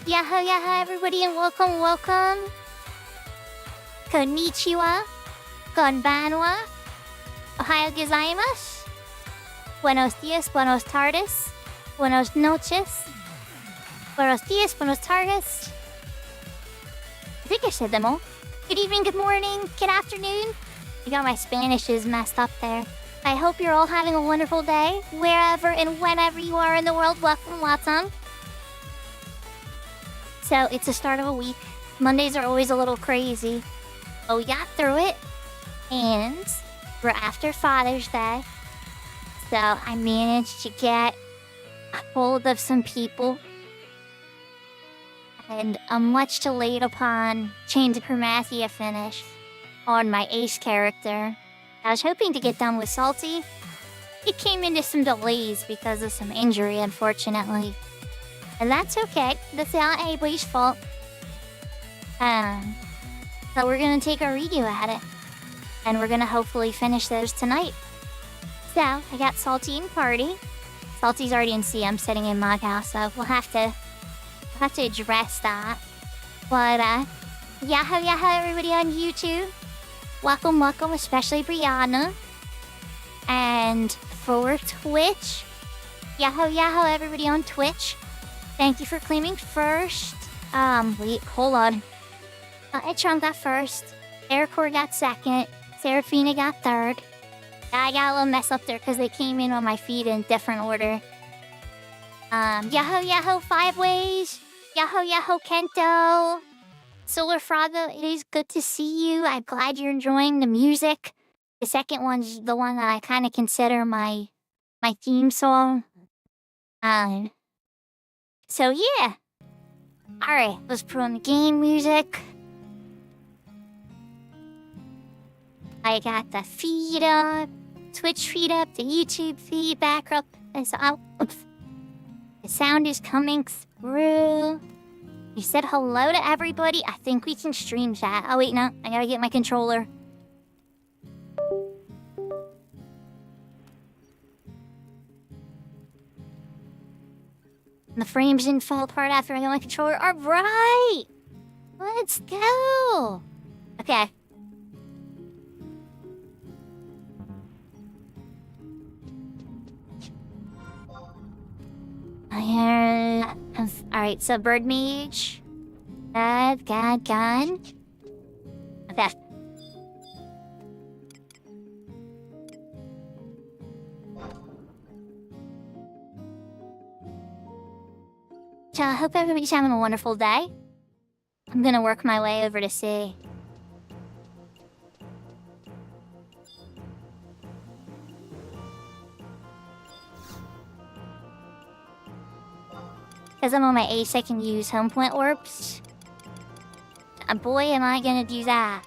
Yaha yaha everybody and welcome. Konnichiwa. Konbanwa. Ohayo gozaimasu. Buenos dias, buenos tardes. Buenos noches. Buenos dias, buenos tardes. I think I said them all. Good evening, good morning, good afternoon. I got my Spanish is messed up there. I hope you're all having a wonderful day, wherever and whenever you are in the world. Welcome. So, it's the start of a week. Mondays are always a little crazy. But we got through it. And we're after Father's Day. So, I managed to get a hold of some people. And a much delayed upon Chains of Chromathia finish on my ace character. I was hoping to get done with Salty. It came into some delays because of some injury, unfortunately. And that's okay. That's not anybody's fault. So we're gonna take a redo at it. And we're gonna hopefully finish those tonight. So, I got Salty in party. Salty's already in CM sitting in Mod House, so we'll have to address that. But, yaho everybody on YouTube. Welcome, especially Brianna. And for Twitch, yaho everybody on Twitch. Thank you for claiming first. Wait, hold on. Etron got first. Aircore got second. Serafina got third. I got a little mess up there because they came in on my feed in different order. Yaho 5 ways. Yaho Kento. Solar Frago, it is good to see you. I'm glad you're enjoying the music. The second one's the one that I kind of consider my theme song. So yeah. Alright, let's put on the game music. I got the feed up, Twitch feed up, the YouTube feed back up. The sound is coming through. You said hello to everybody. I think we can stream chat. Oh wait, no. I gotta get my controller. The frames didn't fall apart after I got my controller. Alright! Let's go! Okay. Alright, so bird mage. Gun. Okay. So I hope everybody's having a wonderful day. I'm gonna work my way over to see. Because I'm on my ace, I can use home point orbs. And boy, am I gonna do that.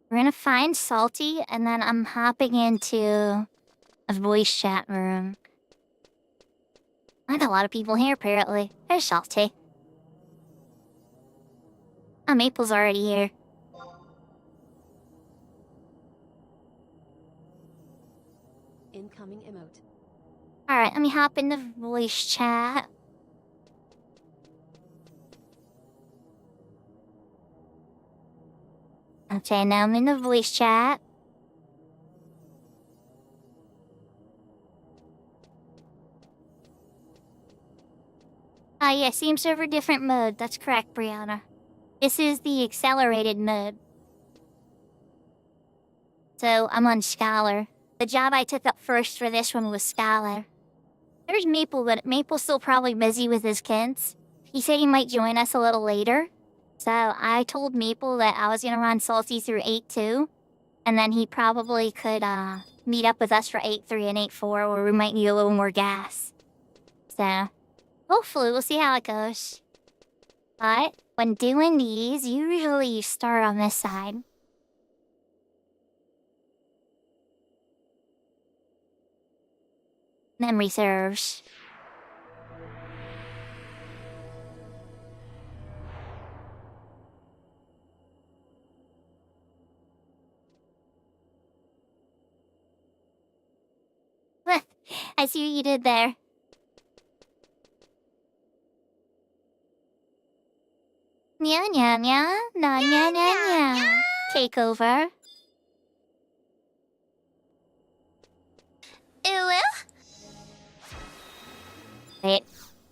We're gonna find Salty, and then I'm hopping into a voice chat room. Not a lot of people here, apparently. There's Salty. Oh, Maple's already here. Incoming emote. Alright, let me hop in the voice chat. Okay, now I'm in the voice chat. Ah, yeah, same server, different mode. That's correct, Brianna. This is the accelerated mode. So, I'm on Scholar. The job I took up first for this one was Scholar. There's Maple, but Maple's still probably busy with his kids. He said he might join us a little later. So I told Maple that I was gonna run Salty through 8-2, and then he probably could meet up with us for 8-3 and 8-4, where we might need a little more gas. So hopefully we'll see how it goes. But when doing these, usually you start on this side. Then reserves. I see what you did there. Nya nya nya, na nya nya nya. Take over. Wait,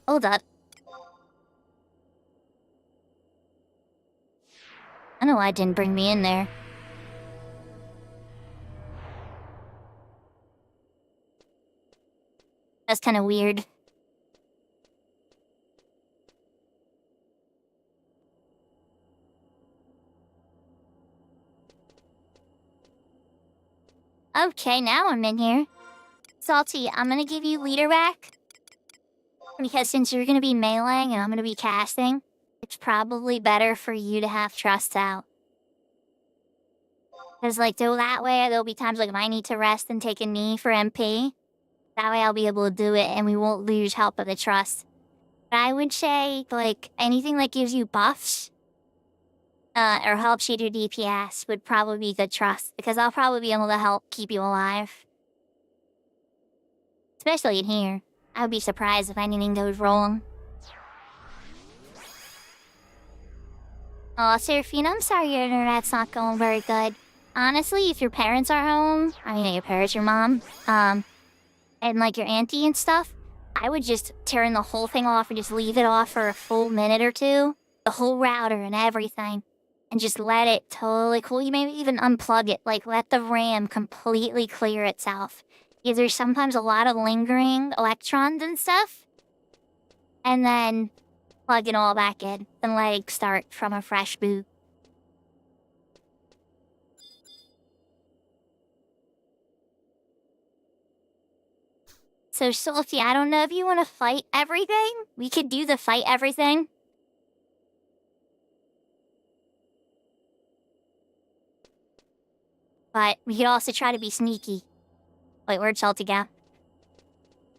hold up. I know why it didn't bring me in there. That's kind of weird. Okay, now I'm in here. Salty, I'm gonna give you leader back. Because since you're gonna be meleeing and I'm gonna be casting, it's probably better for you to have trust out. Because, like, that way there'll be times like if I need to rest and take a knee for MP. That way I'll be able to do it and we won't lose help of the trust. But I would say, like, anything that gives you buffs, or helps you do DPS would probably be good trust. Because I'll probably be able to help keep you alive. Especially in here. I would be surprised if anything goes wrong. Oh, Seraphina, I'm sorry your internet's not going very good. Honestly, if your parents are home, I mean, your parents, your mom, and like your auntie and stuff, I would just turn the whole thing off and just leave it off for a full minute or two. The whole router and everything. And just let it totally cool. You maybe even unplug it. Like, let the RAM completely clear itself. Because there's sometimes a lot of lingering electrons and stuff. And then plug it all back in. Then let it start from a fresh boot. So, Salty, I don't know if you want to fight everything. We could do the fight everything. But we could also try to be sneaky. Wait, where'd Salty go?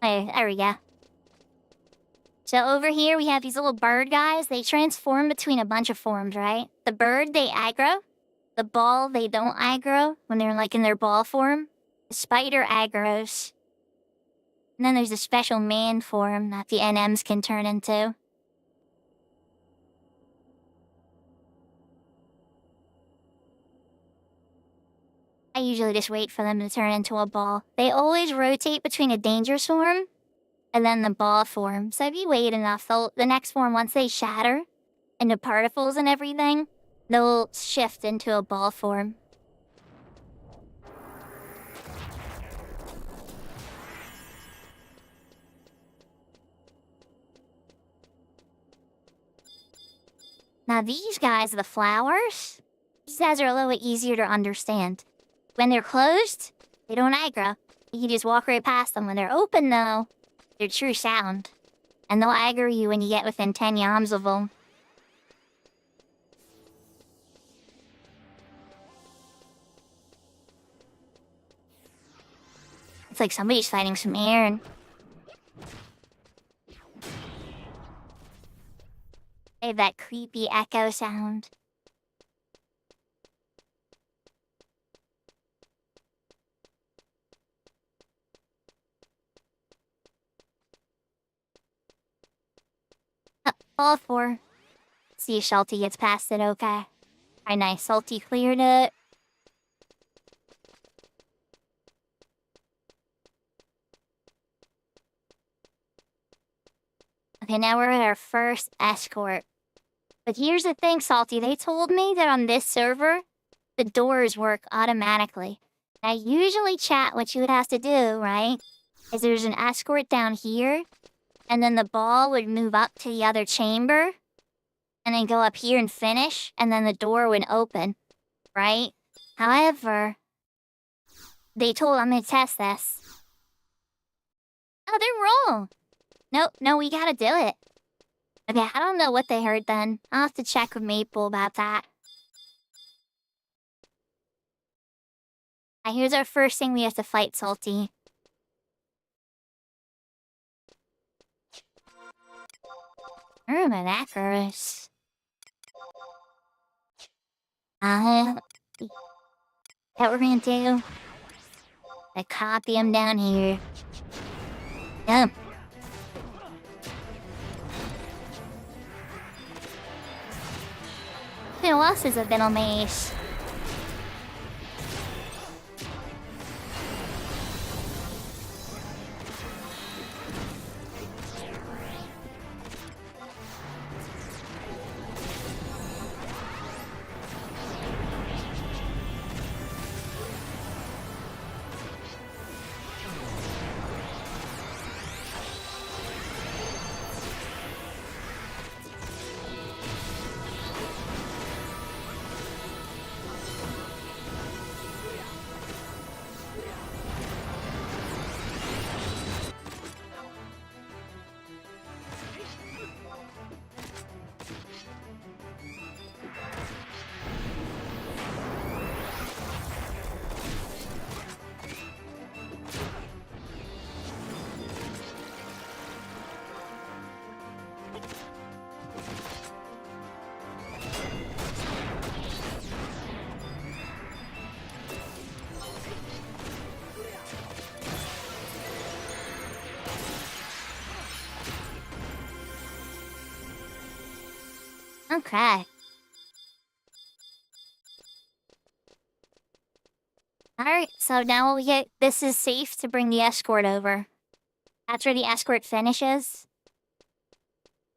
Hey, there we go. So over here, we have these little bird guys. They transform between a bunch of forms, right? The bird, they aggro. The ball, they don't aggro when they're like in their ball form. The spider aggros. And then there's a special man form that the NMs can turn into. I usually just wait for them to turn into a ball. They always rotate between a dangerous form and then the ball form. So if you wait enough, the next form, once they shatter into particles and everything, they'll shift into a ball form. Now these guys, the flowers, these guys are a little bit easier to understand. When they're closed, they don't aggro. You can just walk right past them. When they're open, though, they're true sound. And they'll aggro you when you get within 10 yams of them. It's like somebody's fighting some air and... They have that creepy echo sound. All four. See if Salty gets past it, okay. Alright, nice. Salty cleared it. Okay, now we're at our first escort. But here's the thing, Salty. They told me that on this server, the doors work automatically. Now, usually, chat, what you would have to do, right, is there's an escort down here, and then the ball would move up to the other chamber, and then go up here and finish, and then the door would open, right? However, they told I'm gonna test this. Oh, they're wrong. No, we gotta do it. Okay, I don't know what they heard then. I'll have to check with Maple about that. Here's our first thing we have to fight, Salty. Oh, my macros. What we're gonna do? I copy him down here. Yep. Who else is a little mace? Okay. Alright, so now this is safe to bring the escort over. That's where the escort finishes.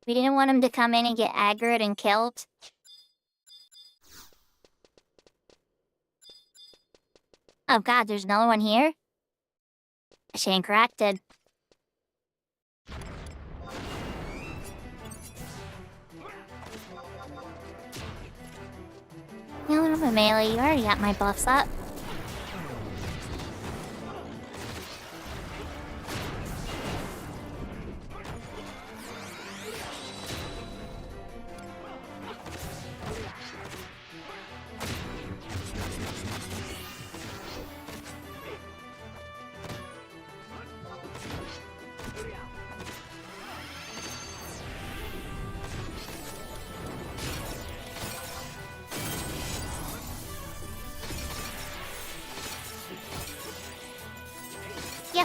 We didn't want him to come in and get aggroed and killed. Oh god, there's another one here? I stand corrected. You know, I'm a melee. You already got my buffs up.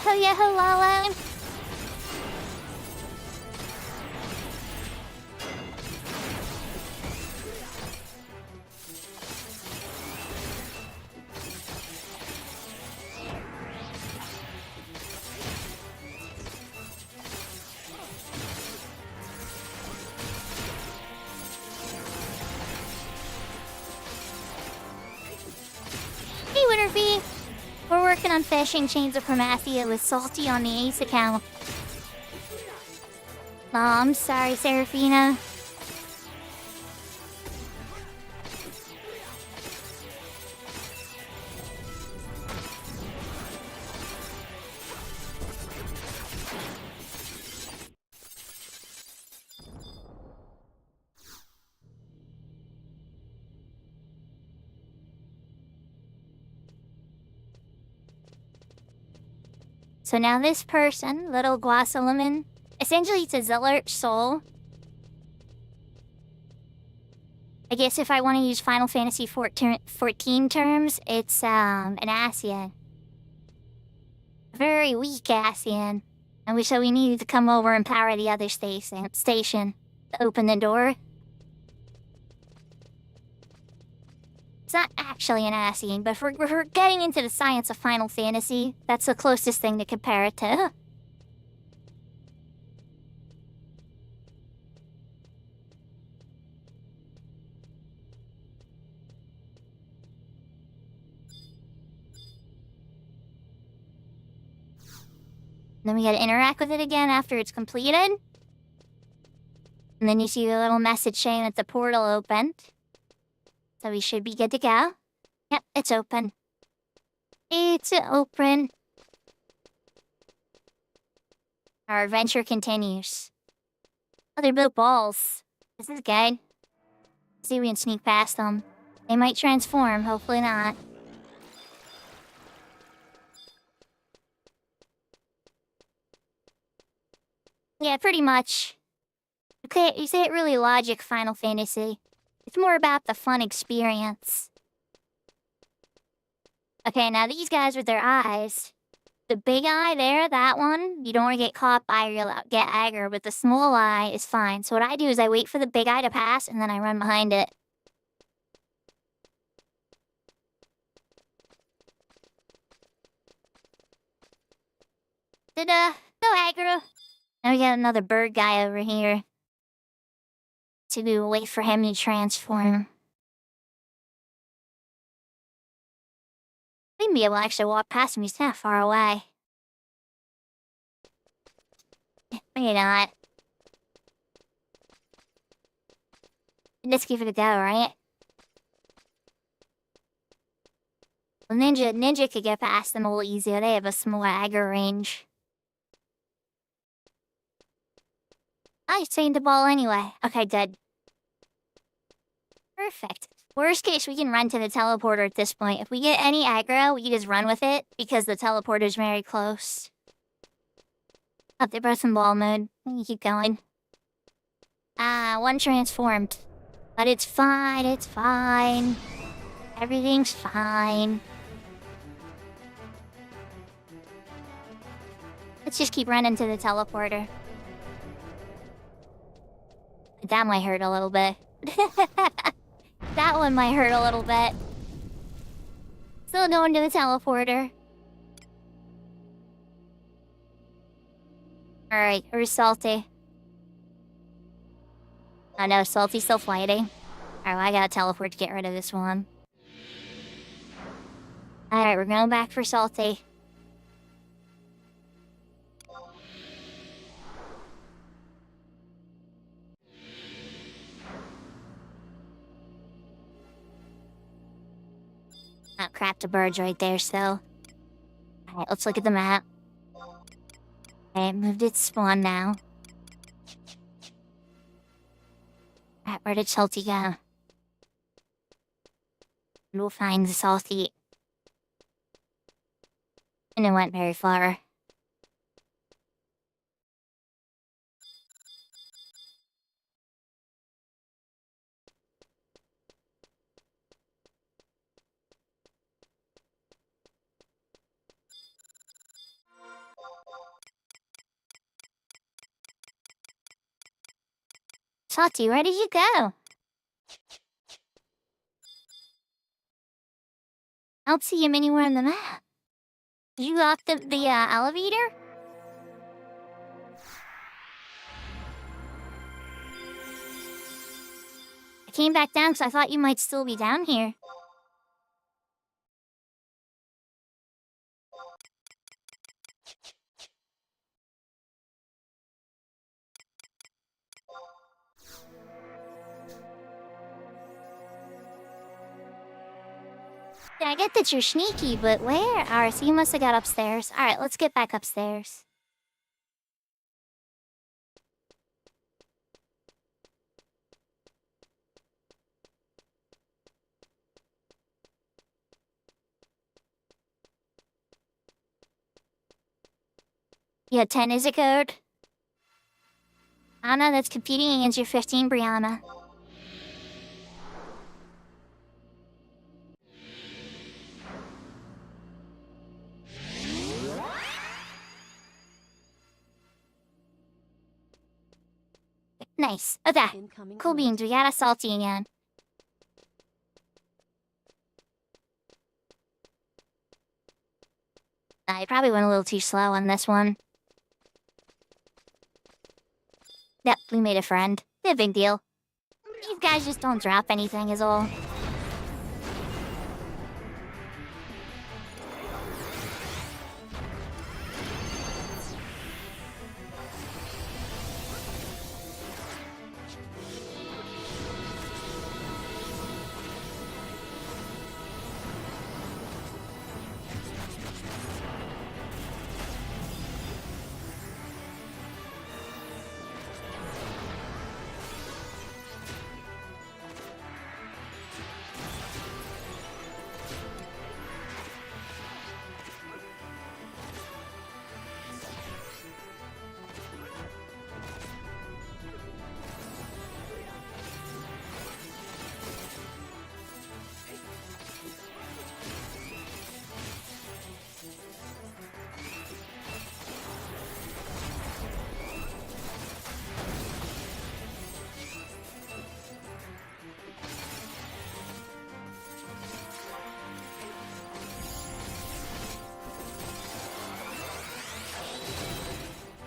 Yeho yeho lala. Hey, Winterfee! We're working on fishing Chains of Promathia with Salty on the Ace account. Oh, I'm sorry, Seraphina. So now this person, little Guasalaman, essentially it's a Zillerch soul. I guess if I want to use Final Fantasy 14 terms, it's an Ascian. A very weak Ascian. And so we needed to come over and power the other station to open the door. It's not actually an Ascian, but if we're getting into the science of Final Fantasy, that's the closest thing to compare it to. Then we gotta interact with it again after it's completed. And then you see the little message saying that the portal opened. So we should be good to go. Yep, it's open. It's open. Our adventure continues. Oh, they're blue balls. This is good. See if we can sneak past them. They might transform, hopefully not. Yeah, pretty much. You say it really logic, Final Fantasy. It's more about the fun experience. Okay, now these guys with their eyes. The big eye there, that one, you don't want to get caught by or you'll get aggro, but the small eye is fine. So what I do is I wait for the big eye to pass and then I run behind it. No aggro. Now we got another bird guy over here. To wait for him to transform. Maybe I will actually walk past him, he's not far away. Maybe not. Let's give it a go, right? Well, Ninja could get past them a little easier, they have a small aggro range. I trained the ball anyway. Okay, good. Perfect. Worst case, we can run to the teleporter at this point. If we get any aggro, we just run with it, because the teleporter's very close. Oh, they're both in ball mode. We can keep going. One transformed. But it's fine, it's fine. Everything's fine. Let's just keep running to the teleporter. That might hurt a little bit. That one might hurt a little bit. Still going to the teleporter. Alright, where's Salty? Oh no, Salty's still fighting. Alright, well, I gotta teleport to get rid of this one. Alright, we're going back for Salty. Oh crap, the bird's right there still. Alright, let's look at the map. Okay, it moved its spawn now. Alright, where did Salty go? We'll find the Salty. And it went very far. Salty, where did you go? I don't see him anywhere on the map. Did you go off the elevator? I came back down because I thought you might still be down here. I get that you're sneaky, but where? Alright, so you must have got upstairs. Alright, let's get back upstairs. Yeah, 10 is a code. Anna, that's competing against your 15, Brianna. Nice. Okay. Cool beans, we got a salty again. I probably went a little too slow on this one. Yep, we made a friend. No big deal. These guys just don't drop anything is all.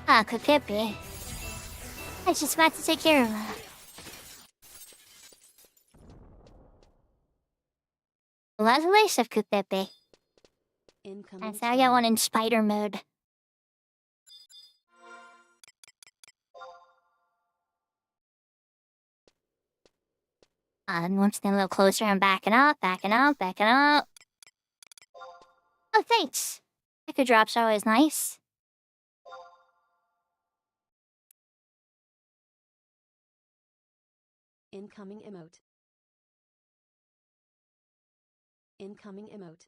Ah, could it be? I just about to take care of that. Lots of ways of could it be? And so I got one in spider mode. And once then a little closer, I'm backing up, backing up, backing up. Oh, thanks. Echo drops are always nice. Incoming emote. Incoming emote.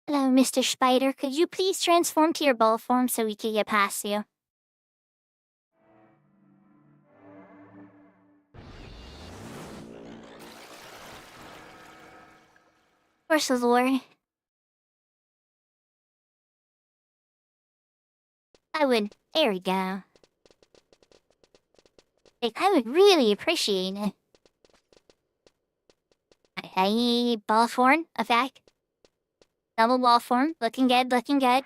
Hello, Mr. Spider. Could you please transform to your ball form so we can get past you? Where's the Lord? There we go. Like, I would really appreciate it. Hey, ball form, effect. Double ball form, looking good, looking good.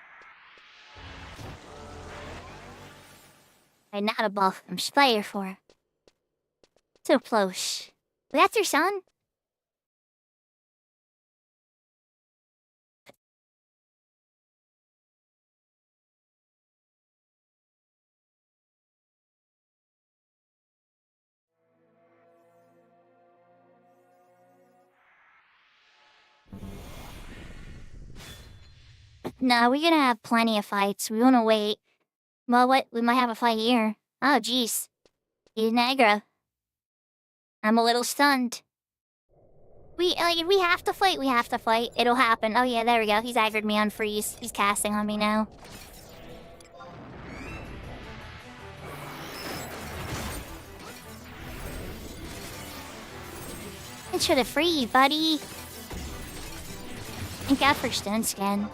Right, not a ball form, spider form. So close. That's your son? No, we're gonna have plenty of fights. We wanna wait. Well, what? We might have a fight here. Oh, jeez. He's aggro. I'm a little stunned. We have to fight. We have to fight. It'll happen. Oh, yeah, there we go. He's aggroed me on freeze. He's casting on me now. It should have free you, buddy. Thank God for stone skin.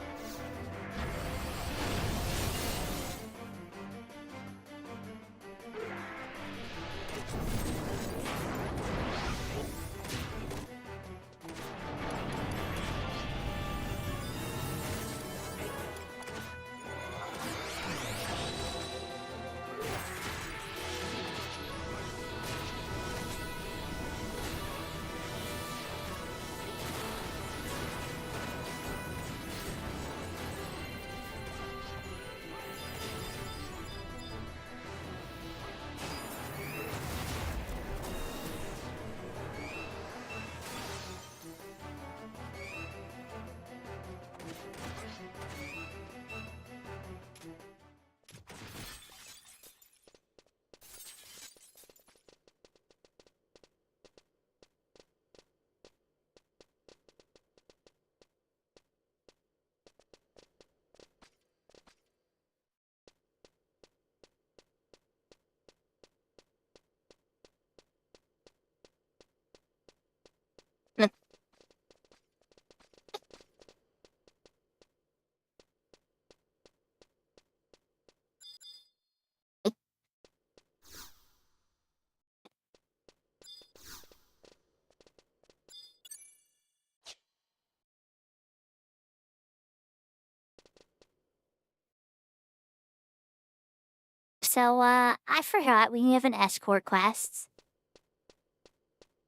So, I forgot we have an escort quest.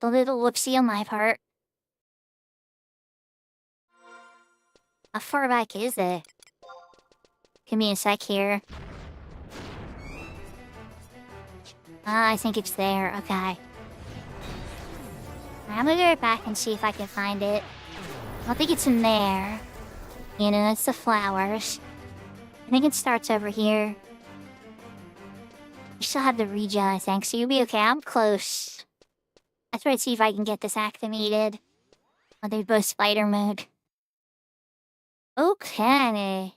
A little whoopsie on my part. How far back is it? Give me a sec here. I think it's there. Okay. I'm gonna go back and see if I can find it. I don't think it's in there. You know, it's the flowers. I think it starts over here. You still have the regen, I think, so you'll be okay. I'm close. Let's try to see if I can get this activated. Oh, they're both spider mode. Okay.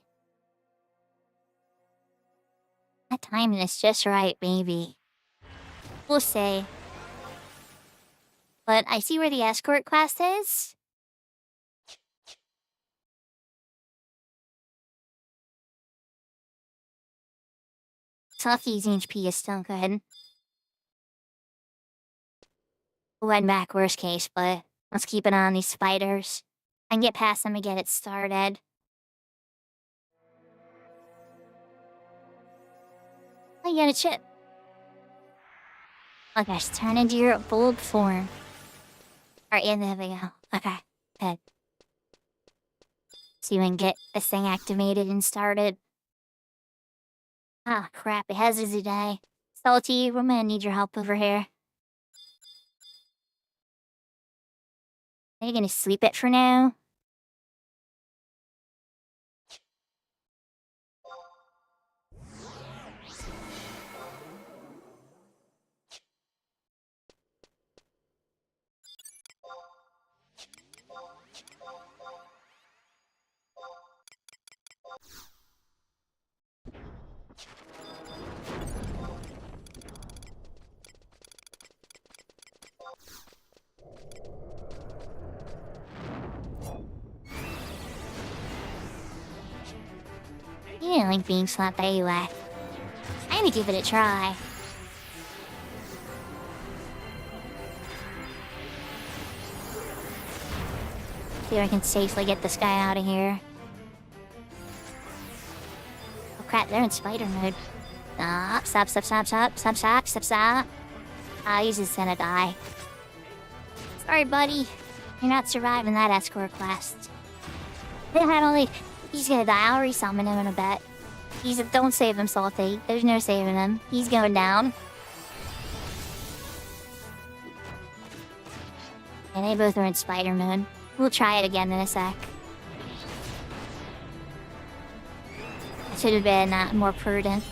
That timing is just right, baby. We'll see. But I see where the escort quest is. Tucky's HP is still good. Went back worst case, but let's keep an eye on these spiders. I can get past them and get it started. Oh, you got a chip. Oh gosh, turn into your bold form. Alright, yeah, there we go. Okay, good. So you can get this thing activated and started. Ah, crap, it has a day. Salty, we're gonna need your help over here. Are you gonna sleep it for now? You didn't like being slapped anyway. I'm gonna give it a try. See if I can safely get this guy out of here. Oh crap, they're in spider mode. Stop. He's just gonna die. Sorry, buddy. You're not surviving that escort quest. He's gonna die. I'll resummon him in a bit. Don't save him, Salty. There's no saving him. He's going down. And they both are in spider mode. We'll try it again in a sec. I should have been more prudent.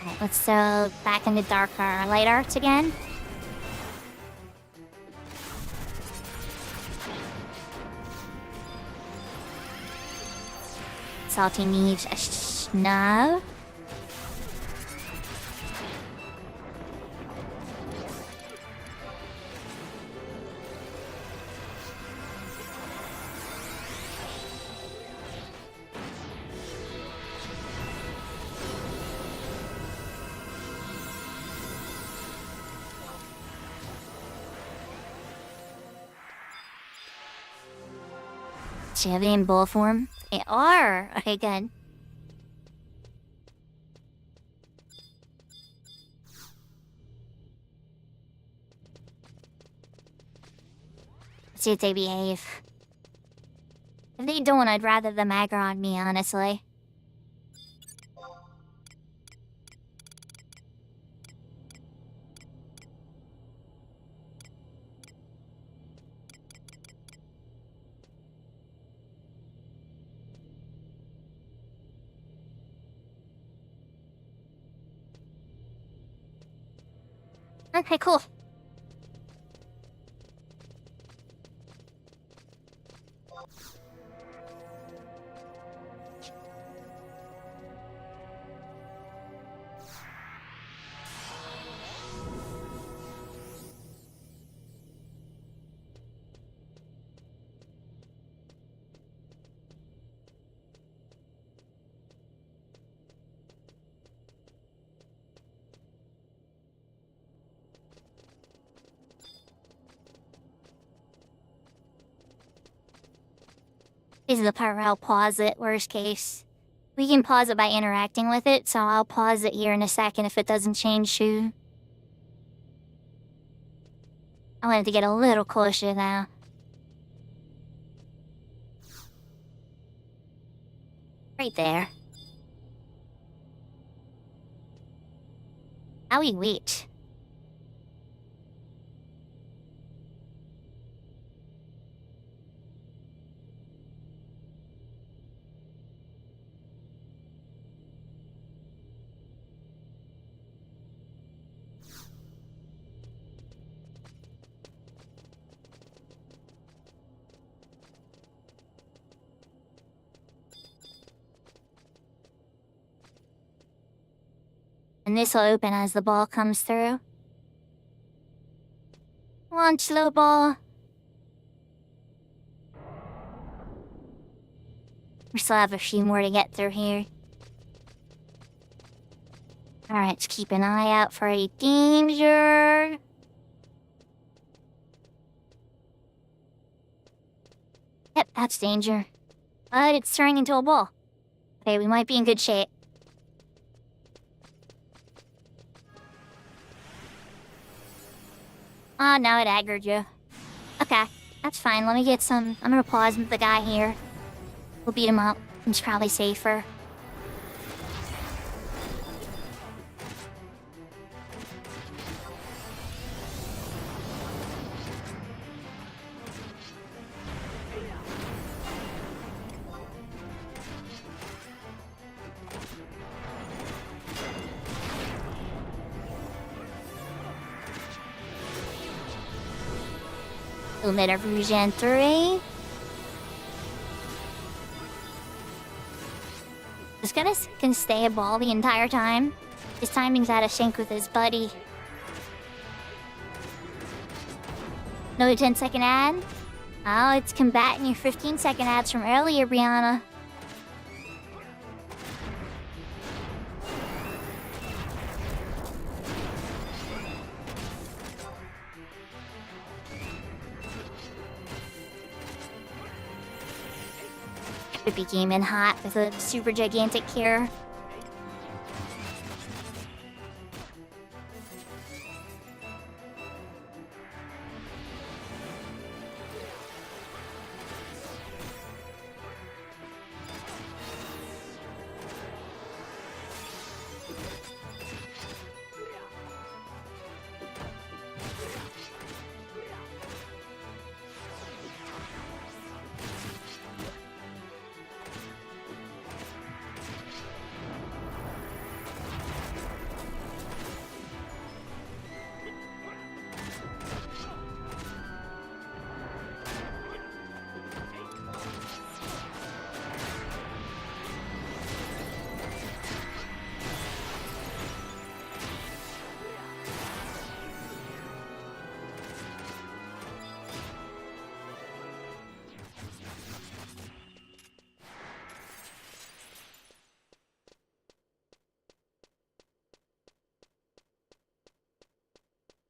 Alright, let's go back into darker light arts again. Salty needs a snub. Do you have it in bull form? They are. Okay, good. Let's see if they behave. If they don't, I'd rather them aggro on me, honestly. Okay, cool. This is the part where I'll pause it, worst case. We can pause it by interacting with it, so I'll pause it here in a second if it doesn't change too. I wanted to get a little closer now. Right there. Now we wait. And this will open as the ball comes through. Launch slow ball. We still have a few more to get through here. Alright, let's keep an eye out for a danger. Yep, that's danger. But it's turning into a ball. Okay, we might be in good shape. Oh, no, it aggroed you. Okay, that's fine. Let me get some... I'm gonna pause with the guy here. We'll beat him up. It's probably safer. Lumina Version 3. Is gonna can stay a ball the entire time. His timing's out of sync with his buddy. No 10-second ad? Oh, it's combating your 15-second ads from earlier, Brianna. Could be gaming hot with a super gigantic cure.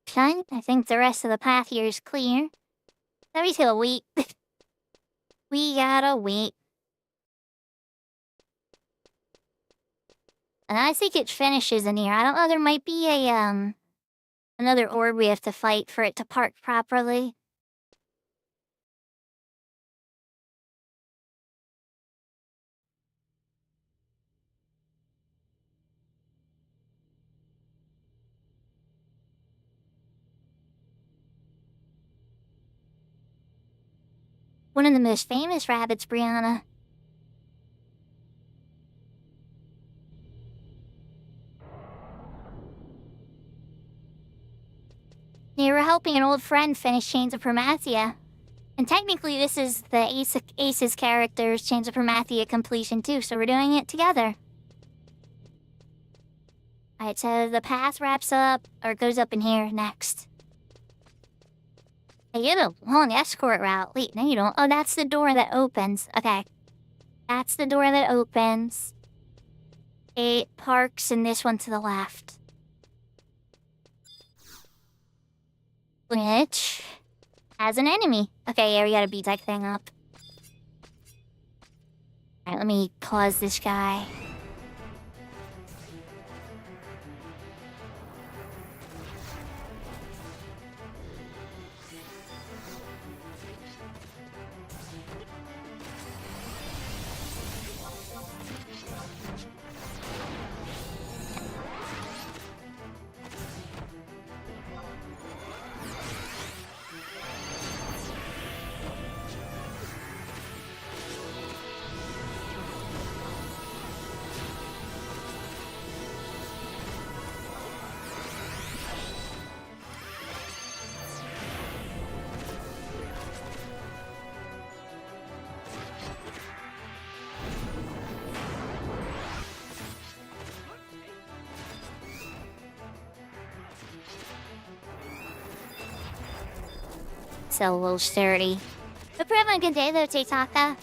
Fine, I think the rest of the path here is clear. Let me take a wait. We gotta wait. And I think it finishes in here. I don't know, there might be another orb we have to fight for it to park properly. One of the most famous rabbits, Brianna. You were helping an old friend finish Chains of Promathia. And technically this is the Ace's character's Chains of Promathia completion too, so we're doing it together. Alright, so the path wraps up, or goes up in here next. Hey, you have a long escort route. Wait, no you don't. Oh, that's the door that opens. Okay. That's the door that opens. It parks in this one to the left. Which has an enemy. Okay, yeah, we gotta beat that thing up. Alright, let me pause this guy. So a little sturdy. Hope you're having a good day though, Teitaka.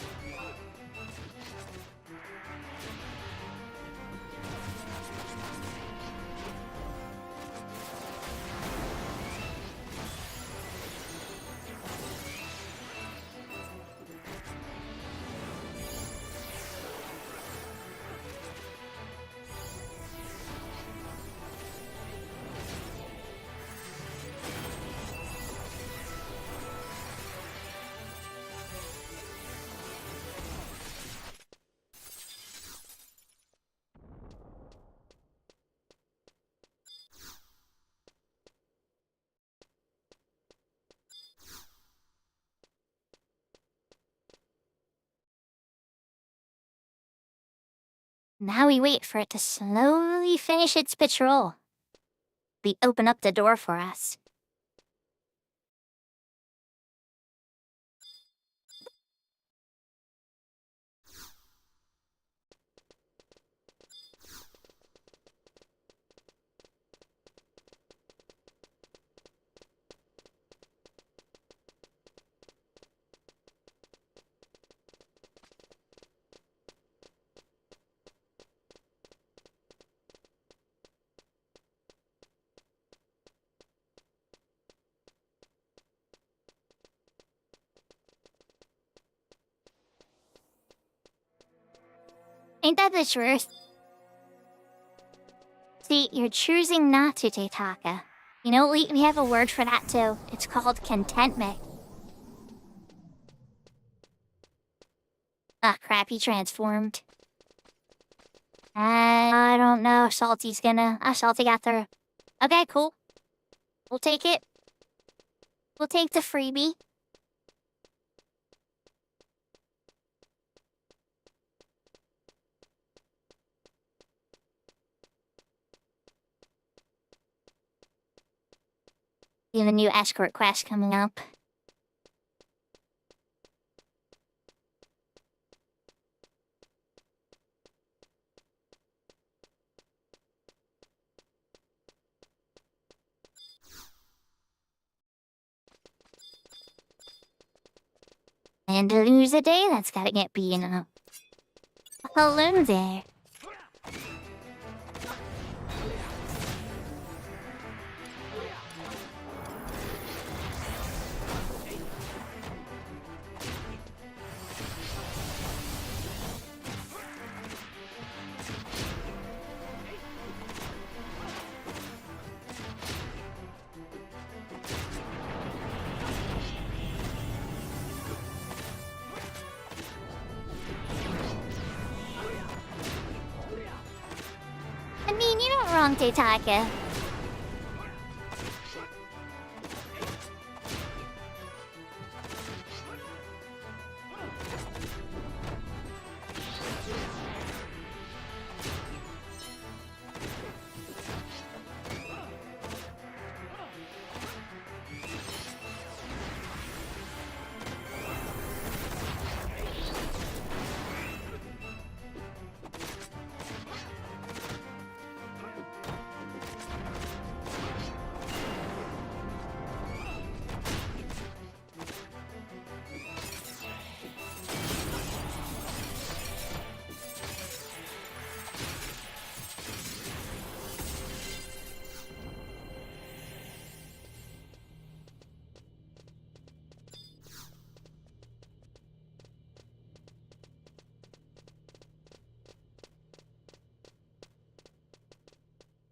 Now we wait for it to slowly finish its patrol. We open up the door for us. Ain't that the truth? See, you're choosing not to, Teitaka. You know, we have a word for that too. It's called contentment. Ah, crap, he transformed. I don't know, Salty's gonna... Salty got through. Okay, cool. We'll take it. We'll take the freebie. We have a new escort quest coming up. And to lose a day, that's gotta get beaten up. Hello there. Sankte Taika.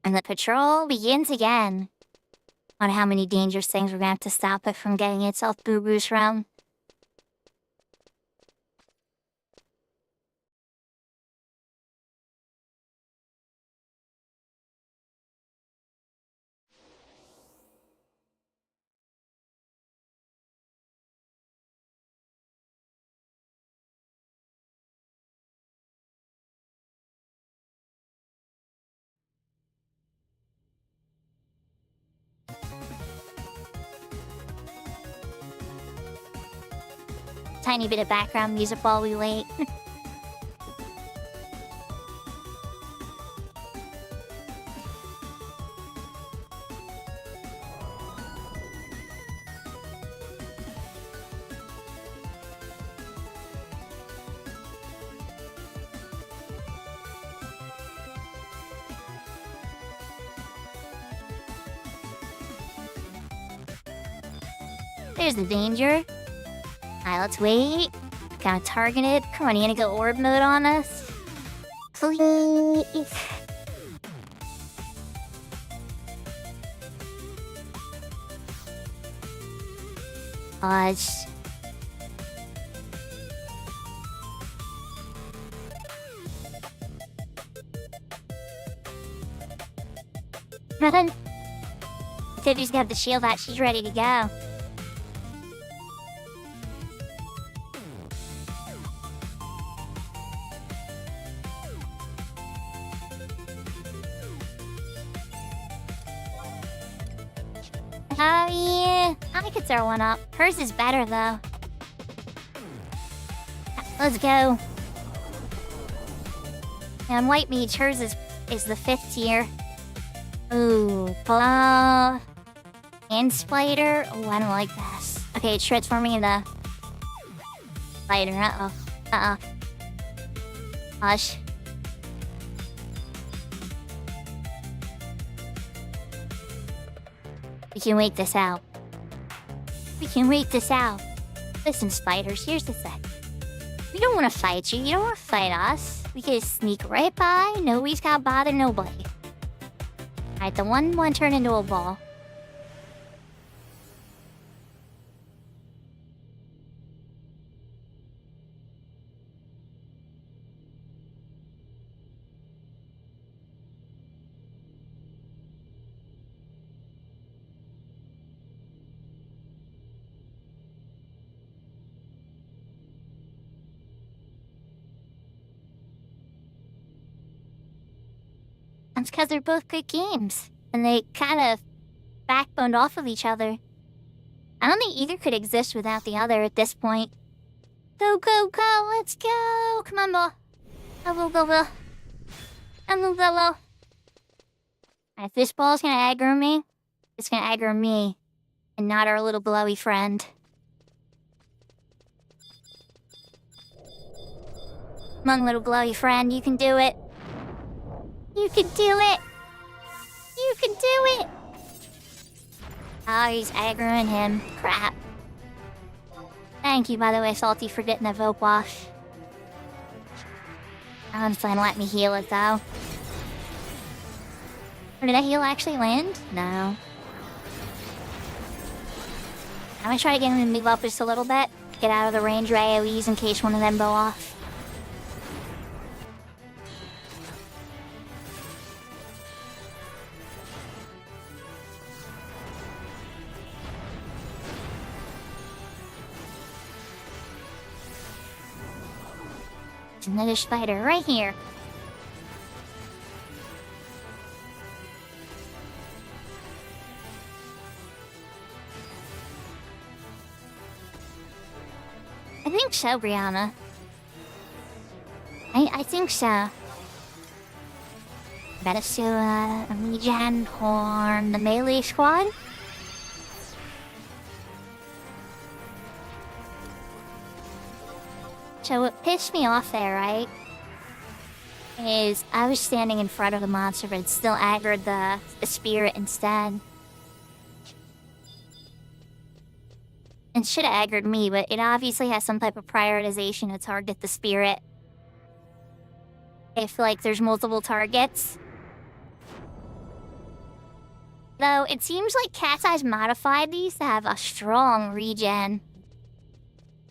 And the patrol begins again. Wonder how many dangerous things we're gonna have to stop it from getting itself boo-boos from. Tiny bit of background music while we wait. There's the danger. Alright, let's wait. Kinda targeted. Come on, you gonna go orb mode on us? Please. Gosh. Nothing. Tiffy's got the shield out. She's ready to go. Yeah, I could throw one up. Hers is better, though. Let's go. And White Mage, hers is the 5th tier. Ooh, Blow. And Spider. Oh, I don't like this. Okay, it's transforming into Spider. Uh-oh. Uh-oh. Hush. We can wait this out. We can wait this out. Listen, spiders, here's the thing. We don't want to fight you. You don't want to fight us. We can just sneak right by. Nobody's got to bother nobody. Alright, the one turned into a ball. That's because they're both good games. And they kind of backboned off of each other. I don't think either could exist without the other at this point. Go, go, go, let's go! Come on, Bo. Go, go, go. Go, go, go. If this ball's gonna aggro me, it's gonna aggro me. And not our little blowy friend. Come on, little blowy friend, you can do it. You can do it! You can do it! Oh, he's aggroing him. Crap. Thank you, by the way, Salty, for getting that Vote Wash. I'm fine, let me heal it, though. Or did that heal actually land? No. I'm gonna try to get him to move up just a little bit. Get out of the range of AoEs in case one of them go off. another spider right here. I think so, Brianna. I think so. Betasua, Regen, Horn, the melee squad? So what pissed me off there, right, is I was standing in front of the monster, but it still aggroed the spirit instead. It should have aggroed me, but it obviously has some type of prioritization to target the spirit. If, like, there's multiple targets. Though, it seems like Cat's Eyes modified these to have a strong regen.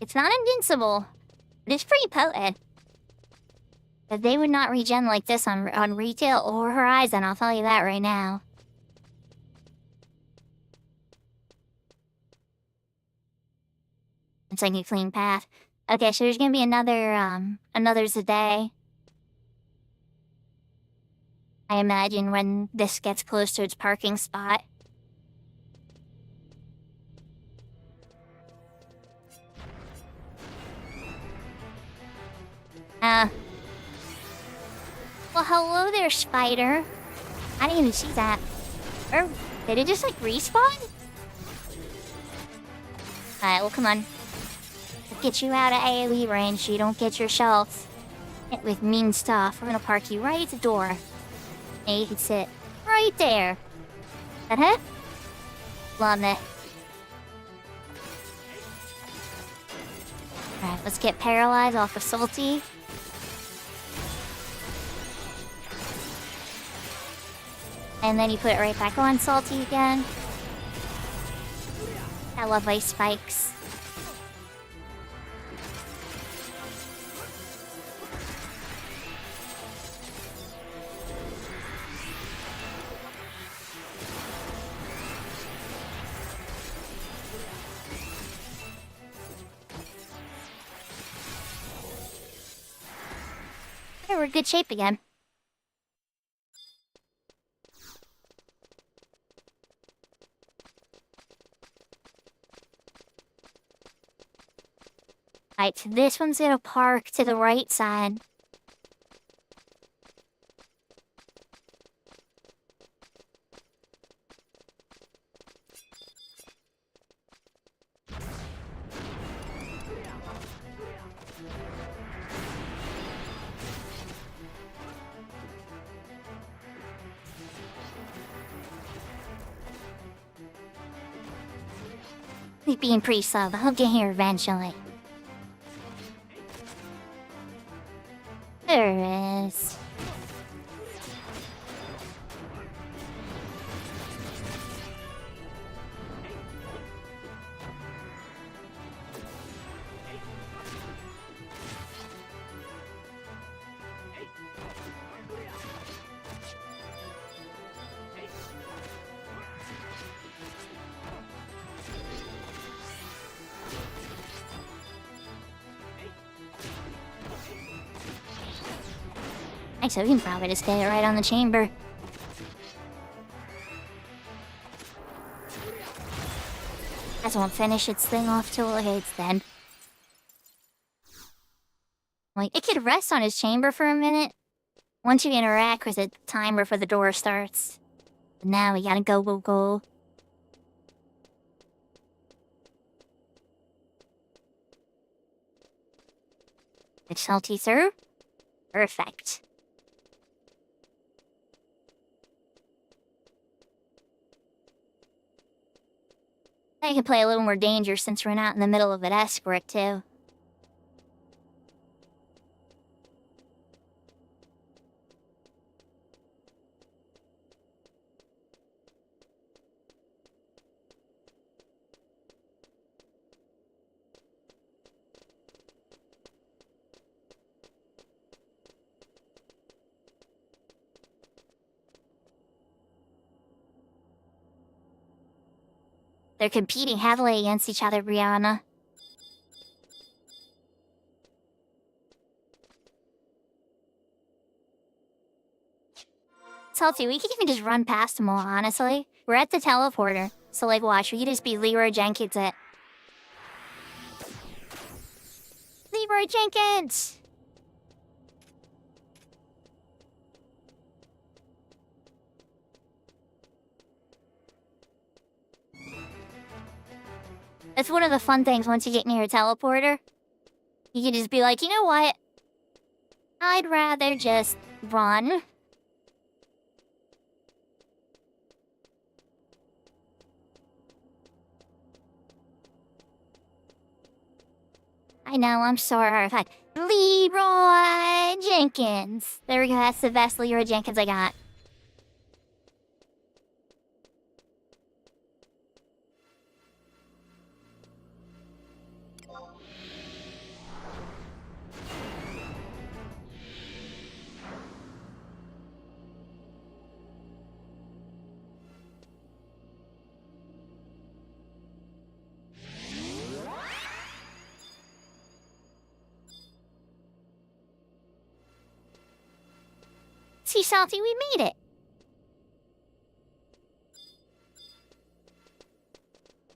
It's not invincible, but it's pretty potent. But they would not regen like this on retail or Horizon, I'll tell you that right now. It's like a clean path. Okay, so there's gonna be another Zade. I imagine when this gets close to its parking spot. Well, hello there, spider. I didn't even see that. Or, did it just, like, respawn? Alright, well, come on. We'll get you out of AoE range so you don't get yourself hit with mean stuff. We're gonna park you right at the door. And you can sit right there. Uh-huh. Love it. Alright, let's get paralyzed off of Salty. And then you put it right back on Salty again. I love ice spikes. Okay, we're in good shape again. Alright, so this one's gonna park to the right side. He's being pretty slow, but he'll get here eventually. There it is. So we can probably just get it right on the chamber. That won't finish its thing off till it hits then. Like, it could rest on his chamber for a minute. Once you interact with it, the timer for the door starts. But now we gotta go. It's salty, sir? Perfect. I can play a little more dangerous since we're not in the middle of an escort, too. They're competing heavily against each other, Brianna. Salty, we can even just run past them all, honestly. We're at the teleporter. So, like, watch, we can just be Leroy Jenkins it. Leroy Jenkins! That's one of the fun things once you get near a teleporter. You can just be like, you know what? I'd rather just run. I know, I'm sorry. Leroy Jenkins. There we go, that's the best Leroy Jenkins I got. See, Salty, we made it.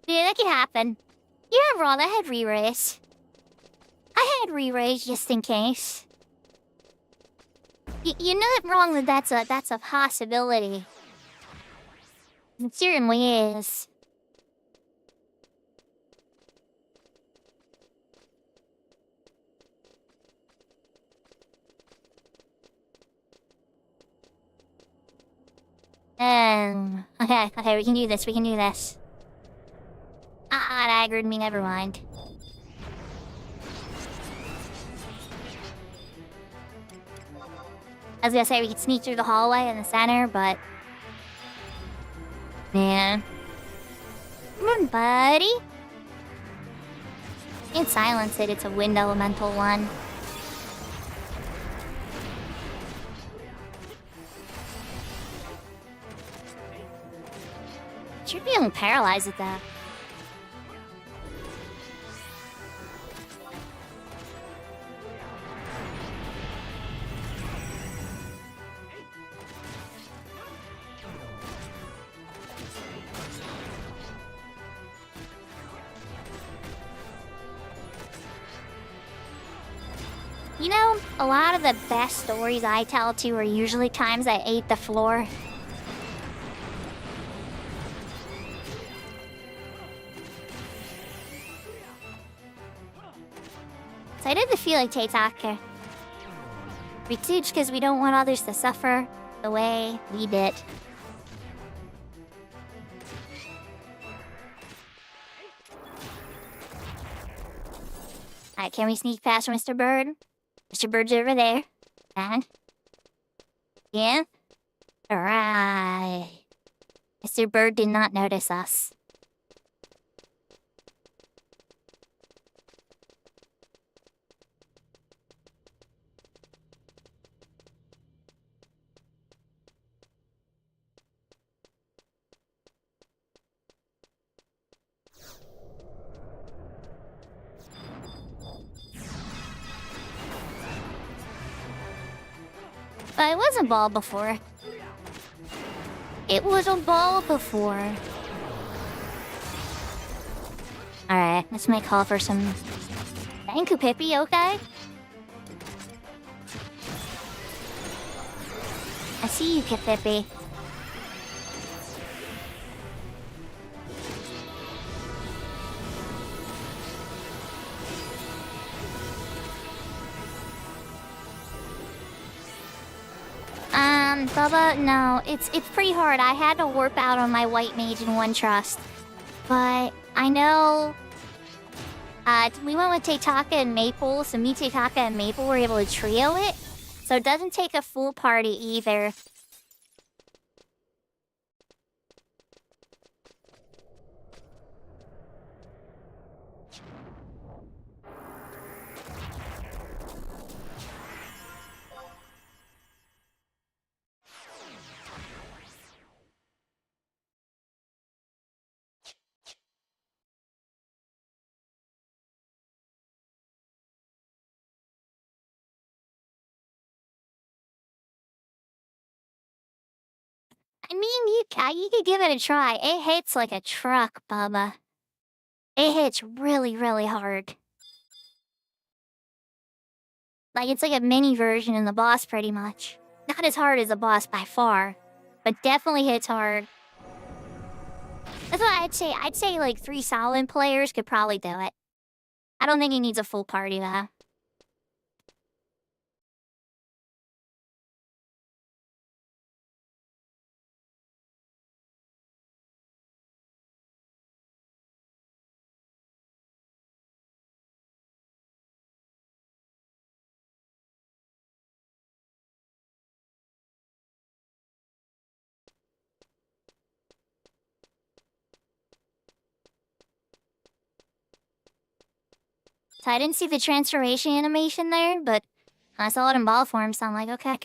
Yeah, that could happen. Yeah, Ron, I had re-raise. I had re-raise just in case. You're not wrong that that's a possibility. It certainly is. Okay, we can do this, Ah, that aggroed me, never mind. I was gonna say we could sneak through the hallway in the center, but... Man. Come on, buddy. Can't silence it, it's a wind elemental one. Should be able to paralyze it though. You know, a lot of the best stories I tell too are usually times I ate the floor. So I did the feel like Taitaka. We teach because we don't want others to suffer the way we did. Alright, can we sneak past Mr. Bird? Mr. Bird's over there. And? Yeah? Alright. Mr. Bird did not notice us. But it was a ball before. It was a ball before. Alright, let's make call for some... Thank you, Pippi, okay? I see you, Pippi. Bubba, no, it's pretty hard. I had to warp out on my white mage in one trust. But I know... we went with Taitaka and Maple, so me, Taitaka, and Maple were able to trio it. So it doesn't take a full party either. I mean, you could give it a try. It hits like a truck, Bubba. It hits really, really hard. Like, it's like a mini version of the boss, pretty much. Not as hard as the boss by far, but definitely hits hard. That's what I'd say. I'd say, like, 3 solid players could probably do it. I don't think he needs a full party, though. So I didn't see the transformation animation there, but I saw it in ball form, so I'm like, okay.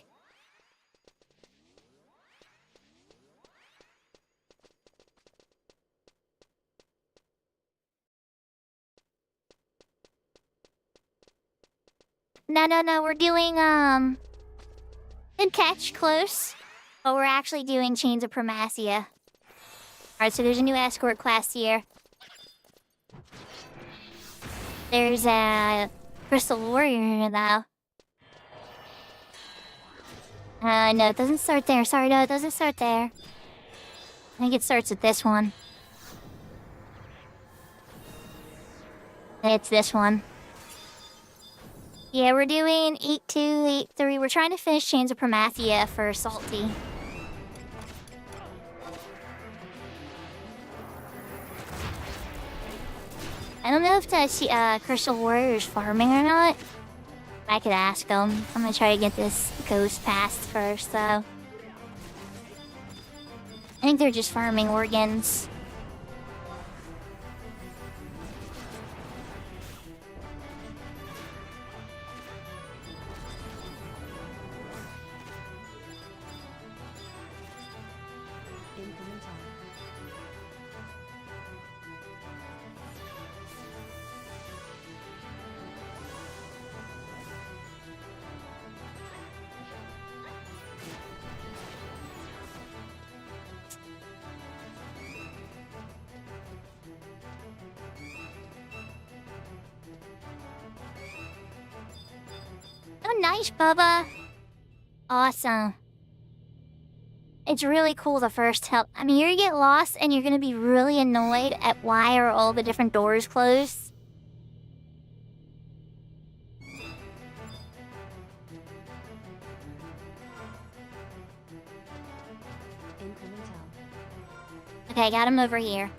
No, we're doing, good catch, close. But we're actually doing Chains of Primacia. Alright, so there's a new escort class here. There's a Crystal Warrior here, though. No, it doesn't start there. Sorry, no, it doesn't start there. I think it starts with this one. It's this one. Yeah, we're doing 8-2, 8-3. We're trying to finish Chains of Primacia for Salty. I don't know if the Crystal Warrior is farming or not. I could ask him. I'm gonna try to get this ghost passed first, though. I think they're just farming organs. Incoming time. Oh, nice, Bubba. Awesome. It's really cool, the first help. I mean, you're gonna get lost and you're gonna be really annoyed at why are all the different doors closed. Incoming time. Okay, got him over here.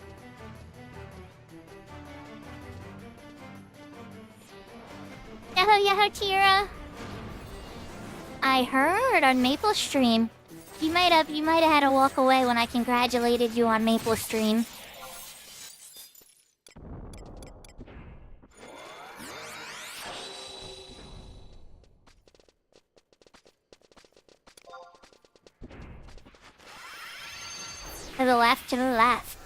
Yahoo, Tira. I heard on Maple Stream. You might have had to walk away when I congratulated you on Maple Stream. To the left, to the left.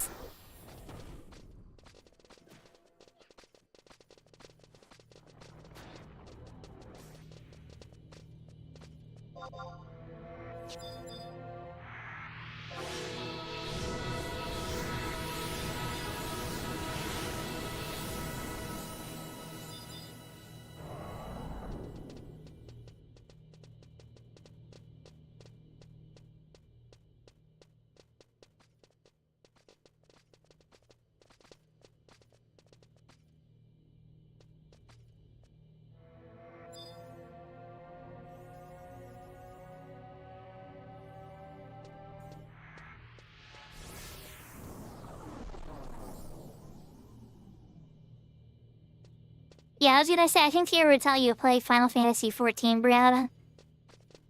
Yeah, I was gonna say, I think Tira would tell you to play Final Fantasy XIV, Brianna.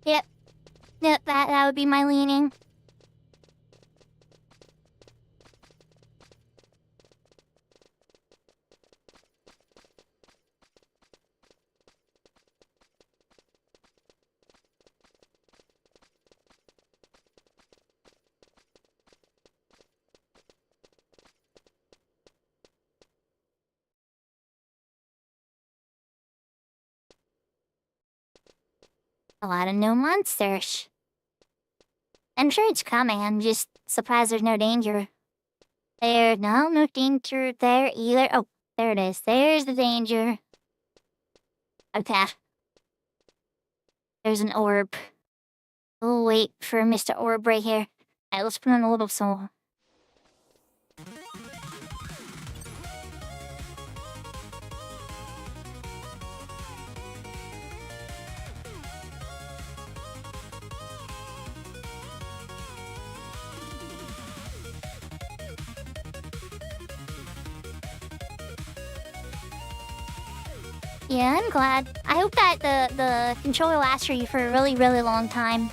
Yep, that would be my leaning. A lot of new monsters. I'm sure it's coming. I'm just surprised there's no danger. There, no danger there either. Oh, there it is. There's the danger. Okay. There's an orb. We'll wait for Mr. Orb right here. Alright, let's put on a little soul. Yeah, I'm glad. I hope that the controller lasts for you for a really, really long time.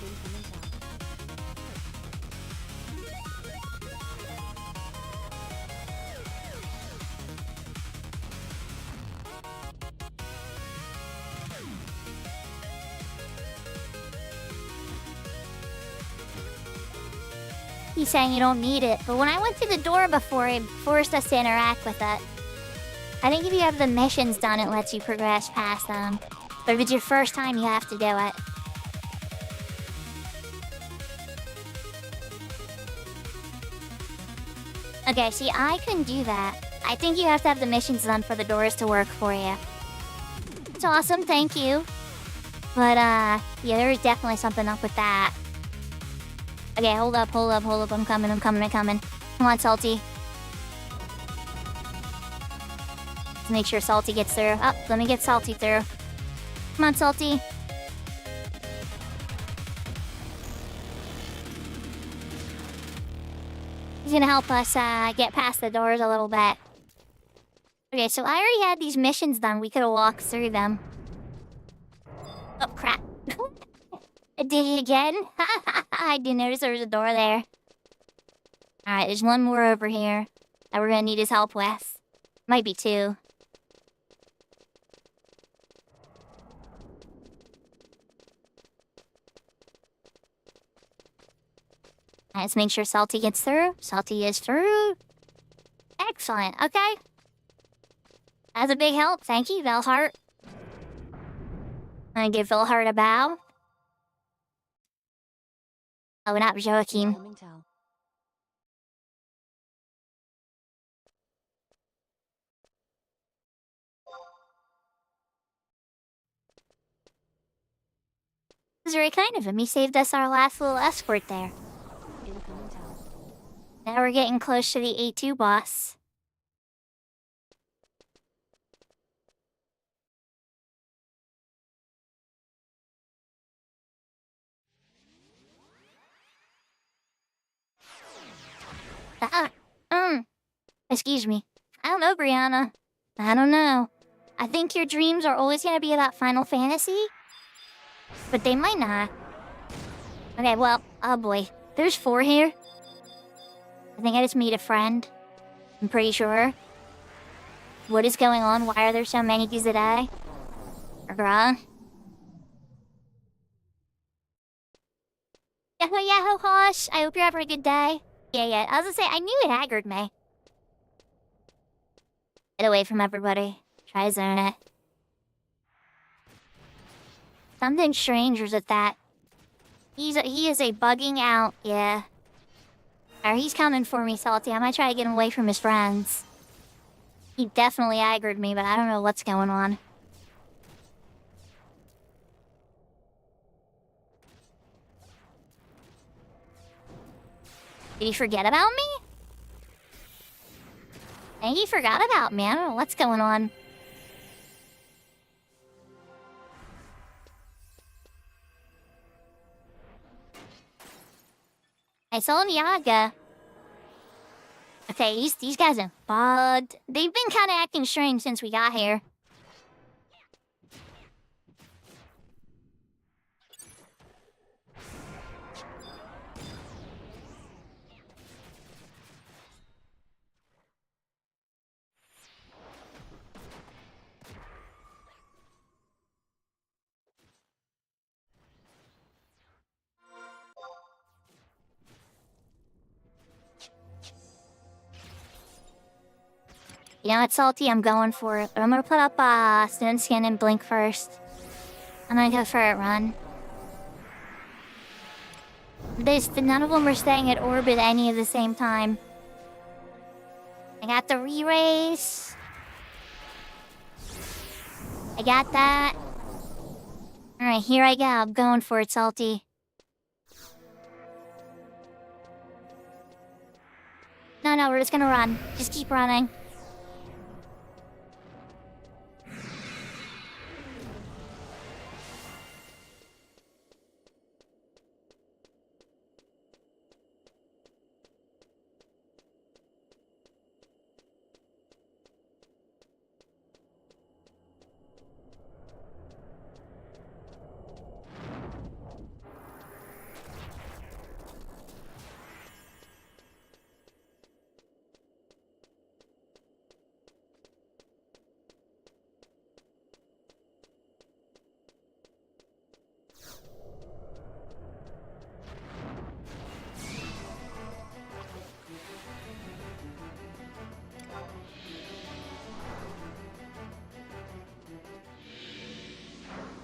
Incoming chat. He's saying you don't need it, but when I went through the door before, it forced us to interact with it. I think if you have the missions done, it lets you progress past them. But if it's your first time, you have to do it. Okay, see, I can do that. I think you have to have the missions done for the doors to work for you. It's awesome, thank you. But, yeah, there is definitely something up with that. Okay, hold up. I'm coming. Come on, Salty. Let's make sure Salty gets through. Oh, let me get Salty through. Come on, Salty. He's gonna help us, get past the doors a little bit. Okay, so I already had these missions done. We could've walked through them. Oh, crap. I did it again? I didn't notice there was a door there. Alright, there's one more over here that we're gonna need his help with. Might be two. Alright, let's make sure Salty gets through. Salty is through. Excellent, okay. That's a big help. Thank you, Velhart. I'm gonna give Velhart a bow. Oh, not Joachim. Incoming tell. It was very kind of him. He saved us our last little escort there. Incoming tell. Now we're getting close to the A2 boss. Excuse me. I don't know, Brianna. I don't know. I think your dreams are always gonna be about Final Fantasy. But they might not. Okay, well, oh boy. There's 4 here. I think I just made a friend. I'm pretty sure. What is going on? Why are there so many today? Bruh. Yahoo, Hosh. I hope you're having a good day. Yeah. I was gonna say, I knew it aggroed me. Get away from everybody. Try to zone it. Something strange was at that. He is a bugging out, yeah. Alright, he's coming for me, Salty. I might try to get him away from his friends. He definitely aggroed me, but I don't know what's going on. Did he forget about me? I think he forgot about me. I don't know what's going on. I saw Niaga. Okay, these guys are bugged. They've been kind of acting strange since we got here. You know what, Salty? I'm going for it. But I'm gonna put up Stone Skin and Blink first. I'm gonna go for a run. None of them are staying at orbit any of the same time. I got the re-race. I got that. Alright, here I go. I'm going for it, Salty. No, we're just gonna run. Just keep running.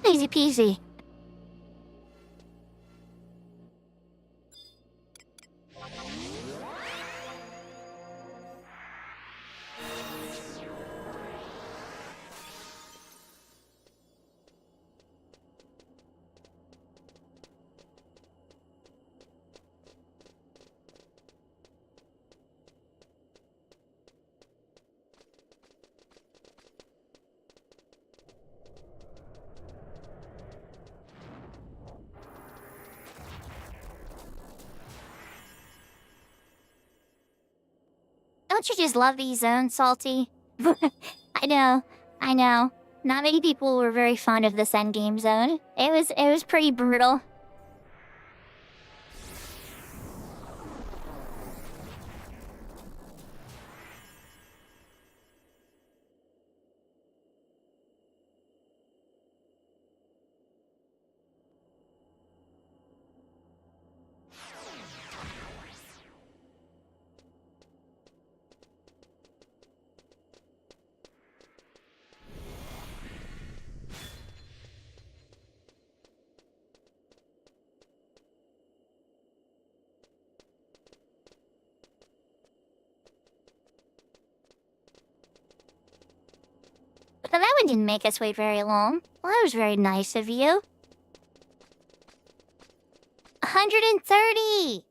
Easy peasy. Don't you just love these zones, Salty? I know. Not many people were very fond of this endgame zone. It was pretty brutal. But that one didn't make us wait very long. Well, that was very nice of you. 130!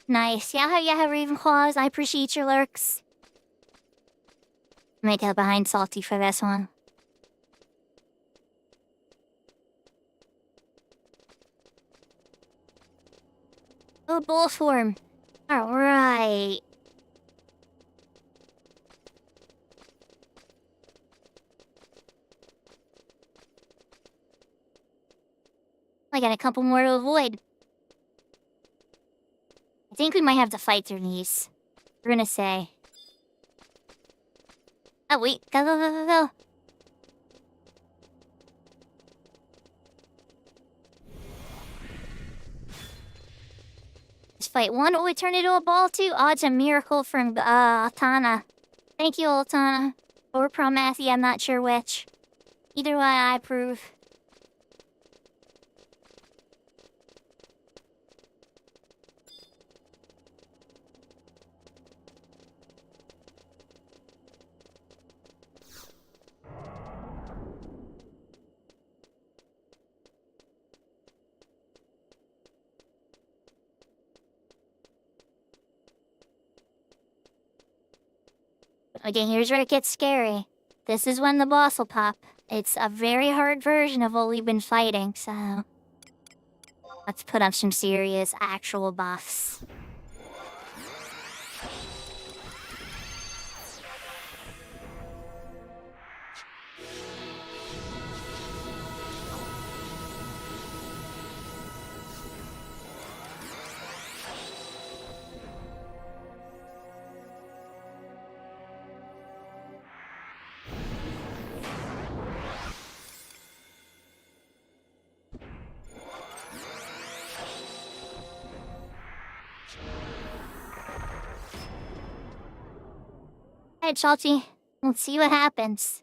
Nice. Yeah, Ravenclaws. I appreciate your lurks. I might go behind Salty for this one. Oh, bull form. Alright. I got a couple more to avoid. I think we might have to fight through these. We're gonna say. Oh, wait. Go. Just fight one. Oh, it turned into a ball, too. Oh, it's a miracle from, Altana. Thank you, Altana. Or Promathy, I'm not sure which. Either way, I approve. Okay, here's where it gets scary. This is when the boss will pop. It's a very hard version of what we've been fighting, so... let's put up some serious, actual buffs. Alright, Salty. Let's see what happens.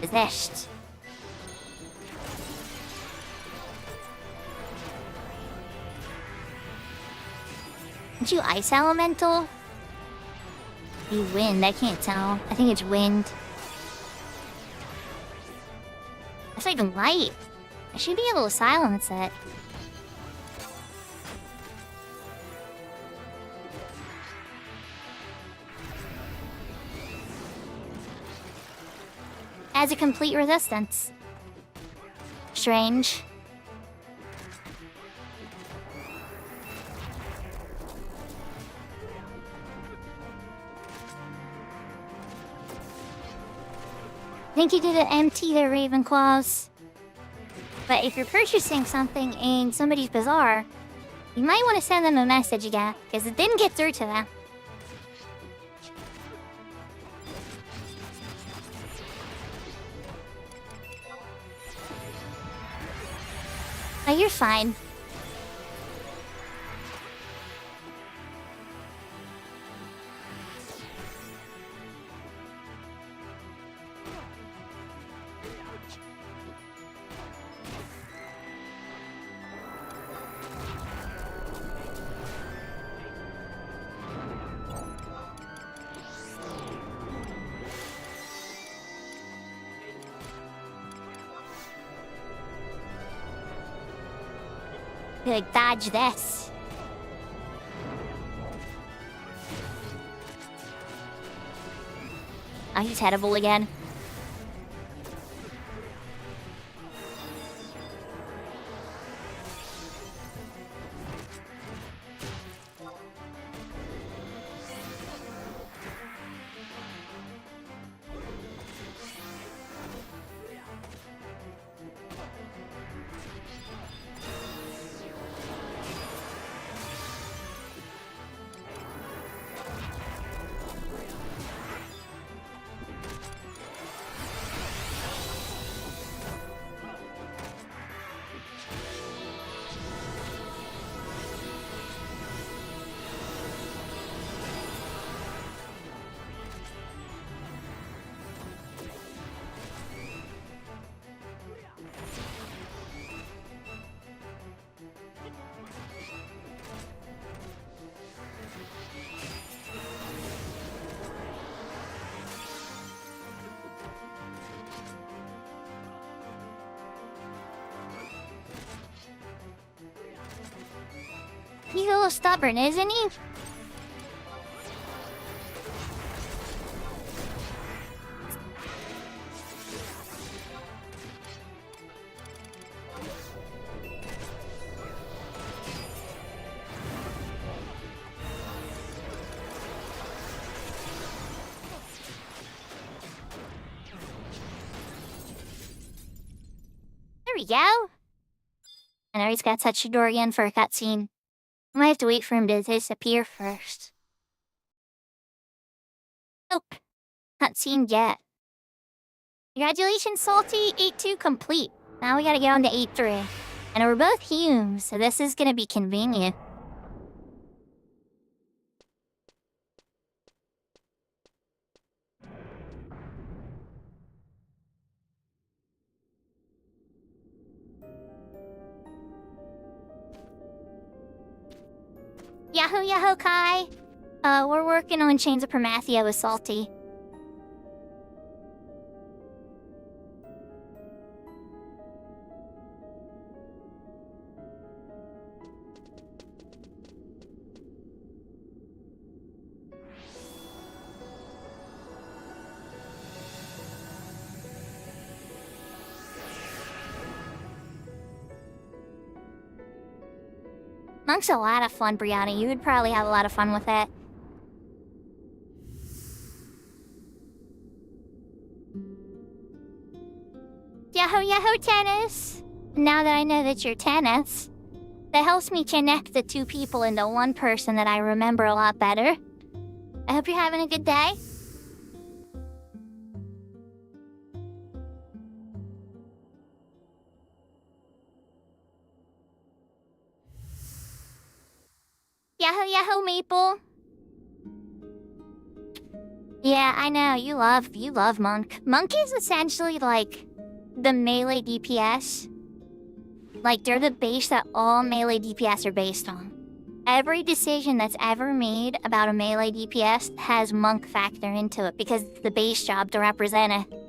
Possessed. Aren't you ice elemental? You wind, I can't tell. I think it's wind. That's like light. I should be able to silence it. Adds a complete resistance. Strange. I think you did an empty there, Ravenclaws. But if you're purchasing something in somebody's bazaar, you might want to send them a message again, because it didn't get through to them. Oh, you're fine. Like, dodge this. Oh, he's headable again. He's a little stubborn, isn't he? There we go. And now he's got to touch the door again for a cutscene. I might have to wait for him to disappear first. Nope. Not seen yet. Congratulations, Salty. 8-2 complete. Now we gotta get on to 8-3. And we're both Humes, so this is gonna be convenient. Yahoo Yahoo Kai! We're working on Chains of Promathia with Salty. Monk's a lot of fun, Brianna. You would probably have a lot of fun with it. Yahoo Yahoo Tennis! Now that I know that you're tennis, that helps me connect the two people into one person that I remember a lot better. I hope you're having a good day. Yahoo Yahoo Maple. Yeah, I know, you love Monk. Monk is essentially like the melee DPS. Like, they're the base that all melee DPS are based on. Every decision that's ever made about a melee DPS has Monk factor into it because it's the base job to represent it.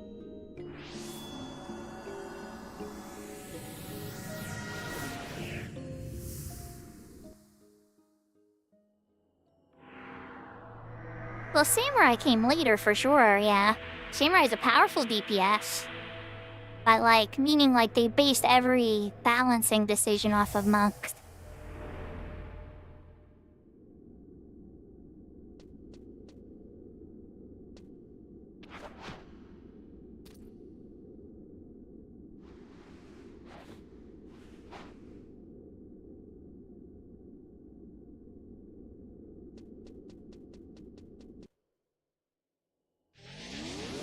Well, Samurai came later for sure, yeah. Samurai's a powerful DPS. But like, meaning like they based every balancing decision off of Monks.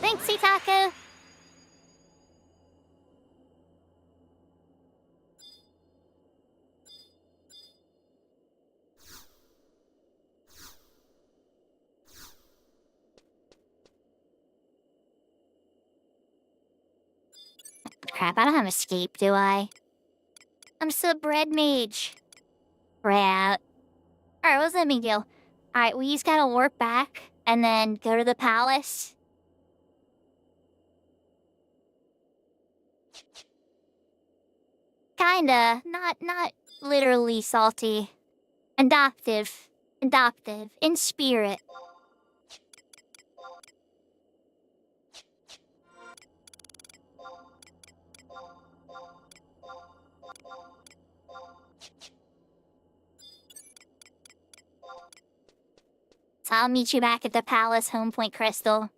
Thanks, Itaku! Crap, I don't have escape, do I? I'm still bread mage. Crap. Alright, what's that big deal? Alright, we just gotta warp back and then go to the palace. Kinda. Not literally salty. Adoptive. In spirit. So I'll meet you back at the palace, Home Point Crystal.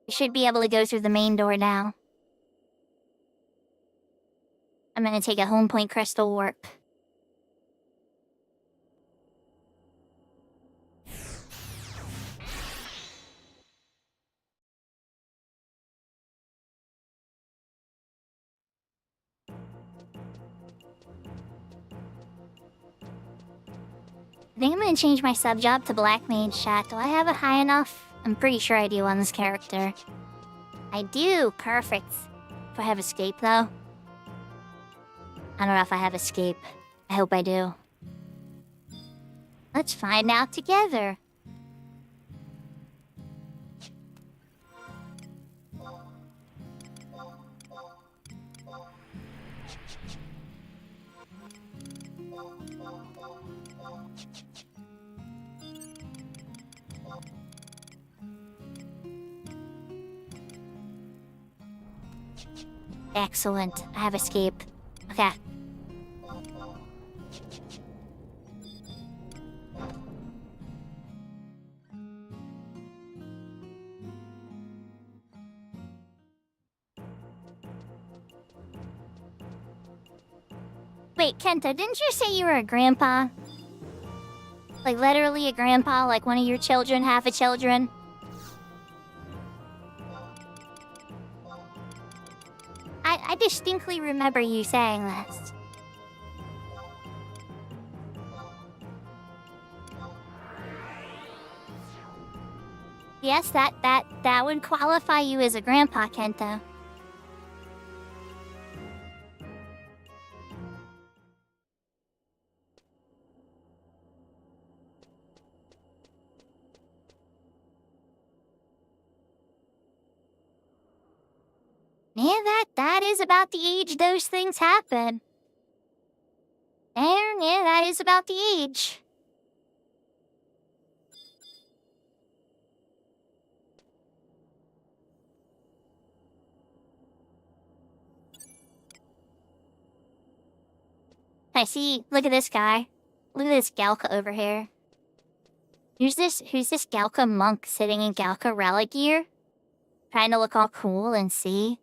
You should be able to go through the main door now. I'm gonna take a Home Point Crystal warp. I think I'm gonna change my sub job to Black Mage Chat. Do I have it high enough? I'm pretty sure I do on this character. I do! Perfect. Do I have escape though? I don't know if I have escape. I hope I do. Let's find out together. Excellent. I have escape. Okay. Wait, Kenta, didn't you say you were a grandpa? Like literally a grandpa, like one of your children, half a children? I distinctly remember you saying this. Yes, that would qualify you as a grandpa, Kento. Yeah, that is about the age those things happen. And yeah, that is about the age. I see. Look at this guy. Look at this Galka over here. Who's this Galka monk sitting in Galka relic gear? Trying to look all cool and see?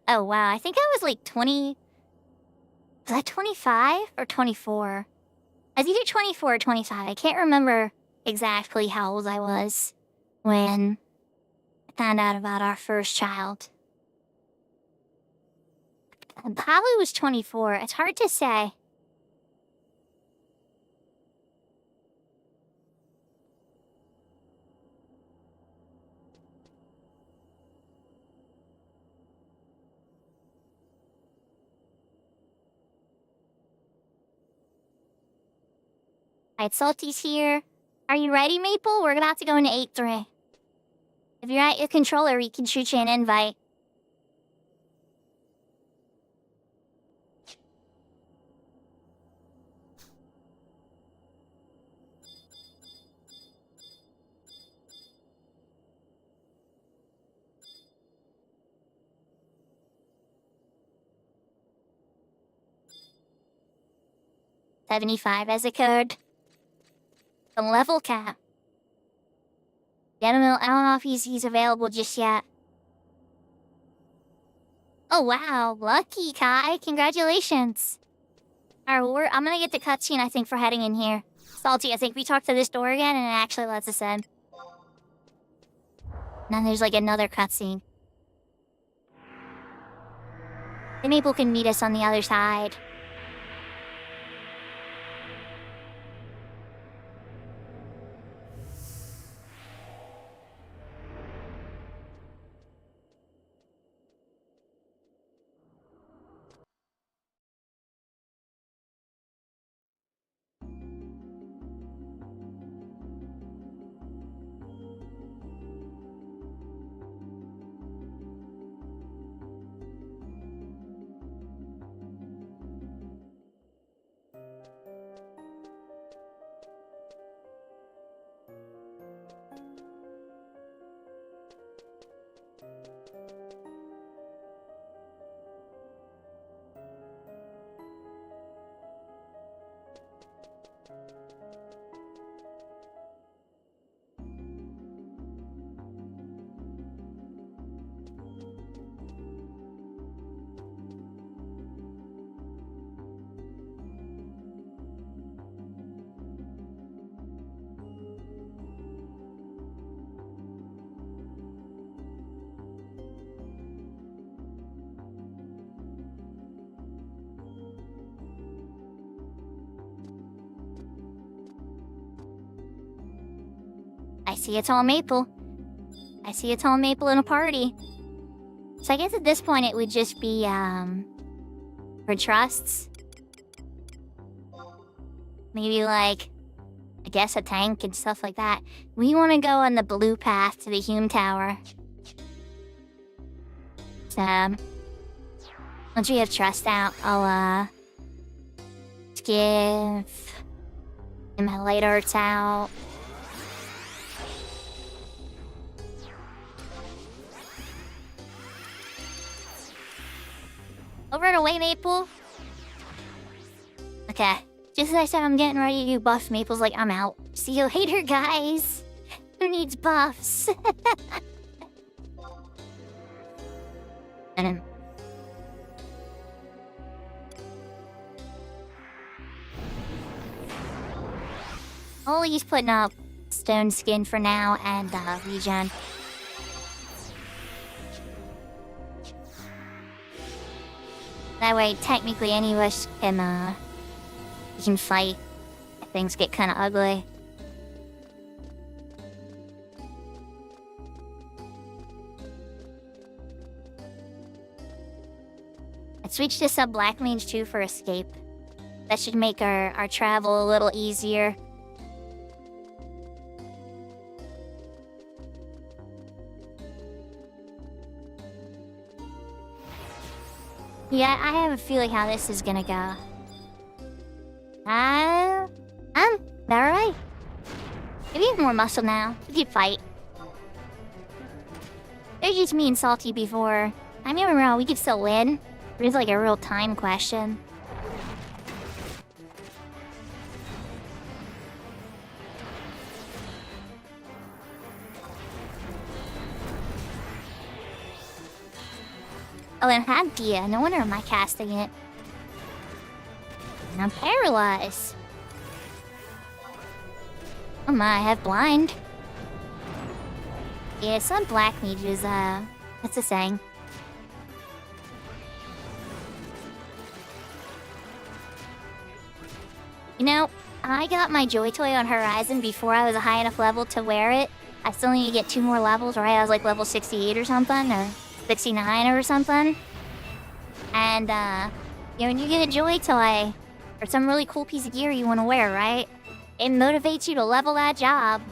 Oh, wow. I think I was like 20. Was I 25 or 24? I was either 24 or 25. I can't remember exactly how old I was when I found out about our first child. I probably was 24. It's hard to say. Alright, Salty's here. Are you ready, Maple? We're about to go into 8-3. If you're at your controller, we can shoot you an invite. $75 as a code. The level cap. I don't know if he's available just yet. Oh wow, lucky Kai, congratulations. Alright, I'm gonna get the cutscene I think for heading in here. Salty, I think we talked to this door again and it actually lets us in. And then there's like another cutscene. The Maple can meet us on the other side. I see a tall maple. I see a tall maple in a party. So I guess at this point it would just be, for trusts. Maybe like, I guess a tank and stuff like that. We want to go on the blue path to the Hume Tower. So, once we have trust out, I'll, give my light arts out. Over and away, Maple. Okay. Just as I said, I'm getting ready to do buff. Maple's like, I'm out. See you later, guys. Who needs buffs? And Ollie's putting up stone skin for now and regen. That way, technically, any of us can fight if things get kind of ugly. I switched to sub Black Mage 2 for escape. That should make our travel a little easier. Yeah, I have a feeling how this is gonna go. I'm alright. Maybe have more muscle now. We could fight. There's just me and Salty before. I mean, we could still win. But it's like a real time question. Oh, and Hagdia. No wonder am I casting it. And I'm paralyzed. Oh my, I have blind. Yeah, some black mages, what's the saying? You know, I got my Joy Toy on Horizon before I was a high enough level to wear it. I still need to get 2 more levels, right? I was like level 68 or something, or 69 or something. And, you know, when you get a Joy Toy, or some really cool piece of gear you want to wear, right? It motivates you to level that job.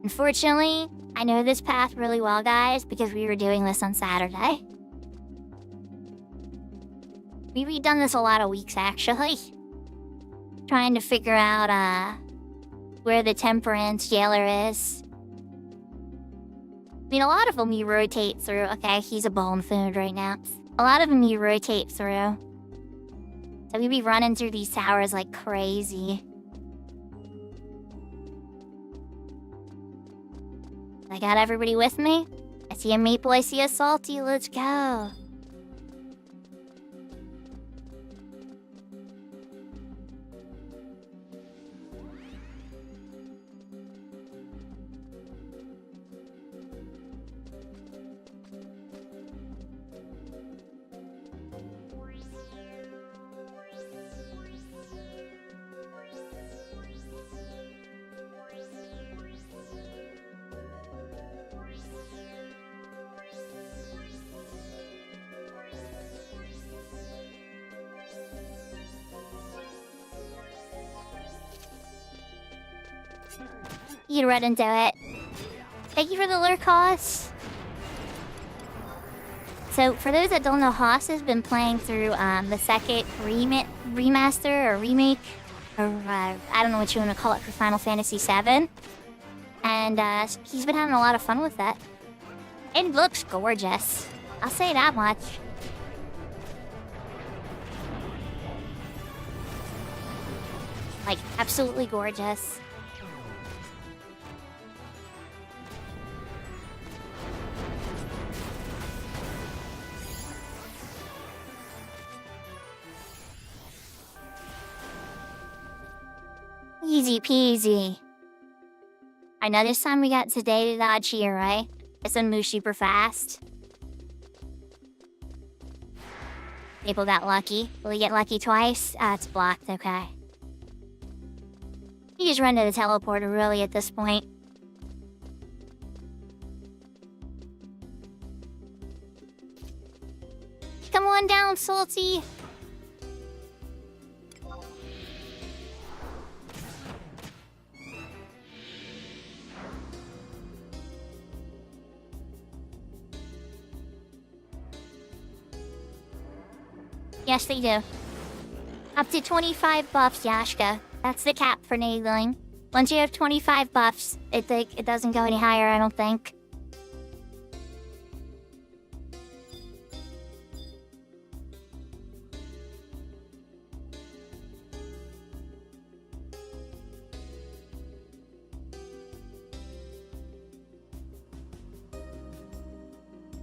Unfortunately, I know this path really well, guys, because we were doing this on Saturday. We've done this a lot of weeks, actually. Trying to figure out, where the Temperance Jailer is. I mean, a lot of them you rotate through. Okay, he's a bone food right now. A lot of them you rotate through. So we be running through these towers like crazy. I got everybody with me? I see a Maple, I see a Salty, let's go. You can run into it. Thank you for the lure, Hoss. So, for those that don't know, Hoss has been playing through the second remaster or remake, or I don't know what you want to call it, for Final Fantasy VII. And he's been having a lot of fun with that. It looks gorgeous. I'll say that much. Like, absolutely gorgeous. Easy peasy. I know this time we got today to dodge here, right? It's gonna move super fast. People got lucky. Will we get lucky twice? Ah, it's blocked, okay. You just run to the teleporter, really, at this point. Come on down, Salty. Yes, they do. Up to 25 buffs, Yashka. That's the cap for nailing. Once you have 25 buffs, it doesn't go any higher, I don't think.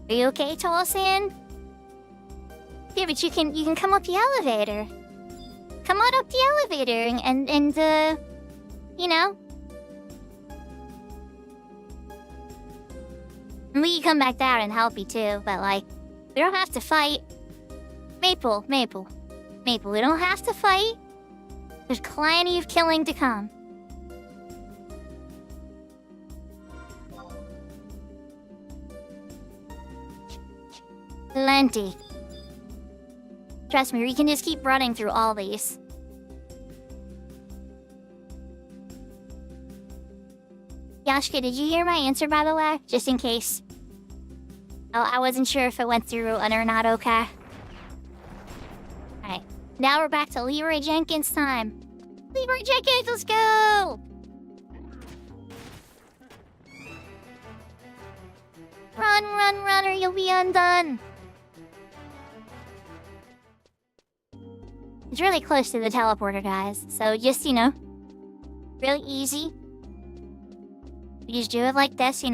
Are you okay, Tolson? Yeah, but you can come up the elevator. Come on up the elevator and you know. And we can come back down and help you too, but like, we don't have to fight. Maple, we don't have to fight. There's plenty of killing to come. Plenty. Trust me, we can just keep running through all these. Yashka, did you hear my answer, by the way? Just in case. Oh, I wasn't sure if it went through or not, okay? Alright, now we're back to Leroy Jenkins time. Leroy Jenkins, let's go! Run, or you'll be undone. It's really close to the teleporter, guys. So just, really easy. You just do it like this, I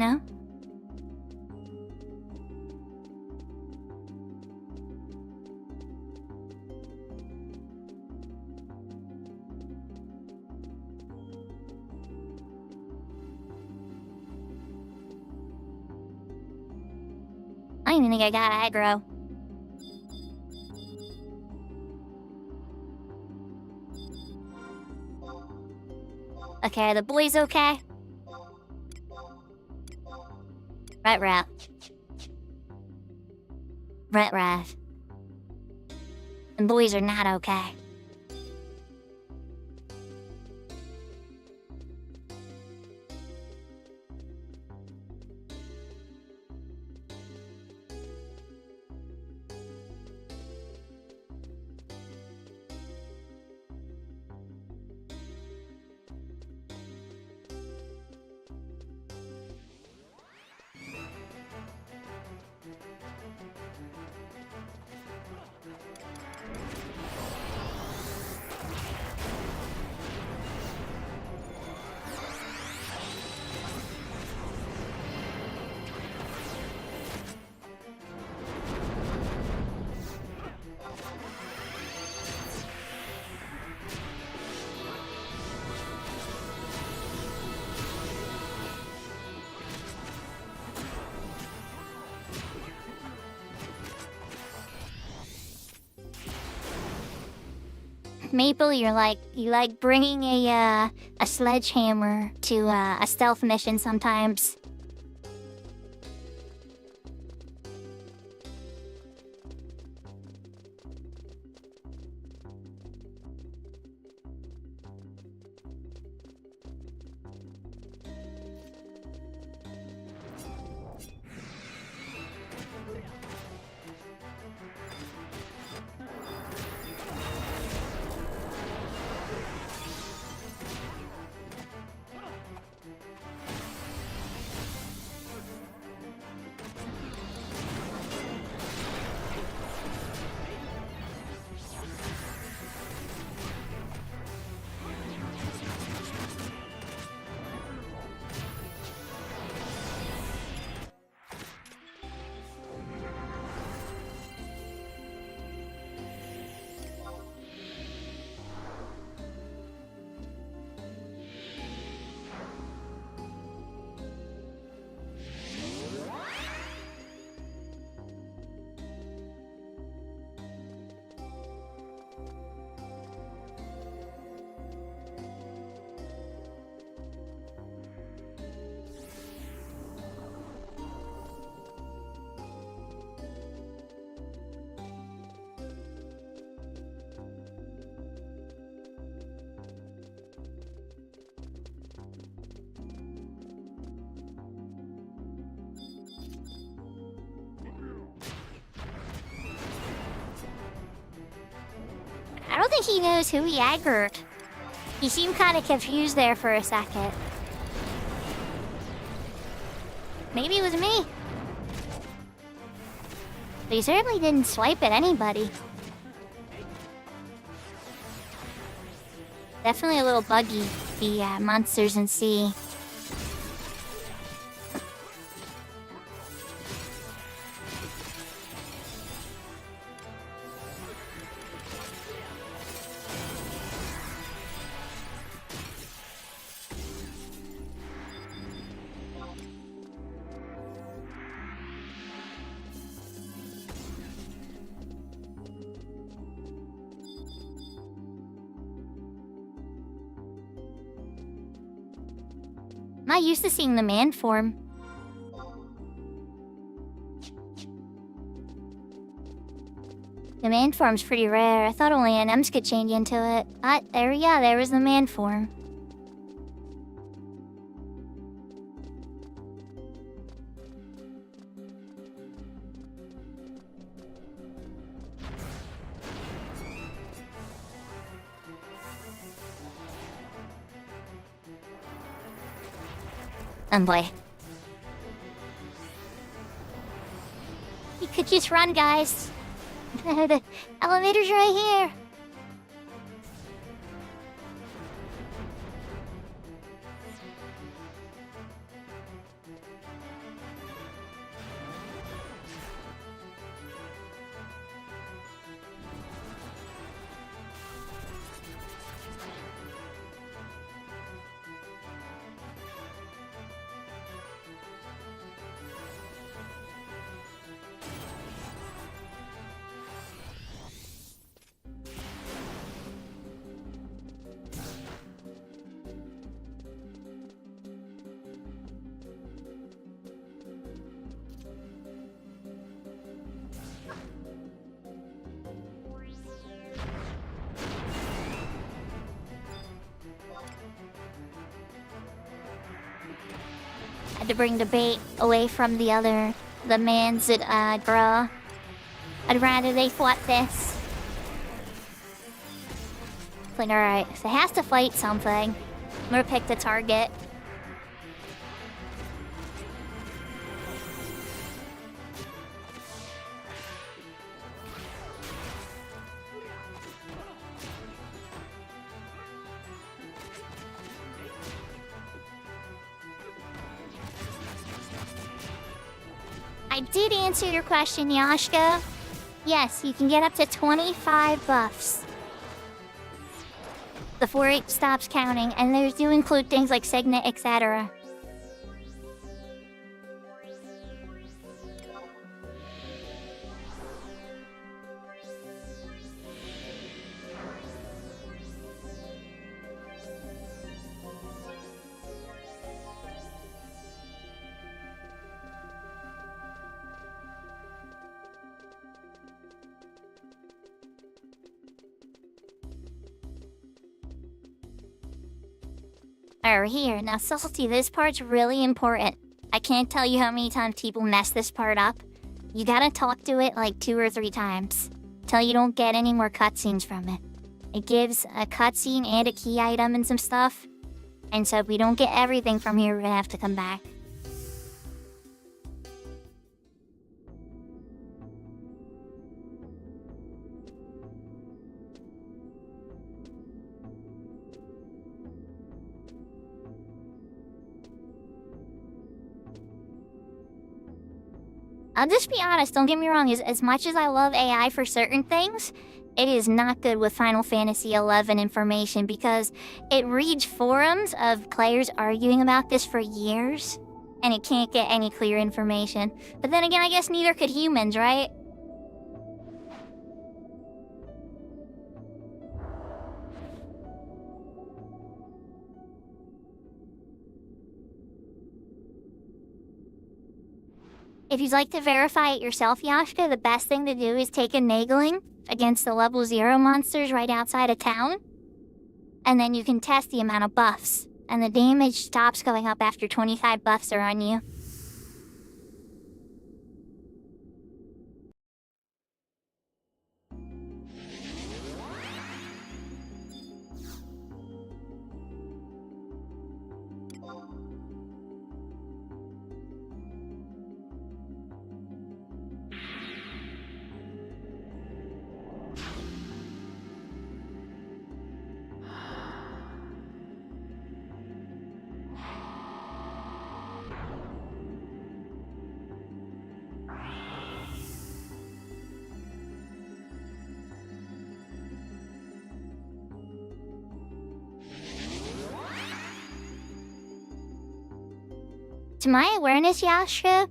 don't even think I got aggro. Okay, are the boys okay? Right. And boys are not okay. Maple, you like bringing a sledgehammer to a stealth mission sometimes. I don't think he knows who he aggroed. He seemed kind of confused there for a second. Maybe it was me. But he certainly didn't swipe at anybody. Definitely a little buggy, the monsters in sea. I'm not used to seeing the man form. The man form's pretty rare. I thought only NMs could change into it. There was the man form. Boy. You could just run, guys. The elevator's right here. to bring the bait away from the man's girl. I'd rather they fought this. Like, alright, if it has to fight something, I'm gonna pick the target. I did answer your question, Yashka. Yes, you can get up to 25 buffs before it stops counting, and those do include things like Signet, etc. Alright, here. Now, Salty, this part's really important. I can't tell you how many times people mess this part up. You gotta talk to it like 2 or 3 times, till you don't get any more cutscenes from it. It gives a cutscene and a key item and some stuff. And so if we don't get everything from here, we're gonna have to come back. I'll just be honest, don't get me wrong, as much as I love AI for certain things, it is not good with Final Fantasy XI information because it reads forums of players arguing about this for years, and it can't get any clear information. But then again, I guess neither could humans, right? If you'd like to verify it yourself, Yashka, the best thing to do is take a nagling against the level 0 monsters right outside of town. And then you can test the amount of buffs. And the damage stops going up after 25 buffs are on you. To my awareness, Yashka,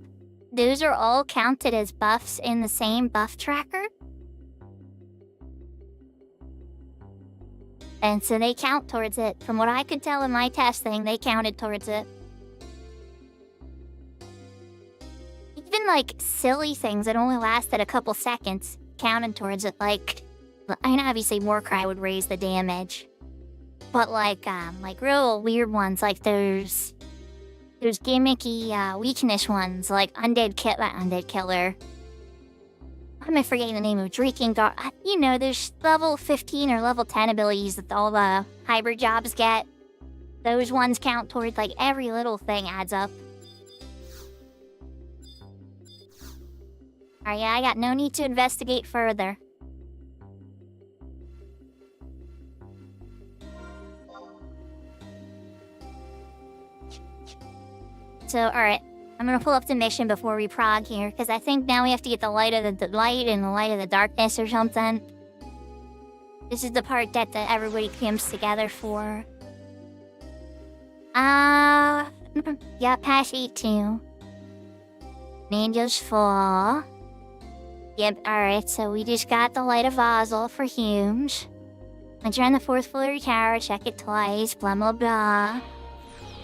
those are all counted as buffs in the same buff tracker. And so they count towards it. From what I could tell in my testing, they counted towards it. Even like silly things that only lasted a couple seconds counted towards it. Like, I mean, obviously Warcry would raise the damage. But like real weird ones, like there's gimmicky weakness ones, like Undead Killer. Why am I forgetting the name of Drinking Guard? You know, there's level 15 or level 10 abilities that all the hybrid jobs get. Those ones count towards, like, every little thing adds up. Alright, yeah, I got no need to investigate further. So, alright, I'm gonna pull up the mission before we prog here, because I think now we have to get the light of the light and the light of the darkness or something. This is the part that everybody comes together for. Yeah, past 8-2. Ninjas 4. Yep, alright, so we just got the light of Ozil for Humes. Once you're on the 4th floor of your tower, check it twice, blah blah blah.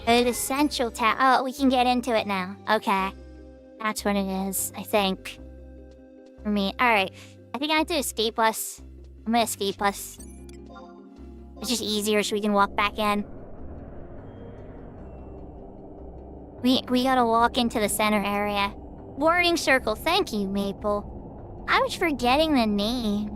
Go to the central tab. Oh, we can get into it now. Okay. That's what it is, I think. For me. Alright. I think I have to escape us. I'm gonna escape us. It's just easier so we can walk back in. We gotta walk into the center area. Warning circle, thank you, Maple. I was forgetting the name.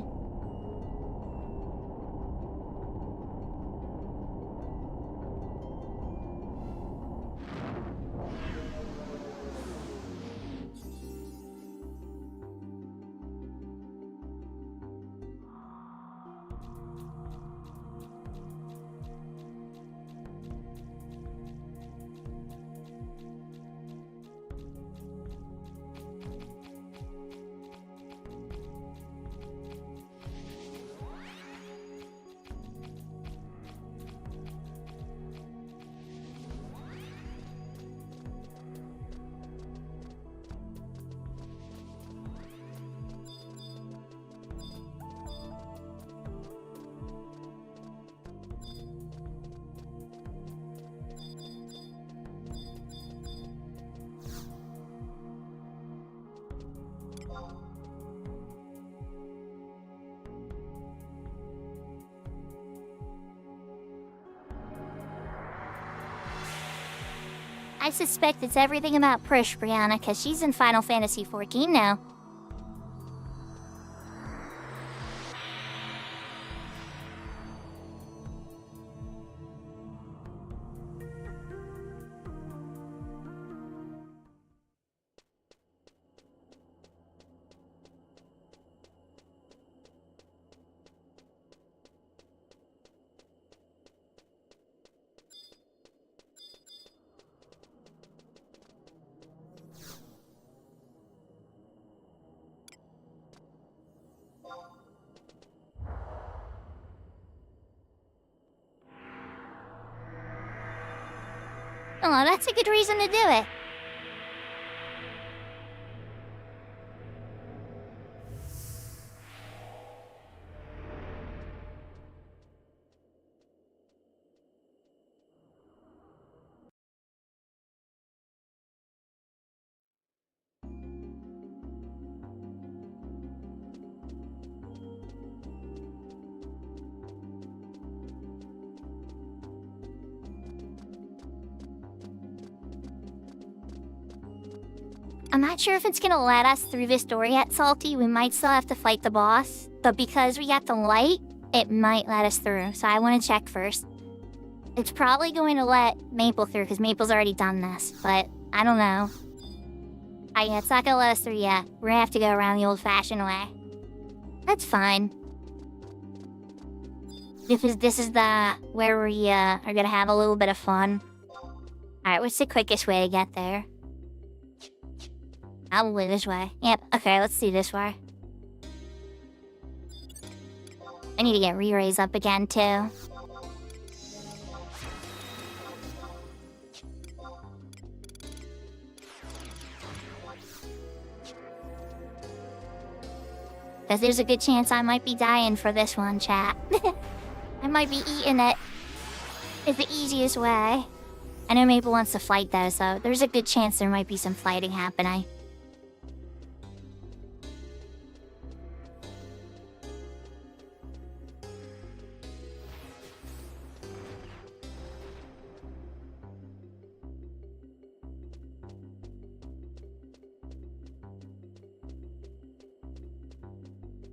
I suspect it's everything about Prish, Brianna, because she's in Final Fantasy XIV now. Oh, that's a good reason to do it. I'm not sure if it's gonna let us through this door yet, Salty. We might still have to fight the boss. But because we got the light, it might let us through. So I want to check first. It's probably going to let Maple through because Maple's already done this. But I don't know. Yeah, it's not gonna let us through yet. We're gonna have to go around the old-fashioned way. That's fine. This is the where we are gonna have a little bit of fun. Alright, what's the quickest way to get there? Probably this way. Yep, okay, let's see this way. I need to get re-raise up again, too. Because there's a good chance I might be dying for this one, chat. I might be eating it. It's the easiest way. I know Maple wants to fight, though, so there's a good chance there might be some fighting happening.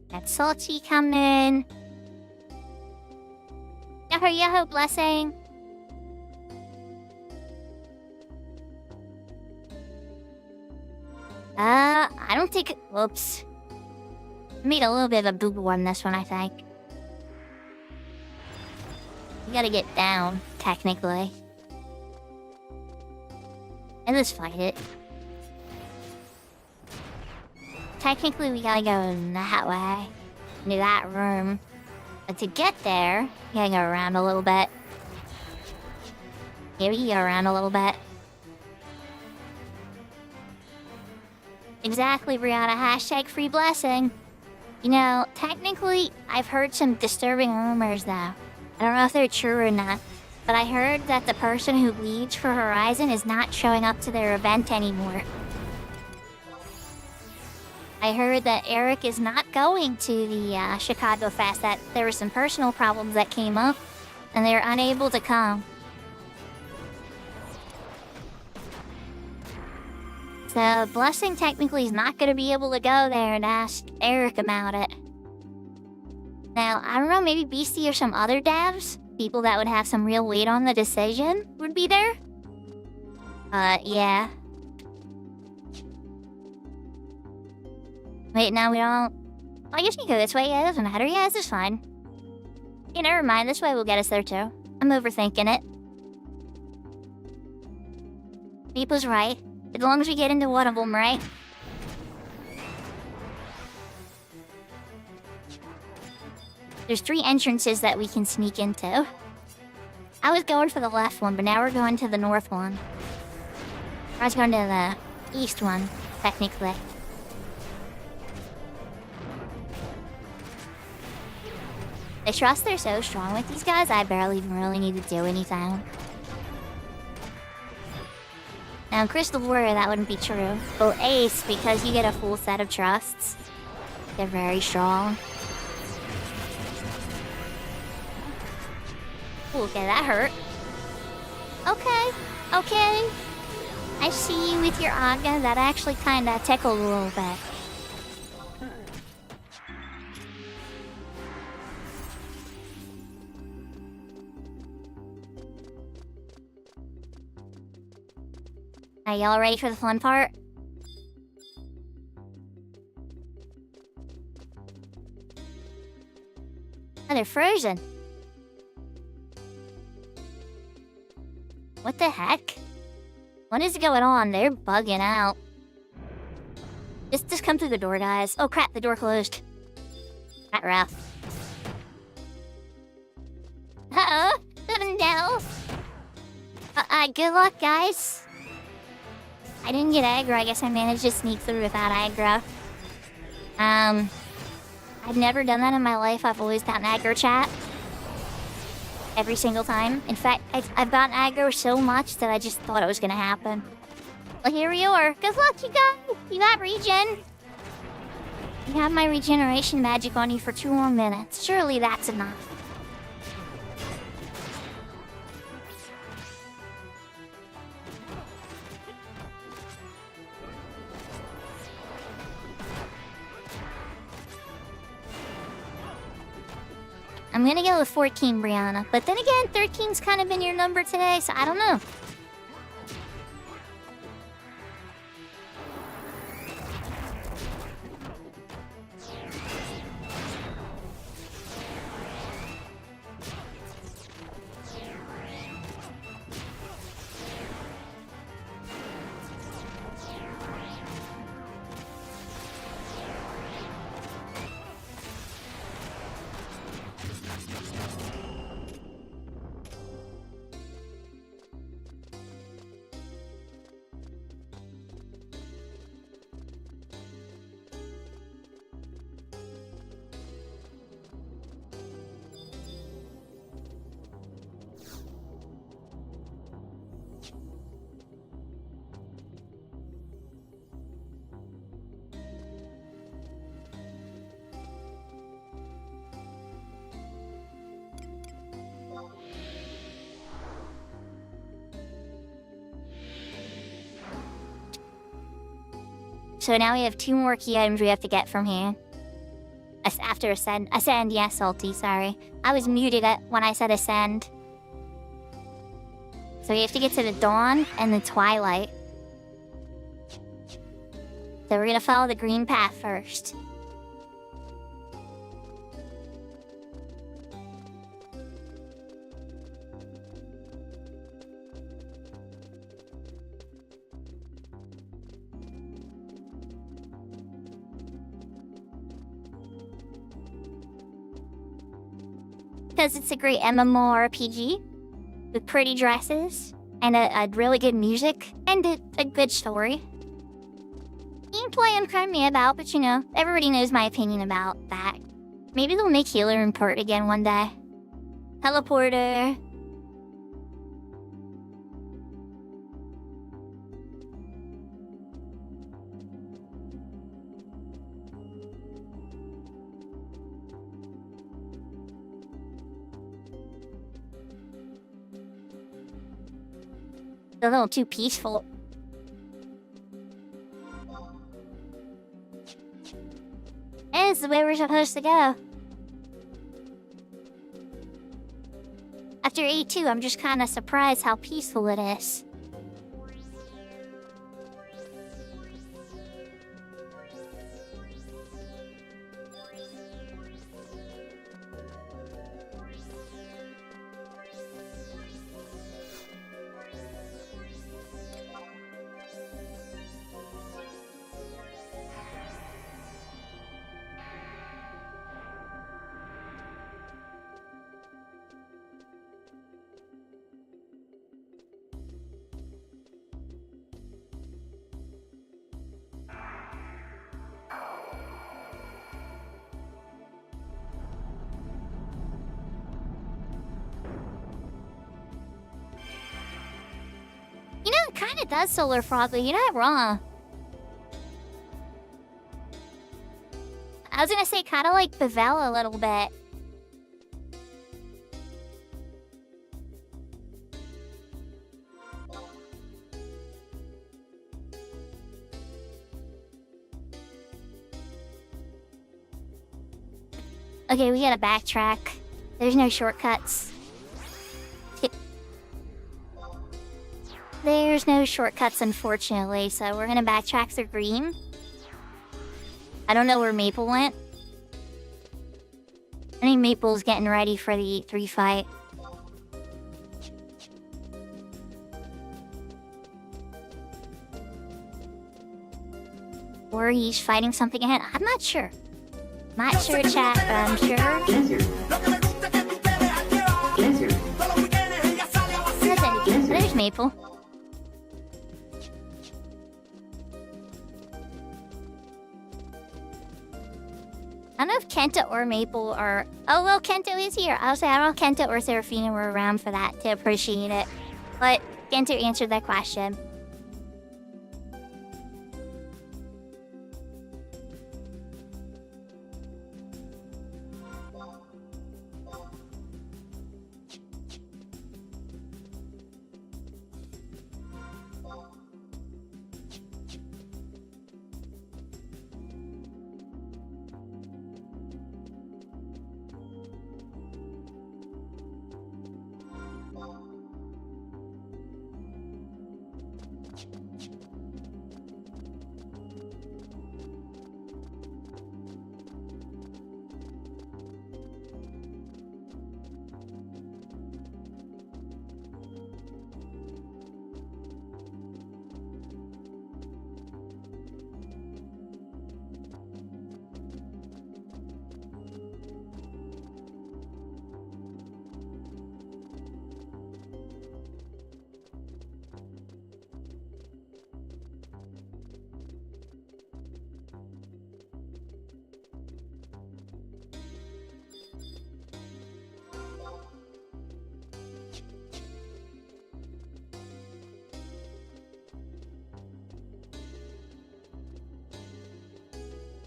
Got Salty coming. Yahoo, yahoo, blessing. I don't think... Whoops. Made a little bit of a boo-boo on this one, I think. You gotta get down, technically. And let's fight it. Technically, we gotta go that way. Into that room. But to get there, we gotta go around a little bit. Here we go around a little bit. Exactly, Brianna. Hashtag free blessing. You know, technically, I've heard some disturbing rumors, though. I don't know if they're true or not. But I heard that the person who leads for Horizon is not showing up to their event anymore. I heard that Eric is not going to the Chicago Fest, that there were some personal problems that came up, and they're unable to come. So, Blessing technically is not going to be able to go there and ask Eric about it. Now, I don't know, maybe BC or some other devs, people that would have some real weight on the decision, would be there? Yeah. Wait, now we don't... I guess we go this way, yeah, it doesn't matter, yeah, this is fine. Yeah, never mind, this way will get us there too. I'm overthinking it. People's right. As long as we get into one of them, right? There's 3 entrances that we can sneak into. I was going for the left one, but now we're going to the north one. I was going to the east one, technically. The trust they're so strong with these guys, I barely even really need to do anything. Now, in Crystal Warrior, that wouldn't be true. But Ace, because you get a full set of trusts, they're very strong. Ooh, okay, that hurt. Okay, okay. I see you with your Aga. That actually kinda tickled a little bit. Are y'all ready for the fun part? Oh, they're frozen. What the heck? What is going on? They're bugging out. Just come through the door, guys. Oh crap, the door closed. Not rough. Uh-oh. No. Good luck, guys. I didn't get aggro. I guess I managed to sneak through without aggro. I've never done that in my life. I've always gotten aggro chat. Every single time. In fact, I've gotten aggro so much that I just thought it was gonna happen. Well, here we are. Good luck, you guys. You got regen. You have my regeneration magic on you for 2 more minutes. Surely that's enough. I'm gonna go with 14, Brianna. But then again, 13's kind of been your number today, so I don't know. So now we have 2 more key items we have to get from here. After ascend. Ascend, yes, Salty, sorry. I was muted when I said ascend. So we have to get to the dawn and the twilight. So we're gonna follow the green path first. Because it's a great MMORPG with pretty dresses and a really good music and a good story. Gameplay I'm kind of mad about, but you know, everybody knows my opinion about that. Maybe they'll make Healer import again one day. Teleporter. A little too peaceful. this is the way we're supposed to go. After A2, I'm just kind of surprised how peaceful it is. You know, it kind of does Solar Frog, but you're not wrong. I was gonna say kind of like Bevel a little bit. Okay, we gotta backtrack. There's no shortcuts. There's no shortcuts, unfortunately, so we're gonna backtrack through green. I don't know where Maple went. I think Maple's getting ready for the 3 fight. Or he's fighting something ahead. I'm not sure. Not sure, chat, but I'm sure. There's Maple. I don't know if Kenta or Maple are... Oh, well, Kento is here. I'll say I don't know if Kenta or Serafina were around for that to appreciate it. But Kento answered that question.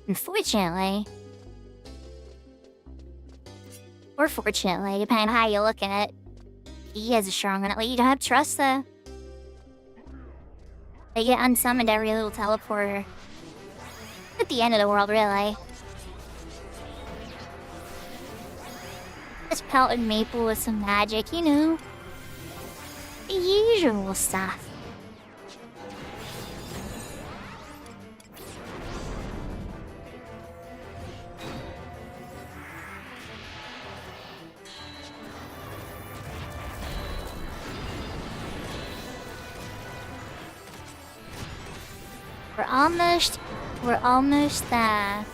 Unfortunately, or fortunately, depending on how you look at it, he has a strong one. You don't have trust, though. They get unsummoned every little teleporter. At the end of the world, really. Just pelted Maple with some magic, you know. The usual stuff. We're almost at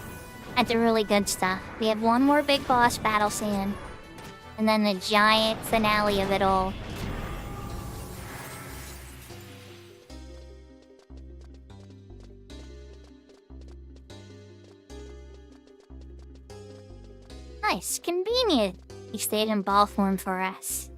the really good stuff. We have one more big boss battle scene, and then the giant finale of it all. Nice, convenient. He stayed in ball form for us.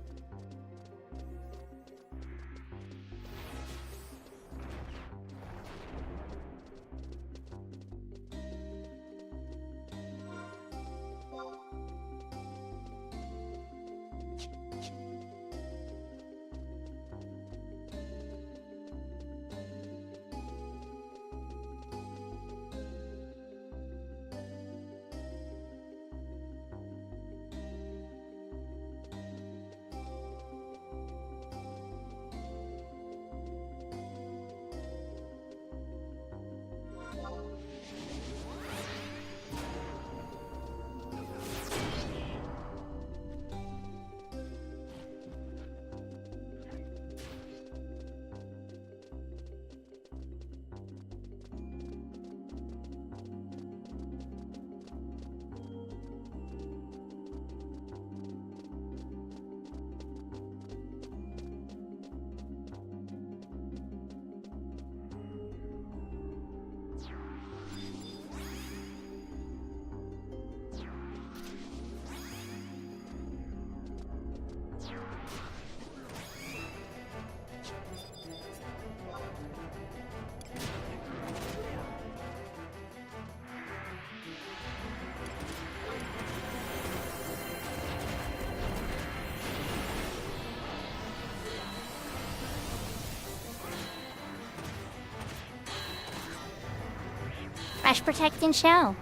Brush, protect, and show.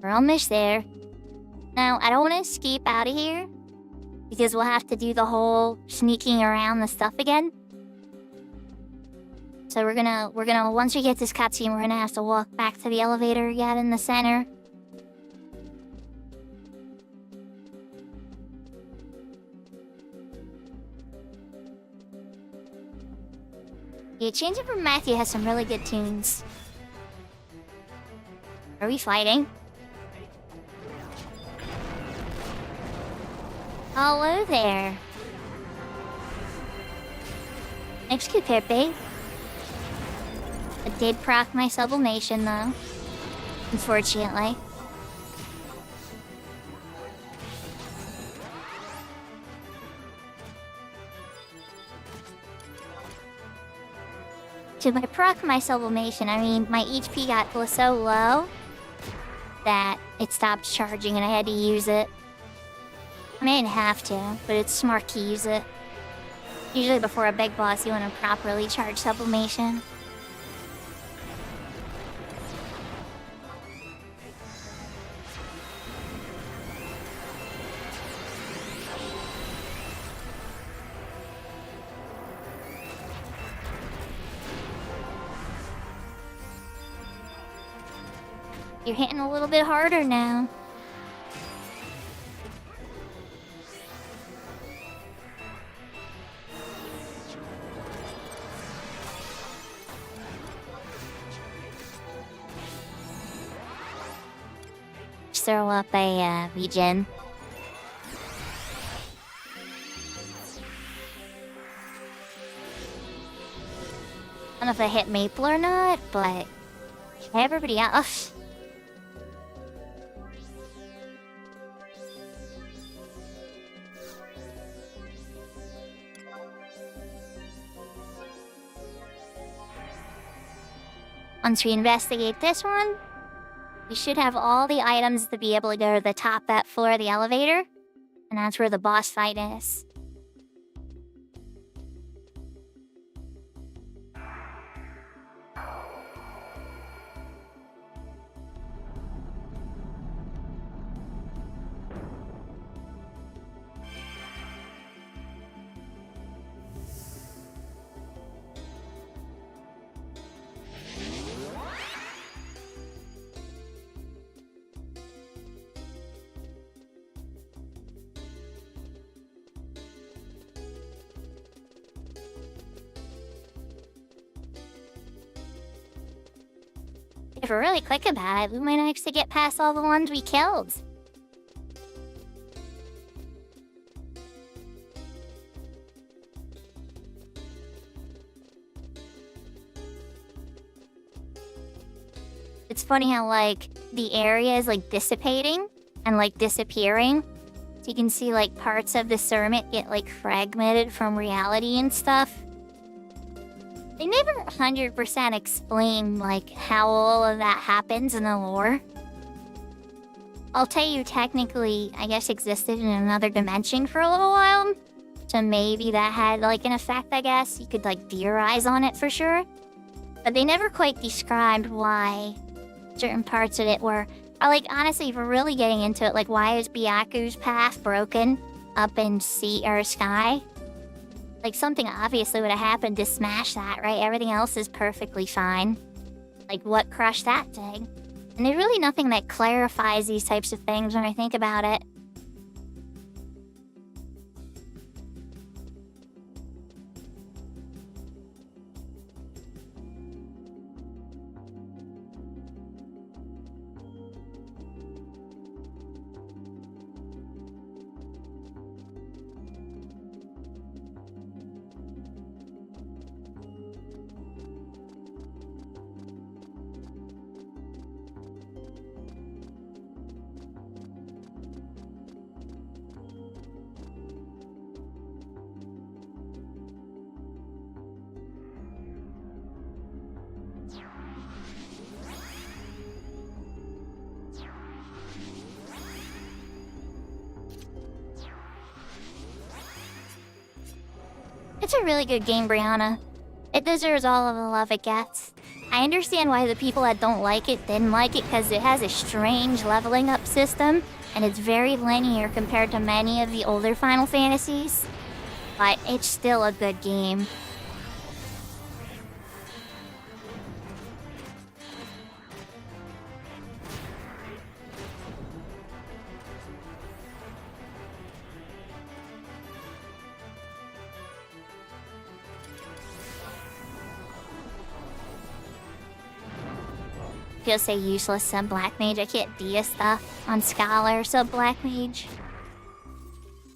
We're almost there. Now, I don't want to escape out of here, because we'll have to do the whole sneaking around the stuff again. So we're gonna, once we get this cutscene, we're gonna have to walk back to the elevator again in the center. Yeah, Change It from Matthew has some really good tunes. Are we fighting? Hello there. Thanks, Pepe. I did proc my sublimation though, unfortunately. So by proc my sublimation, I mean my HP was so low that it stopped charging and I had to use it. I mean, I didn't have to, but it's smart to use it. Usually before a big boss, you want to properly charge sublimation. You're hitting a little bit harder now. Just throw up a regen. I don't know if I hit Maple or not, but everybody else. Once we investigate this one, we should have all the items to be able to go to the top that floor of the elevator, and that's where the boss fight is. If we're really quick about it, we might actually get past all the ones we killed. It's funny how, like, the area is, like, dissipating and, like, disappearing. So you can see, like, parts of the Cermet get, like, fragmented from reality and stuff. They never 100% explain, like, how all of that happens in the lore. I'll tell you, technically, I guess existed in another dimension for a little while. So maybe that had, like, an effect, I guess. You could, like, theorize on it for sure. But they never quite described why certain parts of it were... Or, like, honestly, if we're really getting into it, like, why is Byaku's path broken up in sea or sky? Like, something obviously would have happened to smash that, right? Everything else is perfectly fine. Like, what crushed that thing? And there's really nothing that clarifies these types of things when I think about it. It's a really good game, Brianna. It deserves all of the love it gets. I understand why the people that don't like it didn't like it because it has a strange leveling up system and it's very linear compared to many of the older Final Fantasies. But it's still a good game. Feel say useless sub black mage. I can't Dia stuff on Scholar sub black mage.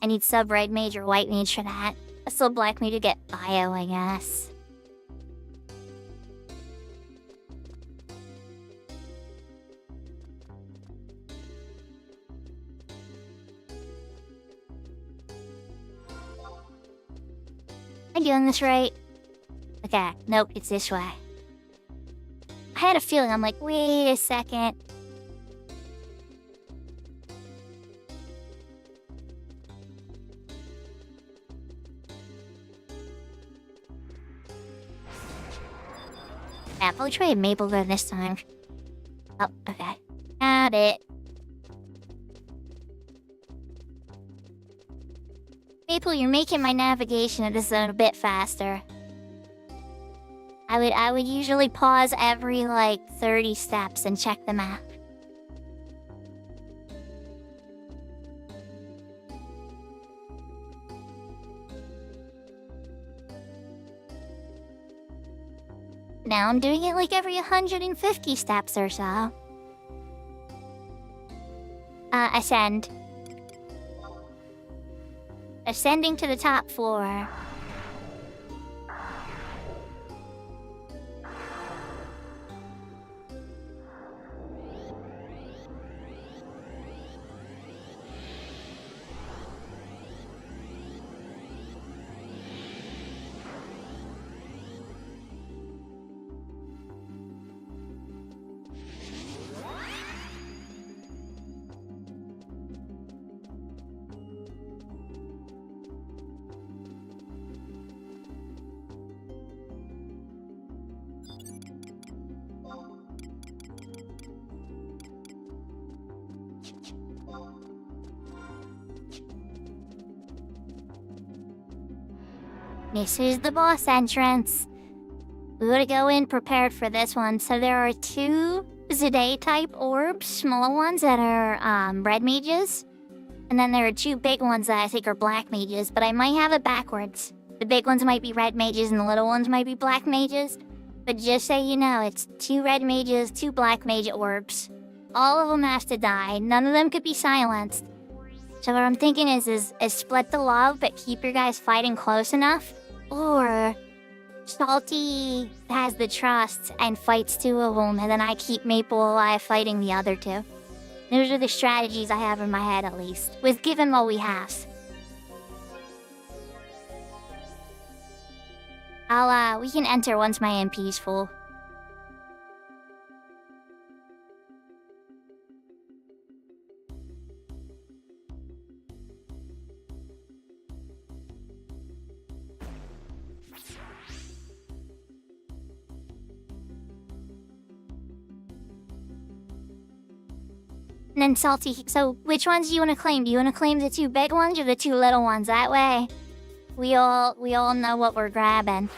I need sub red mage or white mage for that. A sub black mage to get bio, I guess. Am I doing this right? Okay, nope, it's this way. I had a feeling, I'm like, wait a second. Yeah, I'll try Maple Grove this time. Oh, okay. Got it. Maple, you're making my navigation of this zone a bit faster. I would usually pause every, 30 steps and check the map. Now I'm doing it every 150 steps or so. Ascend. Ascending to the top floor. This is the boss entrance. We gotta go in prepared for this one. So there are 2 Zidane type orbs, small ones that are red mages. And then there are 2 big ones that I think are black mages, but I might have it backwards. The big ones might be red mages and the little ones might be black mages. But just so you know, it's 2 red mages, 2 black mage orbs. All of them have to die. None of them could be silenced. So what I'm thinking is split the love, but keep your guys fighting close enough. Or Salty has the trust and fights 2 of them, and then I keep Maple alive fighting the other 2. Those are the strategies I have in my head, at least, with given what we have. We can enter once my MP's full. And then Salty, so which ones do you want to claim? Do you want to claim the 2 big ones or the 2 little ones? That way, we all know what we're grabbing.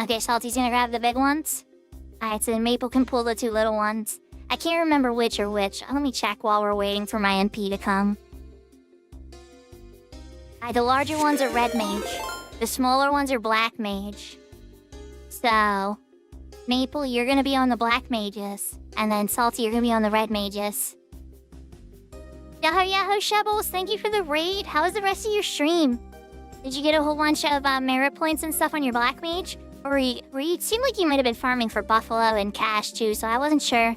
Okay, Salty's gonna grab the big ones. Alright, so then Maple can pull the 2 little ones. I can't remember which are which. Let me check while we're waiting for my MP to come. The larger ones are red mage. The smaller ones are black mage. So, Maple, you're gonna be on the black mages. And then Salty, you're gonna be on the red mages. Yahoo Shebbles, thank you for the raid. How was the rest of your stream? Did you get a whole bunch of merit points and stuff on your black mage? Or it seemed like you might have been farming for Buffalo and Cash too, so I wasn't sure.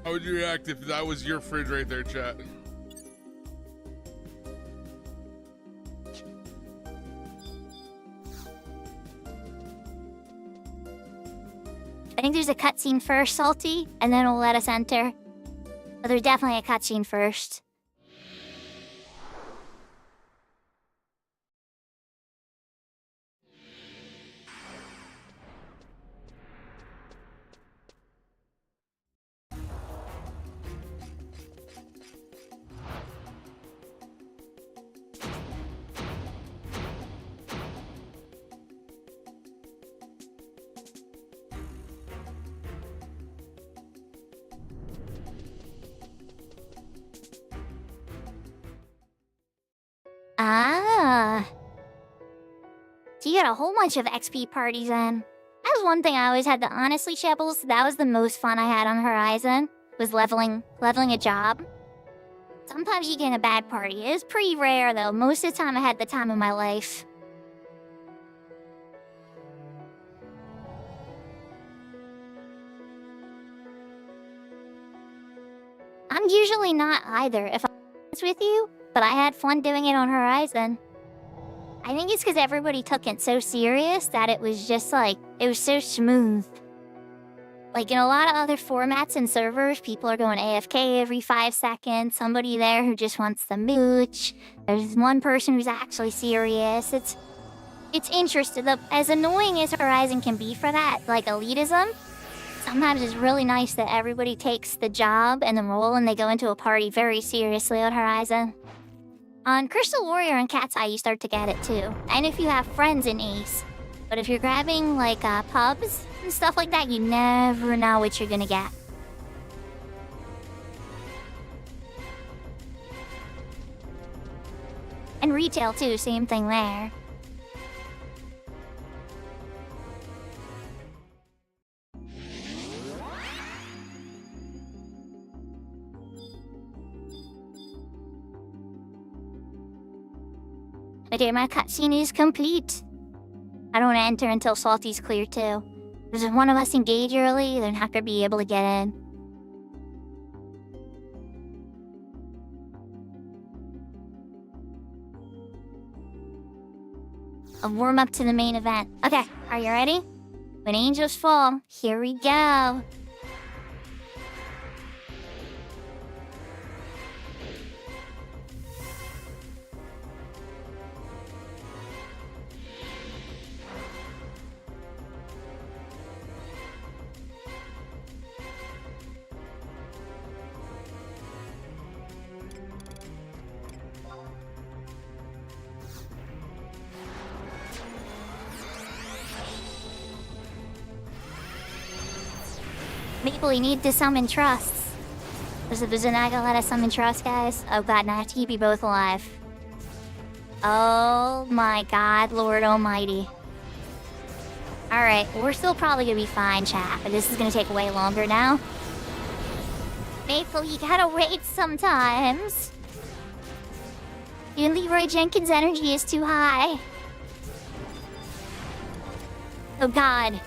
How would you react if that was your fridge right there, chat? think there's a cutscene first, Salty, and then it'll let us enter. But there's definitely a cutscene first. Ah. So you got a whole bunch of XP parties then. That was one thing I always had to honestly, Shebbles. That was the most fun I had on Horizon, was leveling a job. Sometimes you get in a bad party. It was pretty rare though. Most of the time I had the time of my life. I'm usually not either, if I'm honest with you, but I had fun doing it on Horizon. I think it's because everybody took it so serious that it was just like, it was so smooth. Like in a lot of other formats and servers, people are going AFK every 5 seconds, somebody there who just wants the mooch, there's one person who's actually serious. It's interesting. As annoying as Horizon can be for that, like elitism, sometimes it's really nice that everybody takes the job and the role and they go into a party very seriously on Horizon. On Crystal Warrior and Cat's Eye, you start to get it too. And if you have friends in Ace. But if you're grabbing like pubs and stuff like that, you never know what you're gonna get. And retail too, same thing there. Okay, my cutscene is complete. I don't enter until Salty's clear too. If one of us engage early, they're not gonna be able to get in. A warm up to the main event. Okay, are you ready? When angels fall, here we go. People, you need to summon trusts. There's not gonna let us summon trust, guys. Oh god, now I have to keep you both alive. Oh my god, Lord Almighty. Alright, we're still probably gonna be fine, chat, but this is gonna take way longer now. Maple, you gotta wait sometimes. Even Leroy Jenkins' energy is too high. Oh god.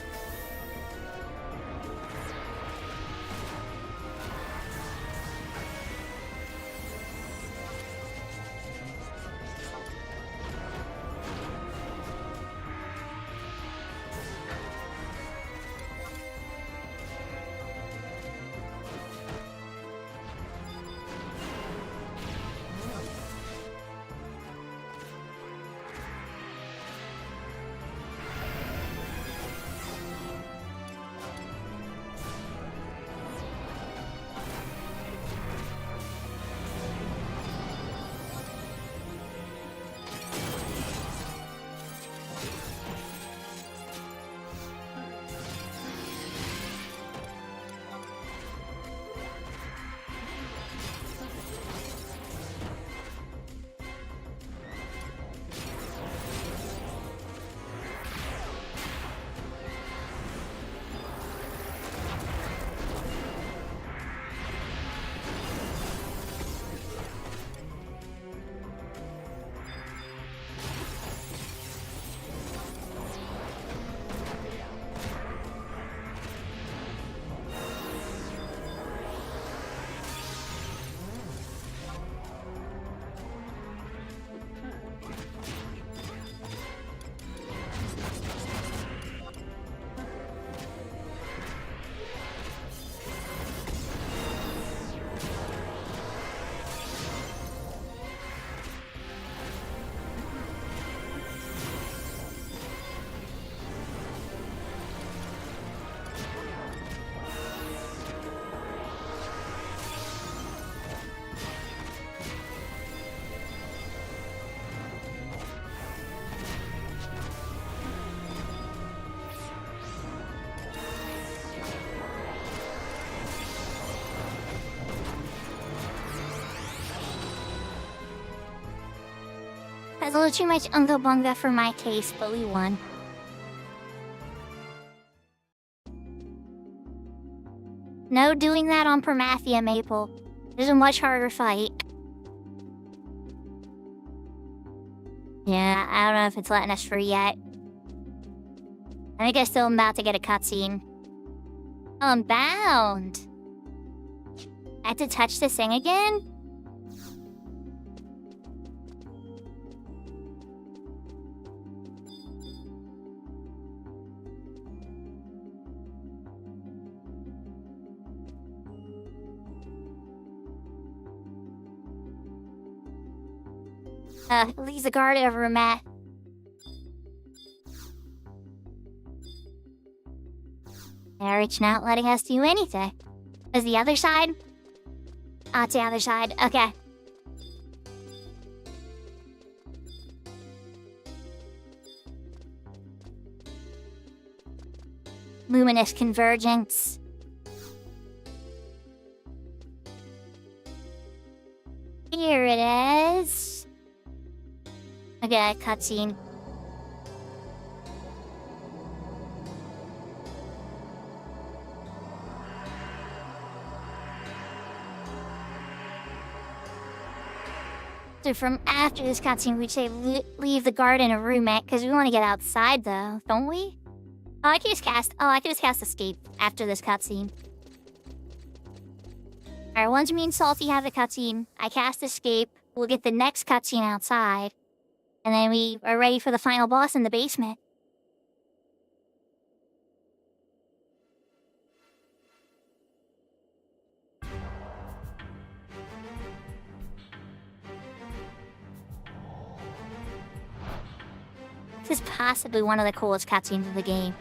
was a little too much unga bunga for my taste, but we won. No doing that on Permathia, Maple. There's a much harder fight. Yeah, I don't know if it's letting us free yet. I think I still am about to get a cutscene. Oh, I'm bound. I have to touch this thing again? Leaves the guard over a mat. They're reaching out, letting us do anything. Is the other side? Oh, it's the other side. Okay. Luminous convergence. Here it is. Okay, cutscene. So from after this cutscene, we'd say leave the garden a roommate, because we want to get outside though, don't we? I could just cast escape after this cutscene. Alright, once me and Salty have the cutscene, I cast escape, we'll get the next cutscene outside. And then we are ready for the final boss in the basement. This is possibly one of the coolest cutscenes of the game.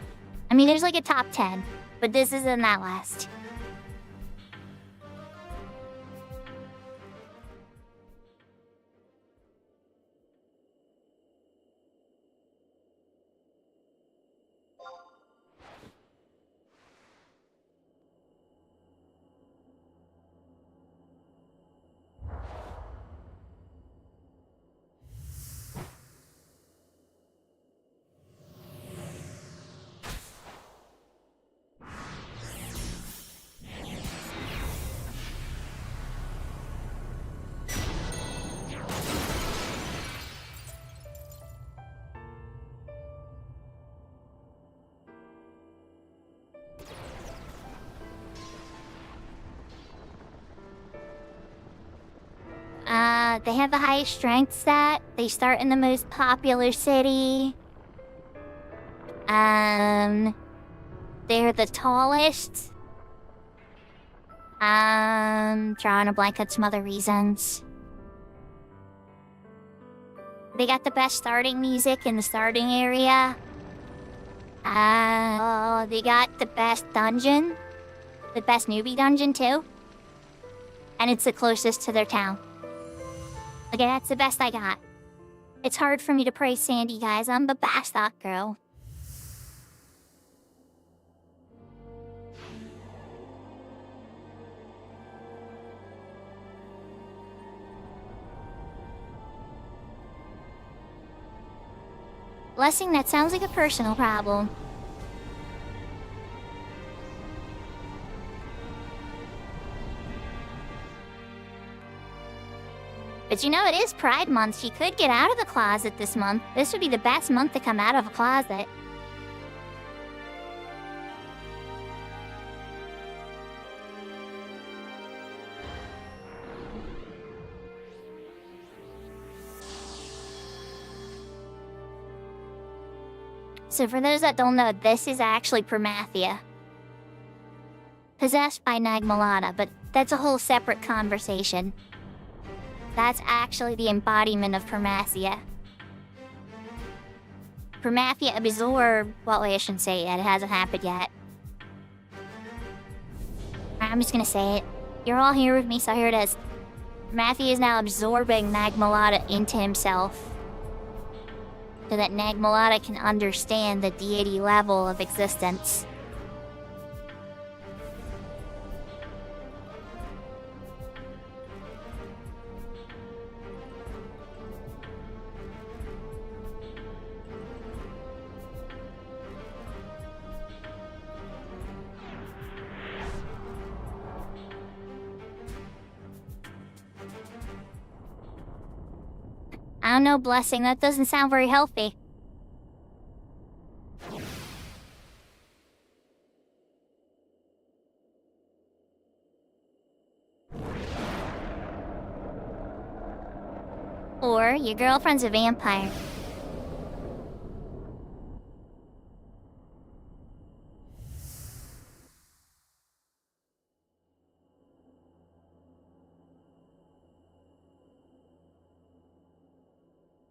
I mean, there's like a top 10, but this is in that list. They have the highest strength stat. They start in the most popular city. They're the tallest. Drawing a blank on some other reasons. They got the best starting music in the starting area. They got the best dungeon. The best newbie dungeon, too. And it's the closest to their town. Okay, that's the best I got. It's hard for me to praise Sandy, guys. I'm the Bastok girl. Blessing, that sounds like a personal problem. But you know, it is Pride Month. She could get out of the closet this month. This would be the best month to come out of a closet. So for those that don't know, this is actually Permathia. Possessed by Nagmalata, but that's a whole separate conversation. That's actually the embodiment of Permathia. Permathia absorbed... Well, wait, I shouldn't say it yet. It hasn't happened yet. I'm just gonna say it. You're all here with me, so here it is. Permathia is now absorbing Nagmalata into himself. So that Nagmalata can understand the deity level of existence. I don't know, Blessing. That doesn't sound very healthy. Or your girlfriend's a vampire.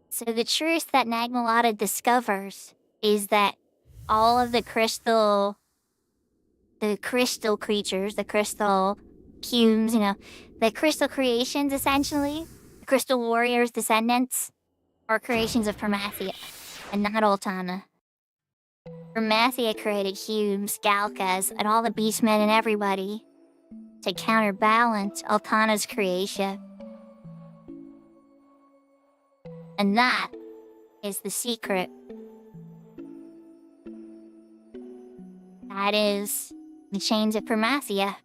So the truth that Nagmalata discovers is that all of the crystal creatures, the crystal cumes, the crystal creations essentially, the crystal warriors' descendants, are creations of Permathia, and not Altana. Permathia created Humes, Galkas, and all the beastmen and everybody to counterbalance Altana's creation. And that is the secret. That is the chains of Permathia.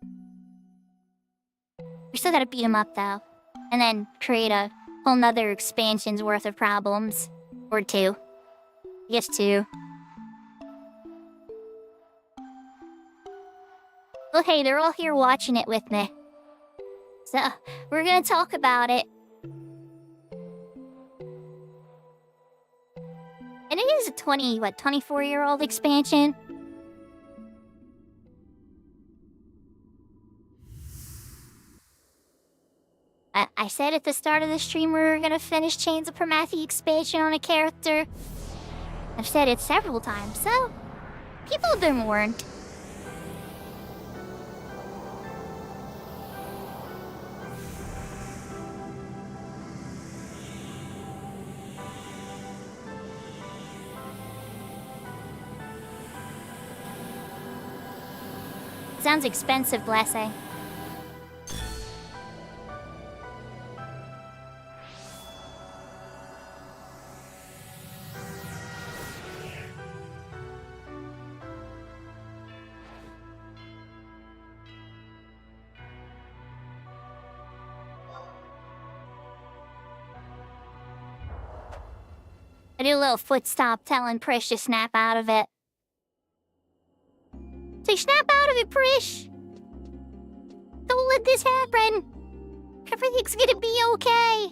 We still gotta beat him up though, and then create a whole nother expansion's worth of problems. Or two. I guess two. Well, hey, they're all here watching it with me. So, we're gonna talk about it. And it is a 24-year-old expansion? I said at the start of the stream we were gonna finish Chains of Permathia expansion on a character. I've said it several times, so people have been warned. Sounds expensive, Blessing. I do a little foot stomp telling Prish to snap out of it. Say, snap out of it, Prish! Don't let this happen! Everything's gonna be okay!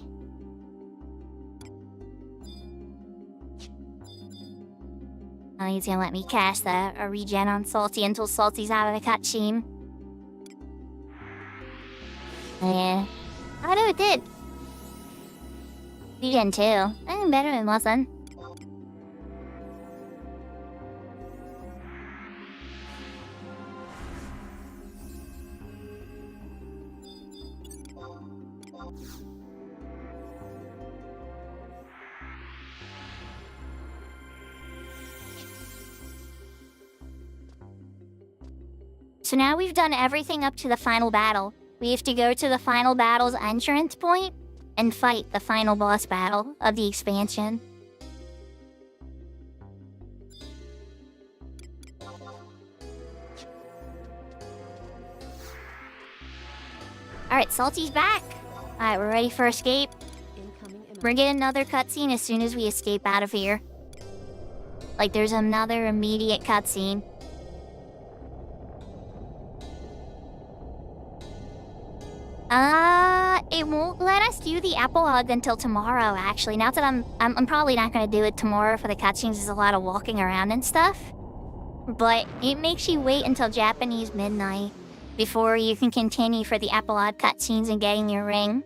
Oh, he's gonna let me cast a regen on Salty until Salty's out of the cutscene. Yeah. I know it did. Regen too. Better than nothing. So now we've done everything up to the final battle. We have to go to the final battle's entrance point and fight the final boss battle of the expansion. Alright, Salty's back. Alright, we're ready for escape. We're getting another cutscene as soon as we escape out of here. Like, there's another immediate cutscene. It won't let us do the epilogue until tomorrow, actually. Not that I'm probably not gonna do it tomorrow for the cutscenes. There's a lot of walking around and stuff. But it makes you wait until Japanese midnight before you can continue for the epilogue cutscenes and getting your ring.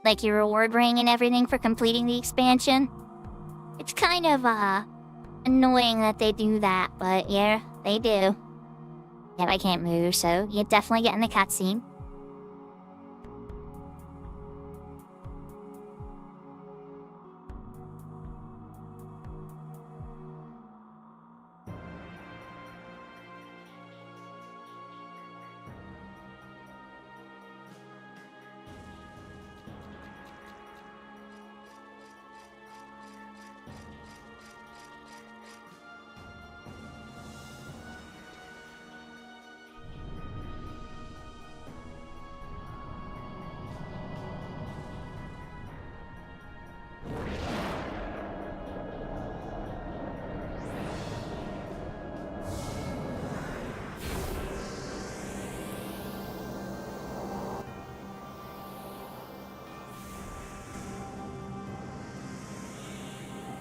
Like your reward ring and everything for completing the expansion. It's kind of, annoying that they do that, but yeah, they do. Yeah, I can't move, so you definitely get in the cutscene.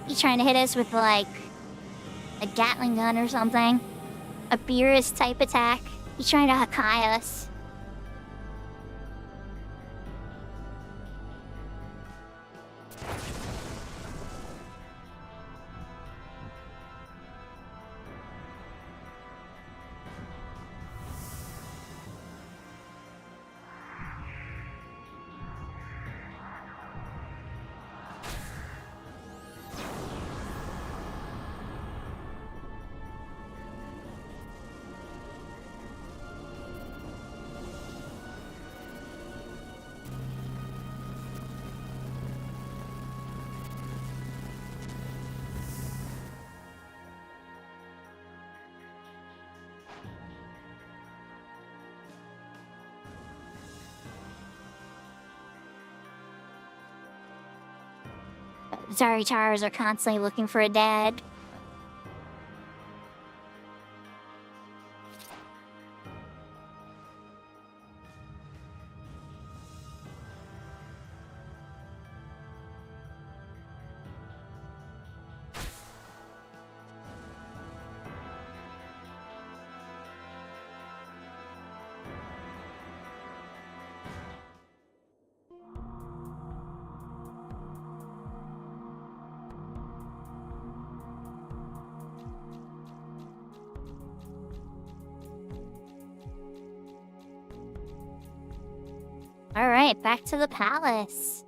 He's trying to hit us with, like, a Gatling gun or something. A Beerus type attack. He's trying to Hakai us. Zari-Chars are constantly looking for a dad. Alright, back to the palace.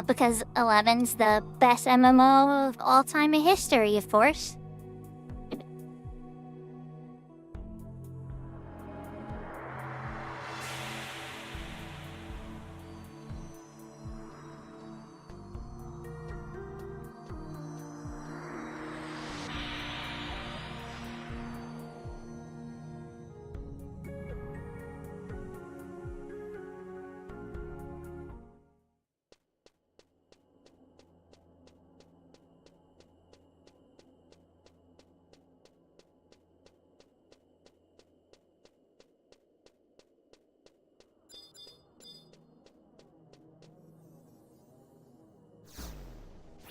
Because 11's the best MMO of all time in history, of course.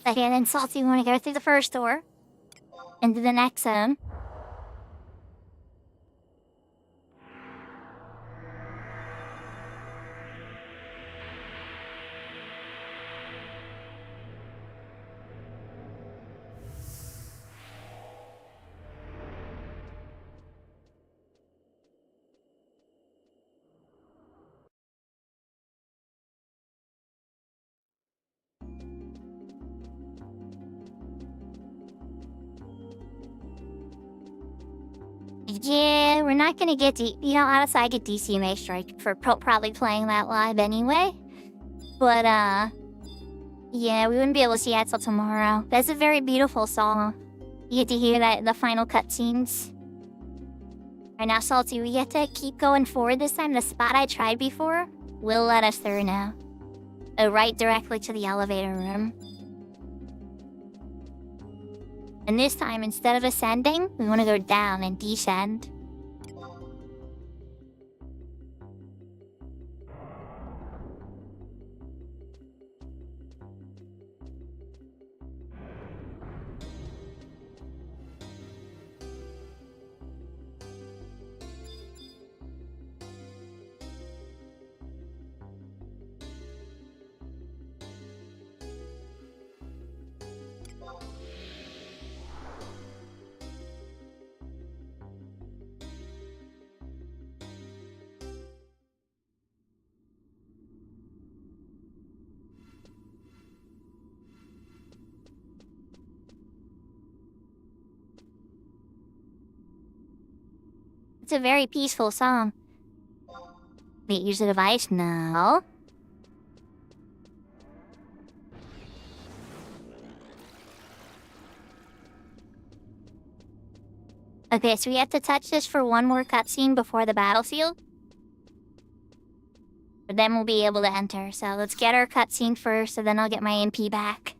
Okay, then Salty, we want to go through the first door. Into the next zone. Yeah, we're not gonna get honestly, I get DCMA strike for probably playing that live anyway. But, yeah, we wouldn't be able to see that till tomorrow. That's a very beautiful song. You get to hear that the final cutscenes. Alright, now, Salty, we get to keep going forward this time. The spot I tried before will let us through now. Right directly to the elevator room. And this time, instead of ascending, we want to go down and descend. It's a very peaceful song. Wait, use the device? No. Okay, so we have to touch this for one more cutscene before the battlefield. But then we'll be able to enter. So let's get our cutscene first, so then I'll get my MP back.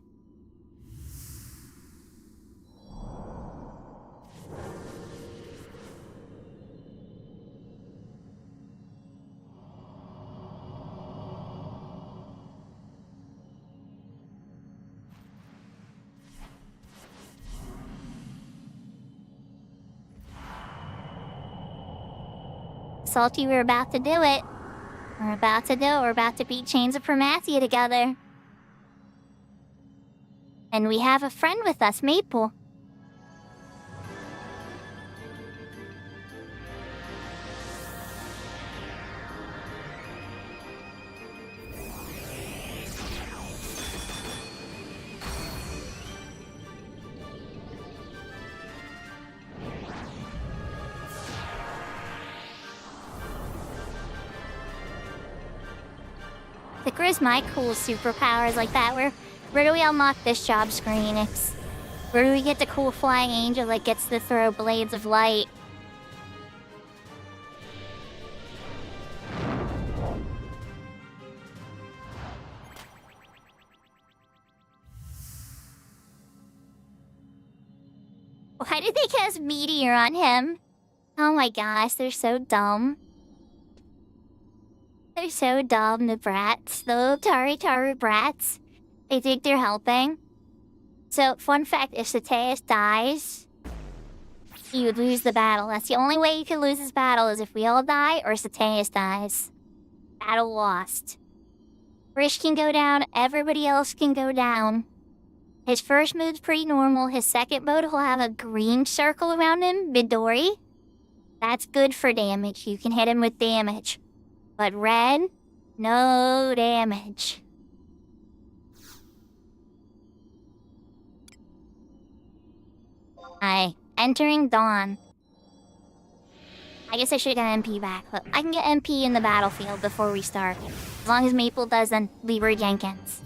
Salty, we're about to do it. We're about to beat Chains of Promathia together. And we have a friend with us, Maple. Sakura's my cool superpowers like that. Where do we unlock this job screen? Where do we get the cool flying angel that gets to throw blades of light? Why did they cast Meteor on him? Oh my gosh, they're so dumb. They're so dumb, the brats. The little Taru brats. They think they're helping. So, fun fact, if Sateas dies, he would lose the battle. That's the only way you can lose this battle, is if we all die or Sateas dies. Battle lost. Rish can go down, everybody else can go down. His first move's pretty normal. His second move, he'll have a green circle around him, Midori. That's good for damage. You can hit him with damage. But red, no damage. Entering Dawn. I guess I should get MP back, but I can get MP in the battlefield before we start. As long as Maple doesn't Leroy Jenkins.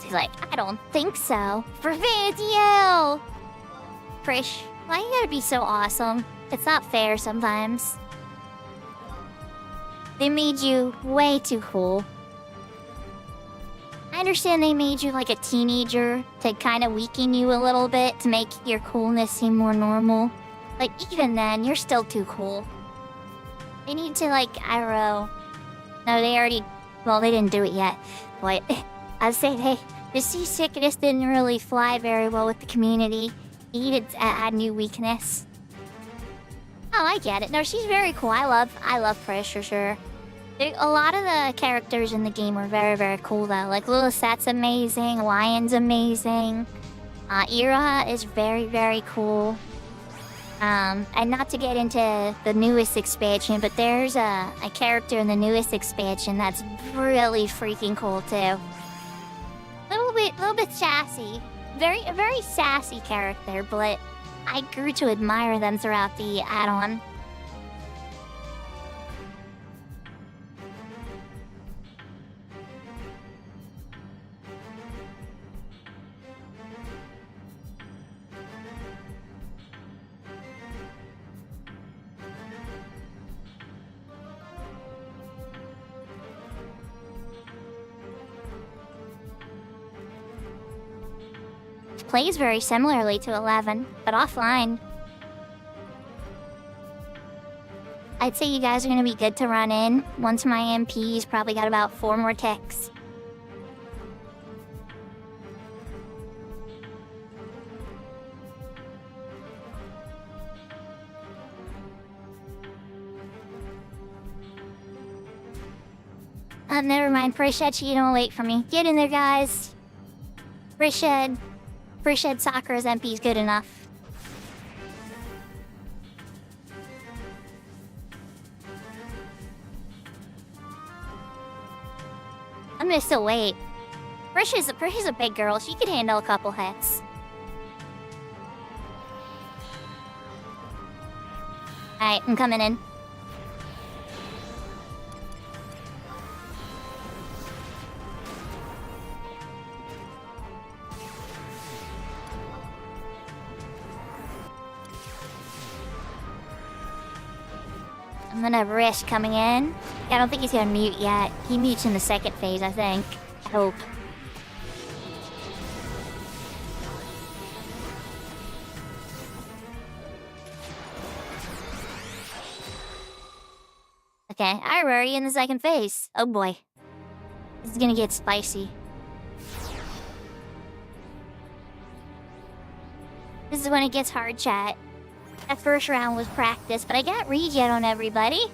He's like, I don't think so. For video! Prish, why you gotta be so awesome? It's not fair sometimes. They made you way too cool. I understand they made you like a teenager to kind of weaken you a little bit to make your coolness seem more normal. Like, even then, you're still too cool. They need to, like, I don't know. No, they already... Well, they didn't do it yet. But I'd say the seasickness didn't really fly very well with the community. He needed to add new weakness. Oh, I get it. No, she's very cool. I love Prish for sure. A lot of the characters in the game are very, very cool though. Like Lilisette's amazing, Lion's amazing. Ira is very, very cool. And not to get into the newest expansion, but there's a character in the newest expansion that's really freaking cool too. Little bit sassy. A very sassy character, but I grew to admire them throughout the add-on. Plays very similarly to 11, but offline. I'd say you guys are gonna be good to run in. Once my MP's probably got about 4 more ticks. Never mind. Appreciate you don't wait for me. Get in there, guys. Appreciate Sakura's MP's good enough. I'm gonna still wait. Prisha's a big girl. She could handle a couple hits. Alright, I'm coming in. I'm gonna risk coming in. I don't think he's gonna mute yet. He mutes in the second phase, I think. I hope. Okay, I'm already in the second phase. Oh boy. This is gonna get spicy. This is when it gets hard, chat. That first round was practice, but I got regen on everybody.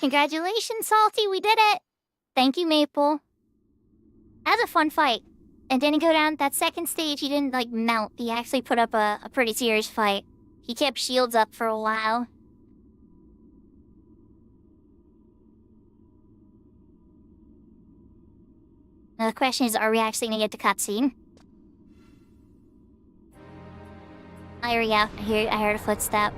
Congratulations, Salty, we did it! Thank you, Maple. That was a fun fight. And didn't go down that second stage, he didn't, like, melt. He actually put up a pretty serious fight. He kept shields up for a while. Now the question is, are we actually gonna get the cutscene? Oh, here we go. I heard a footstep.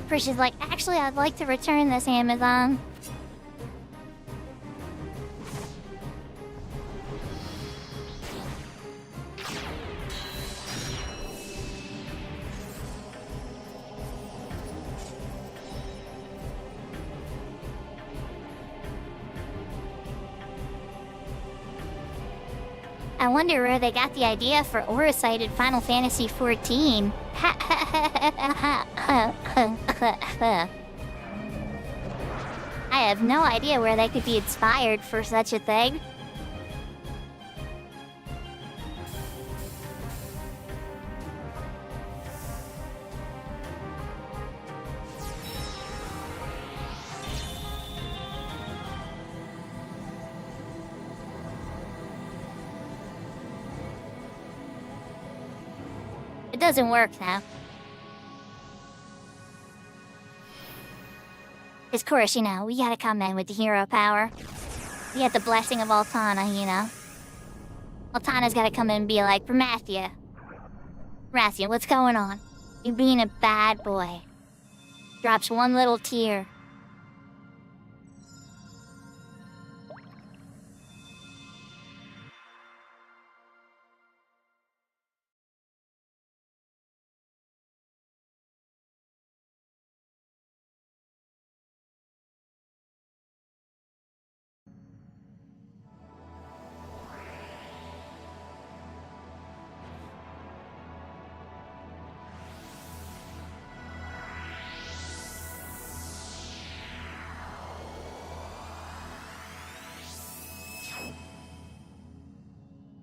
Frisch is like, actually, I'd like to return this Amazon. I wonder where they got the idea for Auracite in Final Fantasy XIV. I have no idea where they could be inspired for such a thing. It doesn't work now. Of course, you know, we gotta come in with the hero power. We got the blessing of Altana, you know. Altana's gotta come in and be like, Rathia, what's going on? You being a bad boy. Drops one little tear.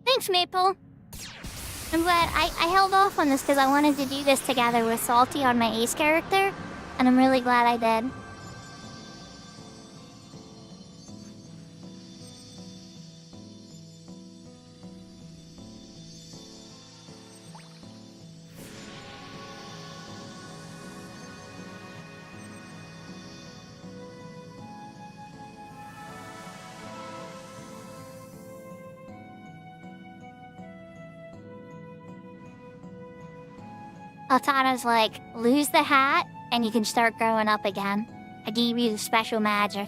Thanks, Maple. I'm glad I held off on this because I wanted to do this together with Salty on my ace character, and I'm really glad I did. Altana's like, lose the hat, and you can start growing up again. I gave you the special magic.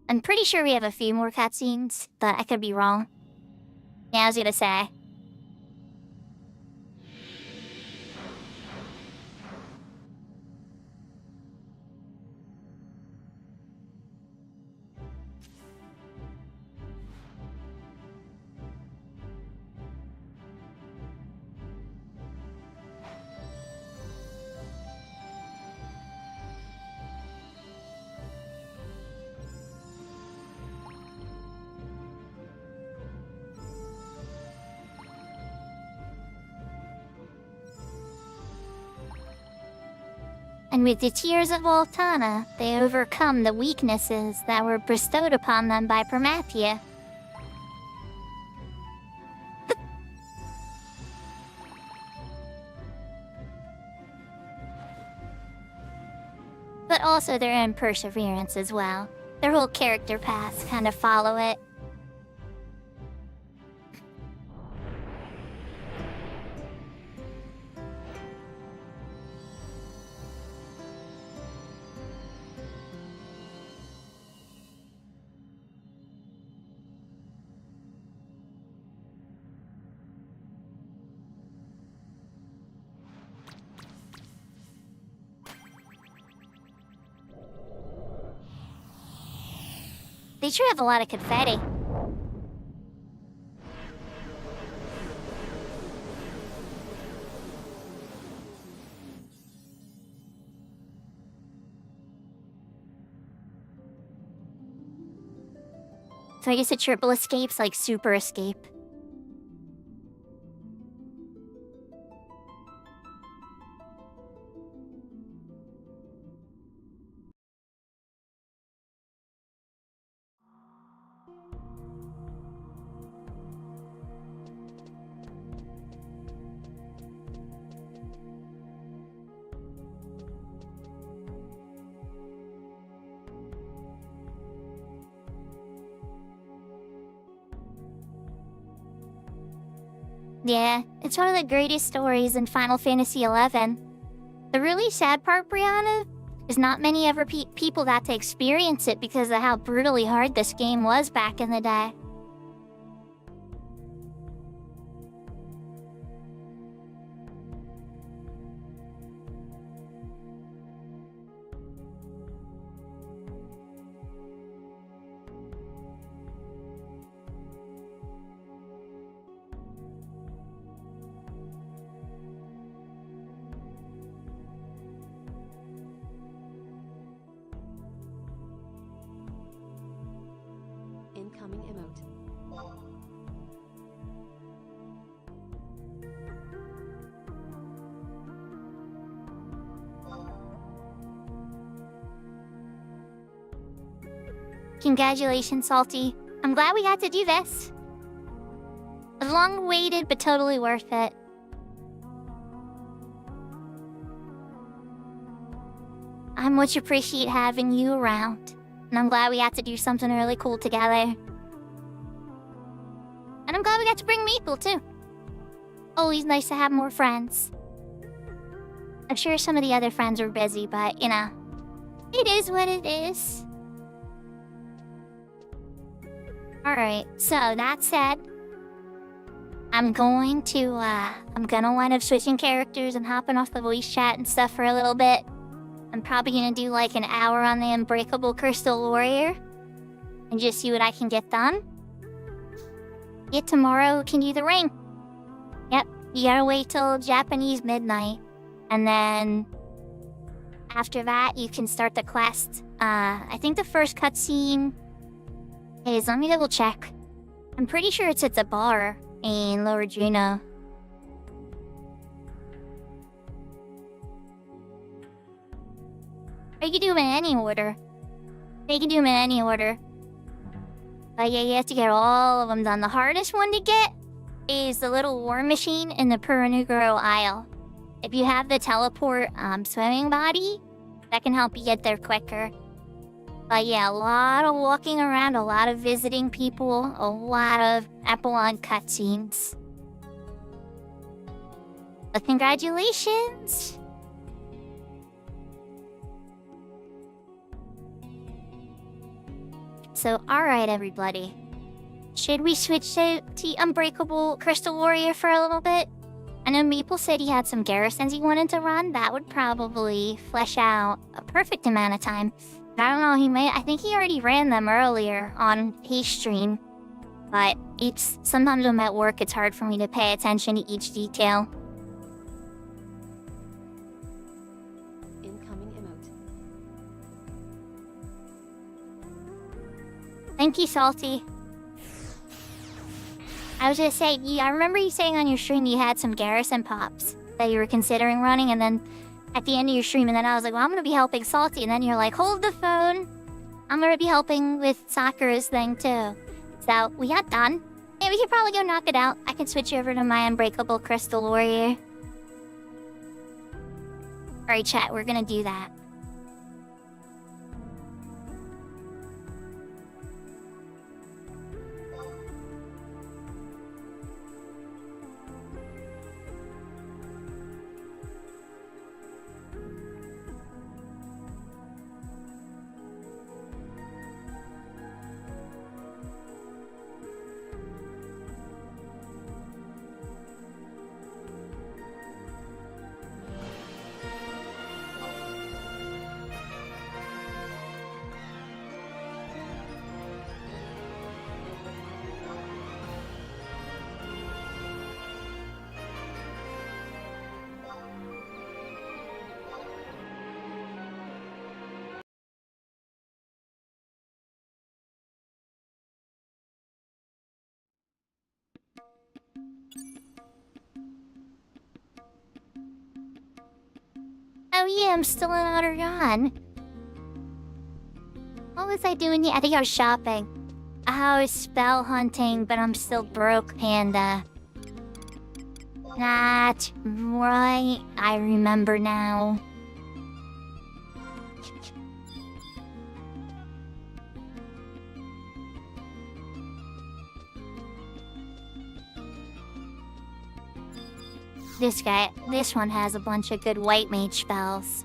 I'm pretty sure we have a few more cutscenes, but I could be wrong. Yeah, I was gonna say. and with the tears of Voltana, they overcome the weaknesses that were bestowed upon them by Promathia. But also their own perseverance as well. Their whole character paths kind of follow it. They sure have a lot of confetti. So I guess a triple escape's like super escape. Yeah, it's one of the greatest stories in Final Fantasy XI. The really sad part, Brianna, is not many ever people got to experience it because of how brutally hard this game was back in the day. Incoming emote. Congratulations, Salty. I'm glad we got to do this. It was long awaited, but totally worth it. I much appreciate having you around. And I'm glad we got to do something really cool together. And I'm glad we got to bring Maple, too. Always nice to have more friends. I'm sure some of the other friends were busy, but, you know, it is what it is. Alright, so that said, I'm gonna wind up switching characters and hopping off the voice chat and stuff for a little bit. I'm probably gonna do like an hour on the Unbreakable Crystal Warrior and just see what I can get done. Yeah, tomorrow we can do the ring. Yep, you gotta wait till Japanese midnight. And then after that, you can start the quest. I think the first cutscene is, let me double check. I'm pretty sure it's at the bar in Lower Juno. Or you can do them in any order. You can do them in any order. But yeah, you have to get all of them done. The hardest one to get is the little war machine in the Puranuguro Isle. If you have the teleport swimming body, that can help you get there quicker. But yeah, a lot of walking around, a lot of visiting people, a lot of epilogue cutscenes. But congratulations! So, alright everybody. Should we switch to Unbreakable Crystal Warrior for a little bit? I know Maple said he had some garrisons he wanted to run. That would probably flesh out a perfect amount of time. I don't know, I think he already ran them earlier on his stream. But sometimes when I'm at work, it's hard for me to pay attention to each detail. Incoming emote. Thank you, Salty. I was gonna say, I remember you saying on your stream you had some garrison pops that you were considering running, and then at the end of your stream, and then I was like, well, I'm gonna be helping Salty, and then you're like, hold the phone. I'm gonna be helping with Sakura's thing too. So we got done. And we could probably go knock it out. I can switch over to my Unbreakable Crystal Warrior. Alright, chat, we're gonna do that. Oh yeah, I'm still in Outer Dawn. What was I doing? I think I was shopping. I was spell hunting, but I'm still broke, Panda. Not right. I remember now. This one has a bunch of good white mage spells.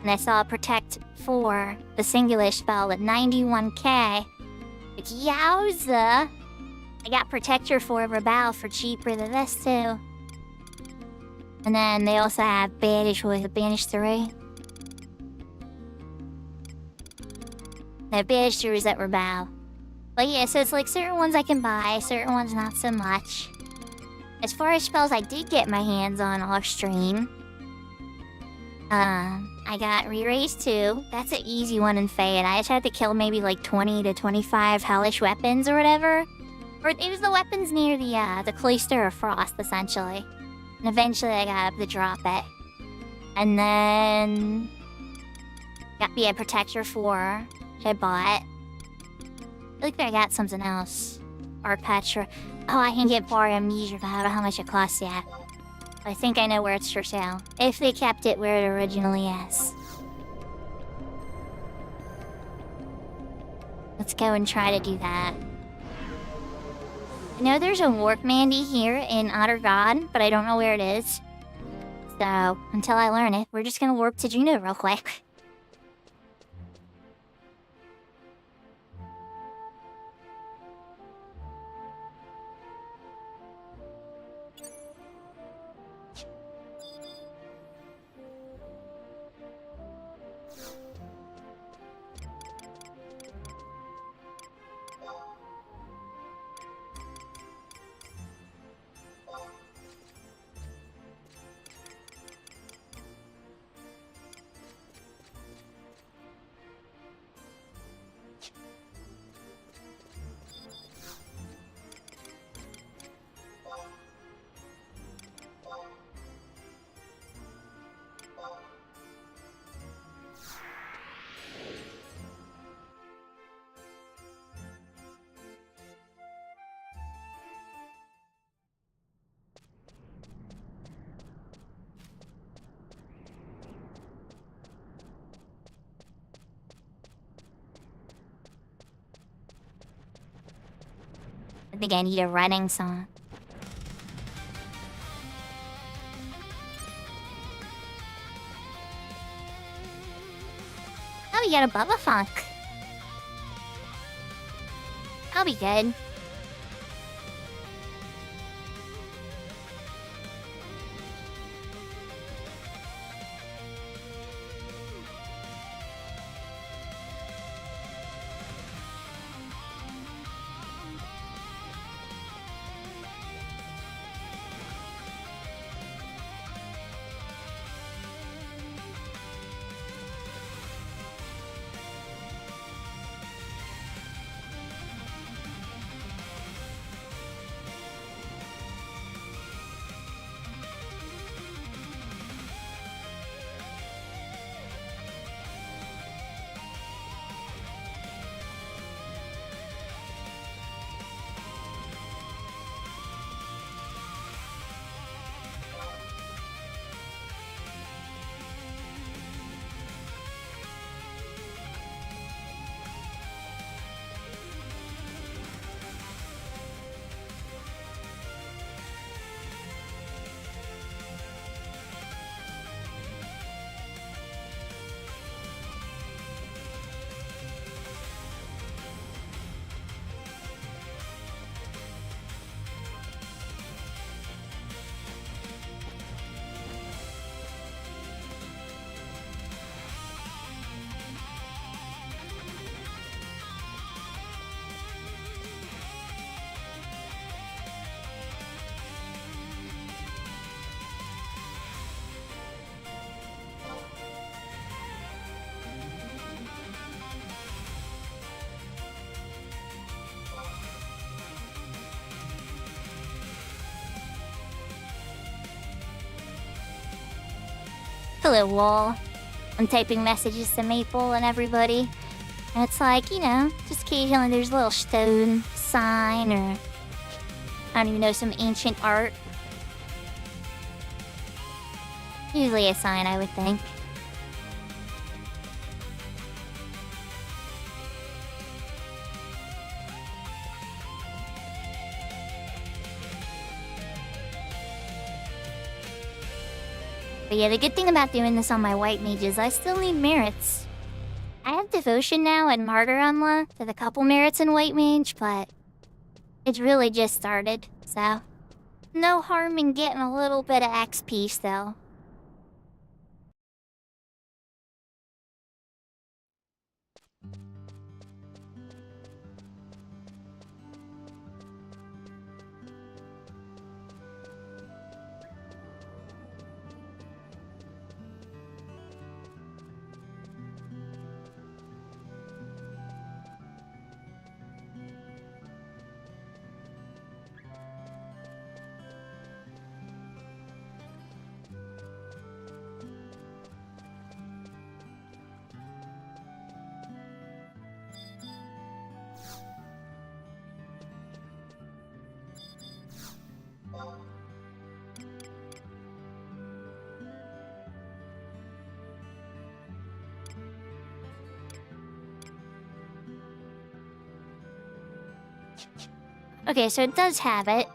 And I saw Protect 4, the singular spell at 91k. Like, yowza! I got Protector 4 Rebel for cheaper than this too. And then they also have Banish with Banish 3. They have Banish 3s at Rebel. But yeah, so it's like certain ones I can buy, certain ones not so much. As far as spells I did get my hands on off stream, I got Re-Raise 2. That's an easy one in Fade. I just had to kill maybe like 20 to 25 hellish weapons or whatever. Or it was the weapons near the Cloister of Frost, essentially. And eventually I got up to drop it. And then got me a Protector 4, which I bought. I think I got something else. Arpetra. Oh, I can get Bar Amnesia, but I don't know how much it costs yet. I think I know where it's for sale. If they kept it where it originally is. Let's go and try to do that. I know there's a Warp Mandy here in Otter God, but I don't know where it is. So, until I learn it, we're just gonna warp to Juno real quick. I think I need a running song. Oh, we got a Bubba Funk. That'll be good. Hello, wall. I'm typing messages to Maple and everybody. And it's like, you know, just occasionally there's a little stone sign or, I don't even know, some ancient art. Usually a sign, I would think. But yeah, the good thing about doing this on my white mage is I still need merits. I have devotion now and martyr unlocked with a couple merits in white mage, but it's really just started, so no harm in getting a little bit of XP still. Okay, so it does have it.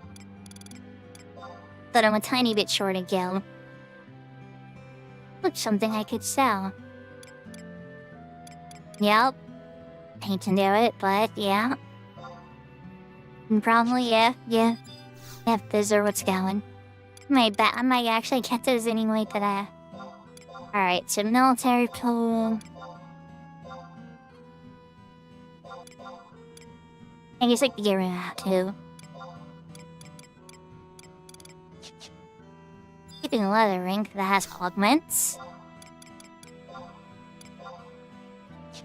But I'm a tiny bit short of gil. Looks something I could sell. Yep. Hate to do it, but yeah. And probably, yeah. Yep, those are what's going. I might actually get those anyway today. Alright, so military pool. I guess I could get rid of that too. Keeping a leather ring that has augments.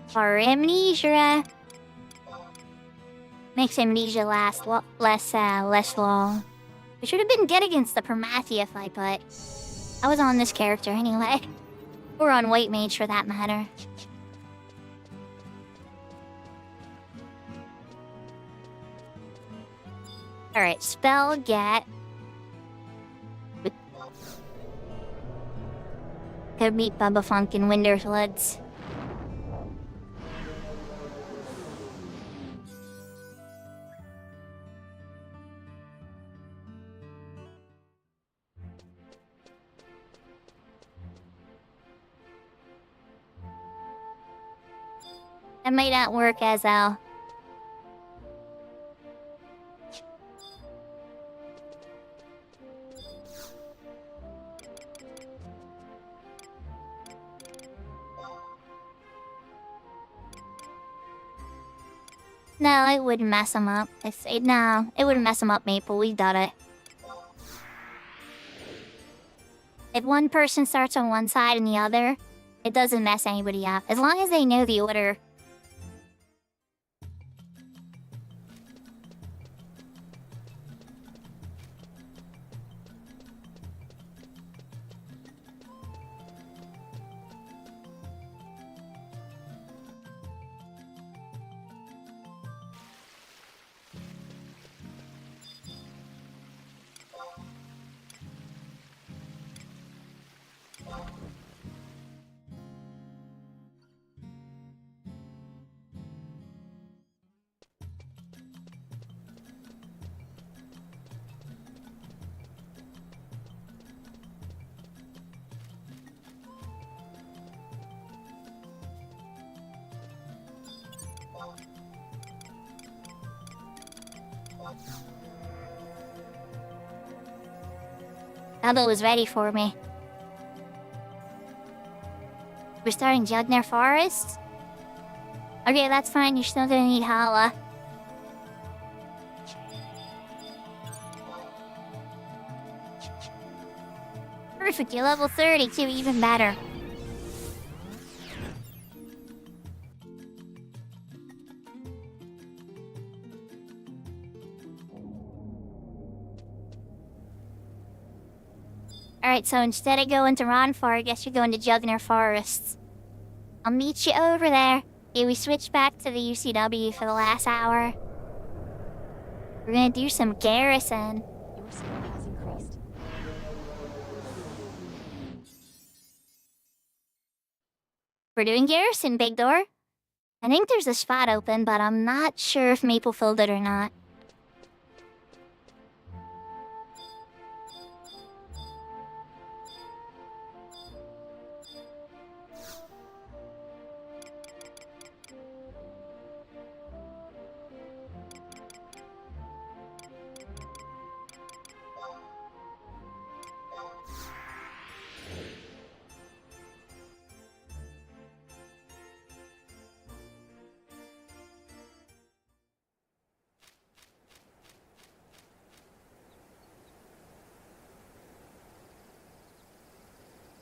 For amnesia. Makes amnesia last less long. We should have been good against the Promathia fight, but I was on this character anyway. Or on White Mage for that matter. Alright, spell get. Go meet Bubba Funk in Winterfloods. That might not work as well. No, it wouldn't mess him up. No, it wouldn't mess him up, Maple. We got it. If one person starts on one side and the other, it doesn't mess anybody up. As long as they know the order. Elbow was ready for me. We're starting Jugner Forest? Okay, that's fine. You're still gonna need Hala. Perfect, you're level 32, even better. Alright, so instead of going to Ronfar, I guess you're going to Jugner Forests. I'll meet you over there. Yeah, we switched back to the UCW for the last hour. We're gonna do some garrison. Your skill has increased. We're doing garrison, Big Door. I think there's a spot open, but I'm not sure if Maple filled it or not.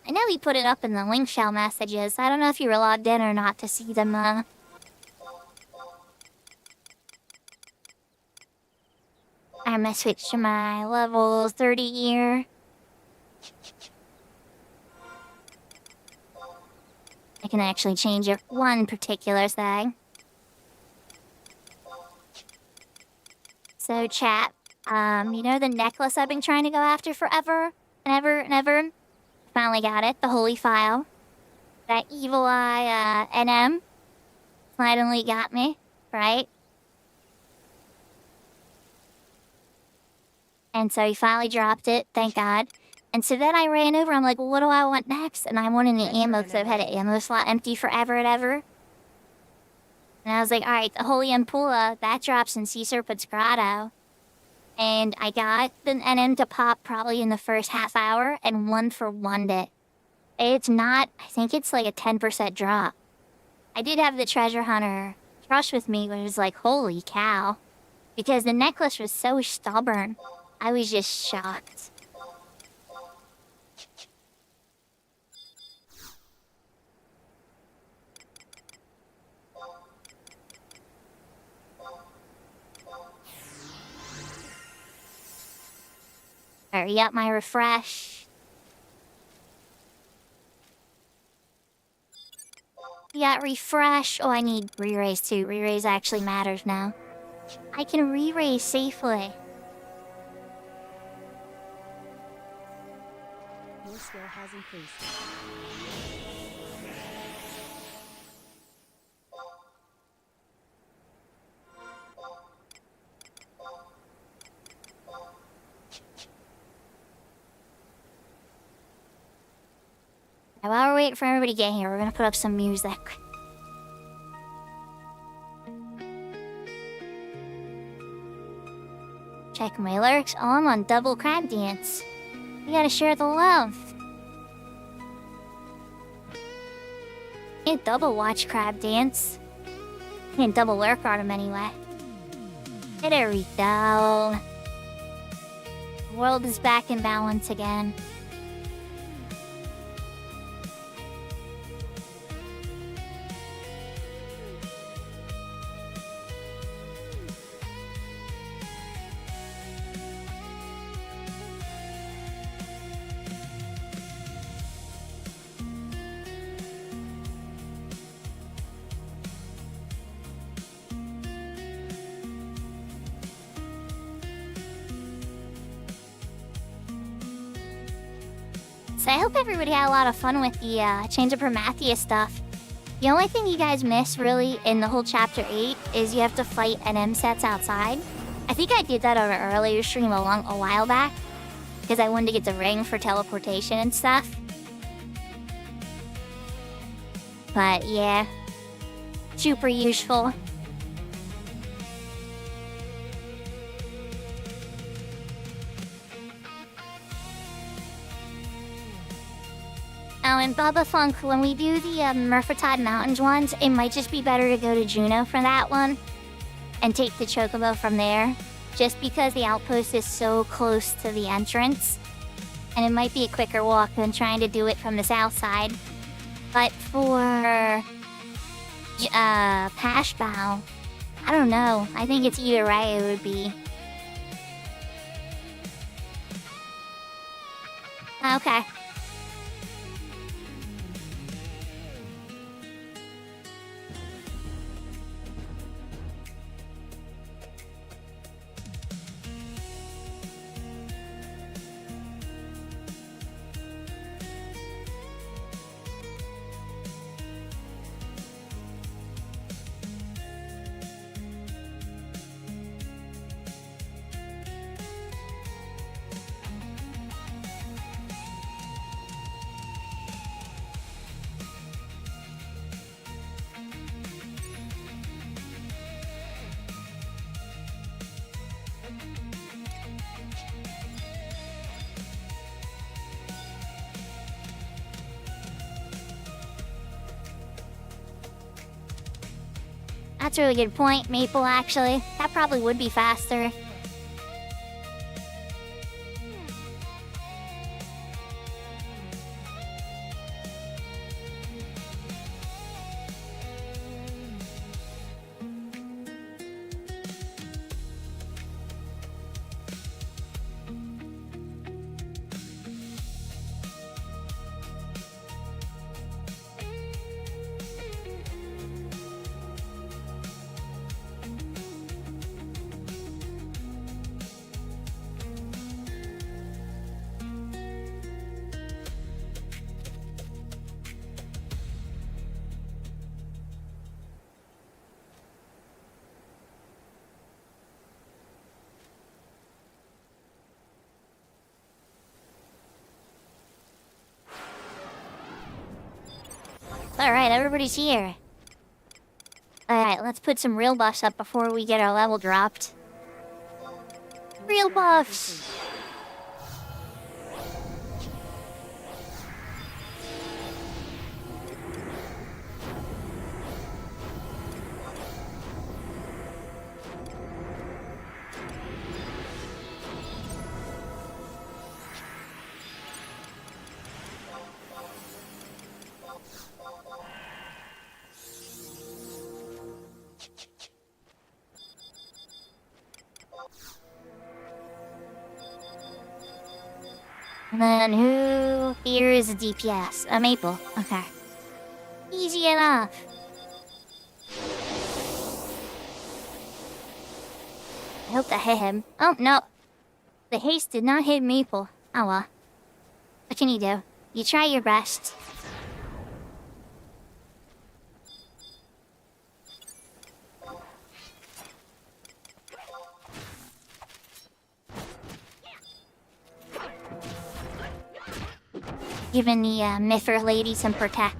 I know we put it up in the link shell messages. I don't know if you were logged in or not to see them, I'm gonna switch to my level 30 gear. I can actually change it one particular thing. So chat, you know the necklace I've been trying to go after forever and ever and ever? Finally got it, the Holy File. That Evil Eye, NM finally got me, right? And so he finally dropped it, thank God. And so then I ran over, I'm like, well, what do I want next? And I wanted an ammo, because I've had an ammo slot empty forever and ever. And I was like, alright, the Holy Ampulla, that drops in Sea Serpent's Grotto. And I got the NM to pop probably in the first half hour, and 1-for-1'd it. It's not, I think it's like a 10% drop. I did have the Treasure Hunter Crush with me, but it was like, holy cow. Because the necklace was so stubborn. I was just shocked. Hurry up my refresh. We got refresh. Oh, I need re-raise too. Re-raise actually matters now. I can re-raise safely. Your skill has increased. Now, while we're waiting for everybody to get here, we're gonna put up some music. Check my lyrics. Oh, I'm on double crab dance. We gotta share the love. Can't double watch crab dance. Can't double lurk on him anyway. There we go. The world is back in balance again. So I hope everybody had a lot of fun with the Change of Prometheus stuff. The only thing you guys miss, really, in the whole Chapter 8 is you have to fight NM sets outside. I think I did that on an earlier stream a while back, because I wanted to get the ring for teleportation and stuff. But yeah, super useful. Oh, and Bubba Funk, when we do the Murfatide Mountains ones, it might just be better to go to Juneau for that one and take the Chocobo from there, just because the outpost is so close to the entrance, and it might be a quicker walk than trying to do it from the south side. But for Pashbow, I don't know. I think it's either way it would be. Okay. That's a really good point, Maple, actually. That probably would be faster. Alright, everybody's here. Alright, let's put some real buffs up before we get our level dropped. Real buffs! And then who here is a DPS? A Maple. Okay. Easy enough. I hope that hit him. Oh, no. The haste did not hit Maple. Oh well. What can you do? You try your best. Giving the Miffer lady some protect.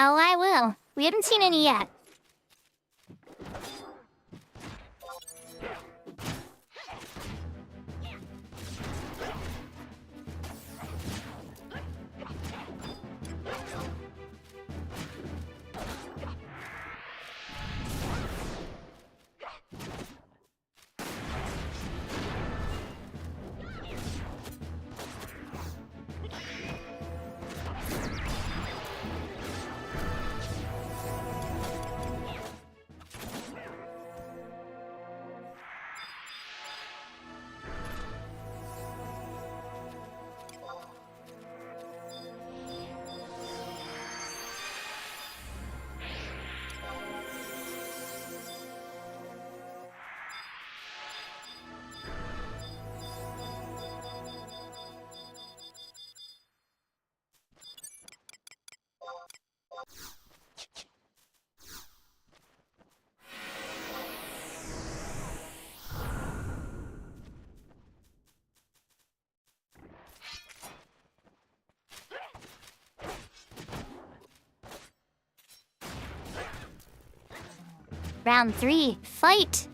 Oh, I will. We haven't seen any yet. Round 3, fight!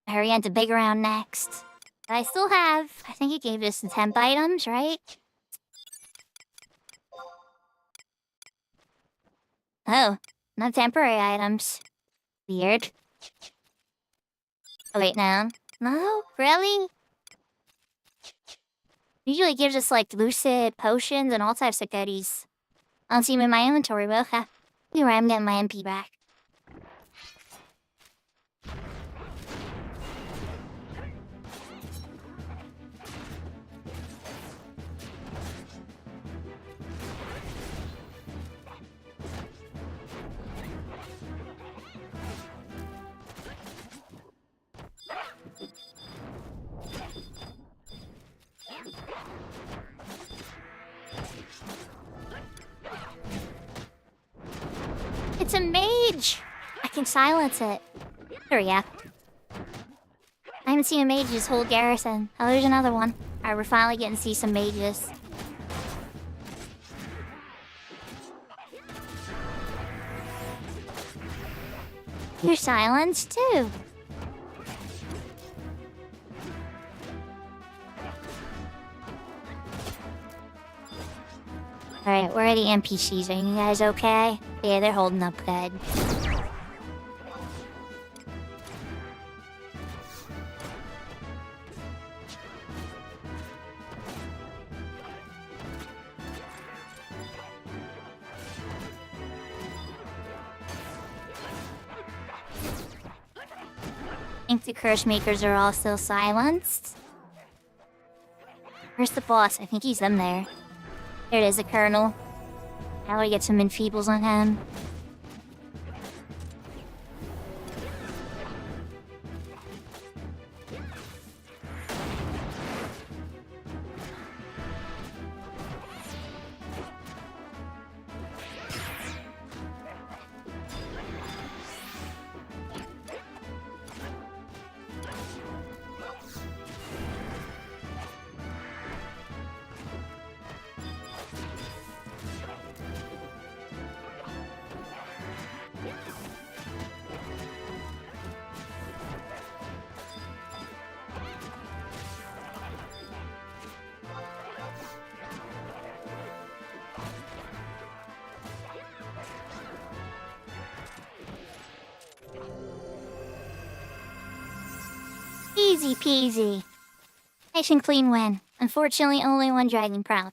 Hurry on to big round next. I still have, I think it gave us the temp items, right? Oh, not temporary items. Weird. Oh wait, no. No? Really? Usually it gives us like lucid potions and all types of goodies. I don't see them in my inventory, but okay. Here I'm getting my MP back. It's a mage! I can silence it. There we go. I haven't seen a mage this whole garrison. Oh, there's another one. Alright, we're finally getting to see some mages. You're silenced too. Alright, where are the NPCs? Are you guys okay? Yeah, they're holding up good. I think the curse makers are all still silenced. Where's the boss? I think he's in there. There it is, the Colonel. How do I get some enfeebles on him? Easy peasy. Nice and clean win. Unfortunately, only one dragon crown.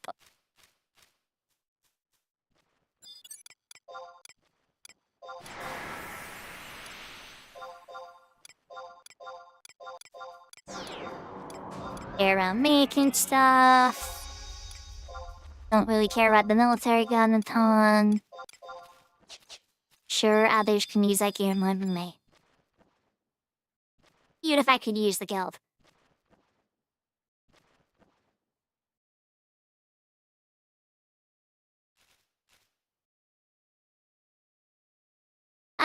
Care about making stuff. Don't really care about the military gun a ton. Sure, others can use that gear more than me. Even if I could use the guild.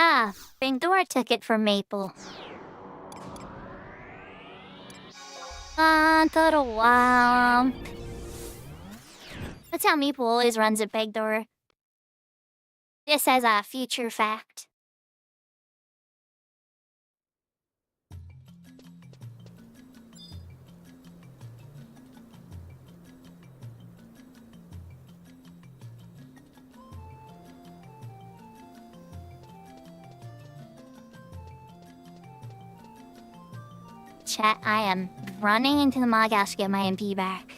Ah, Bingdor took it from Maple. Total womp. That's how Maple always runs at Bigdor. This as a future fact. Chat, I am running into the mod house to get my MP back.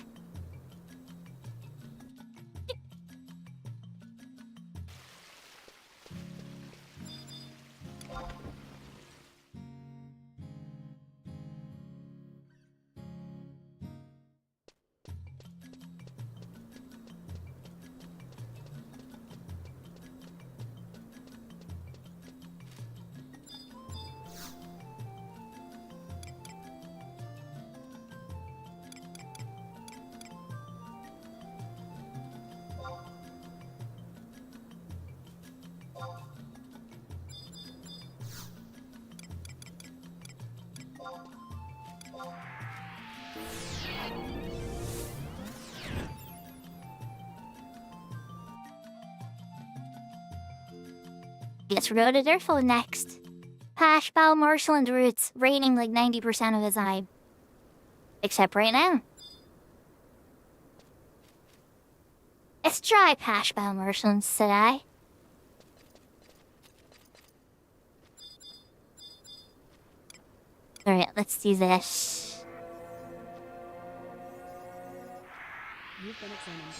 Let's go to Durfo next. Pashbow Marshland Roots, raining like 90% of the time. Except right now. Let's try Pashbow Marshlands today. Alright, let's do this. You've been examined.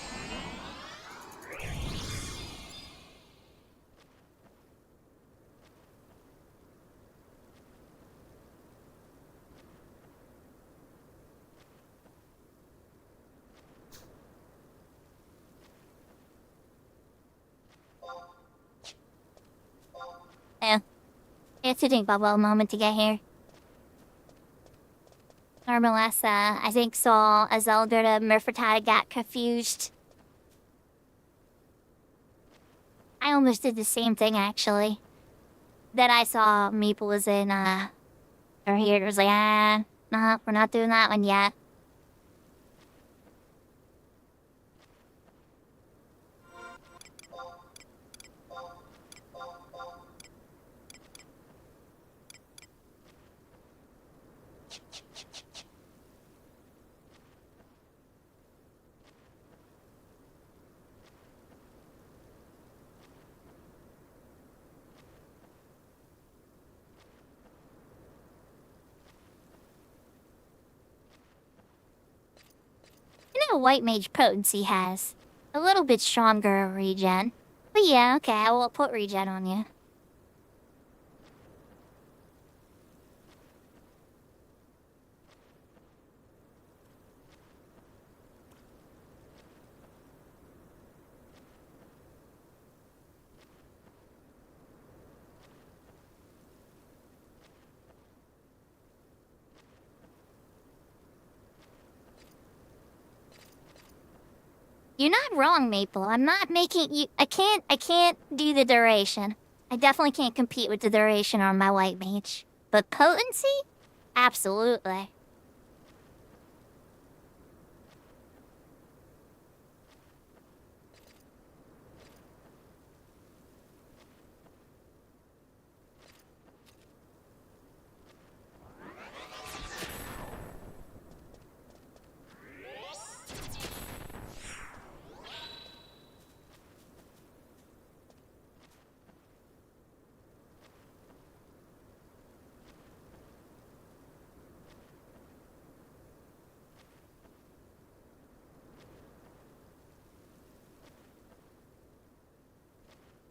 It's a big bubble moment to get here. Normalessa, I think saw Azelda to Murfertata got confused. I almost did the same thing actually. Then I saw Meeple was in her here. It was like, nah, we're not doing that one yet. White mage potency has a little bit stronger regen. But yeah, okay, I will put regen on you. You're not wrong, Maple. I'm not making you... I can't do the duration. I definitely can't compete with the duration on my white mage. But potency? Absolutely.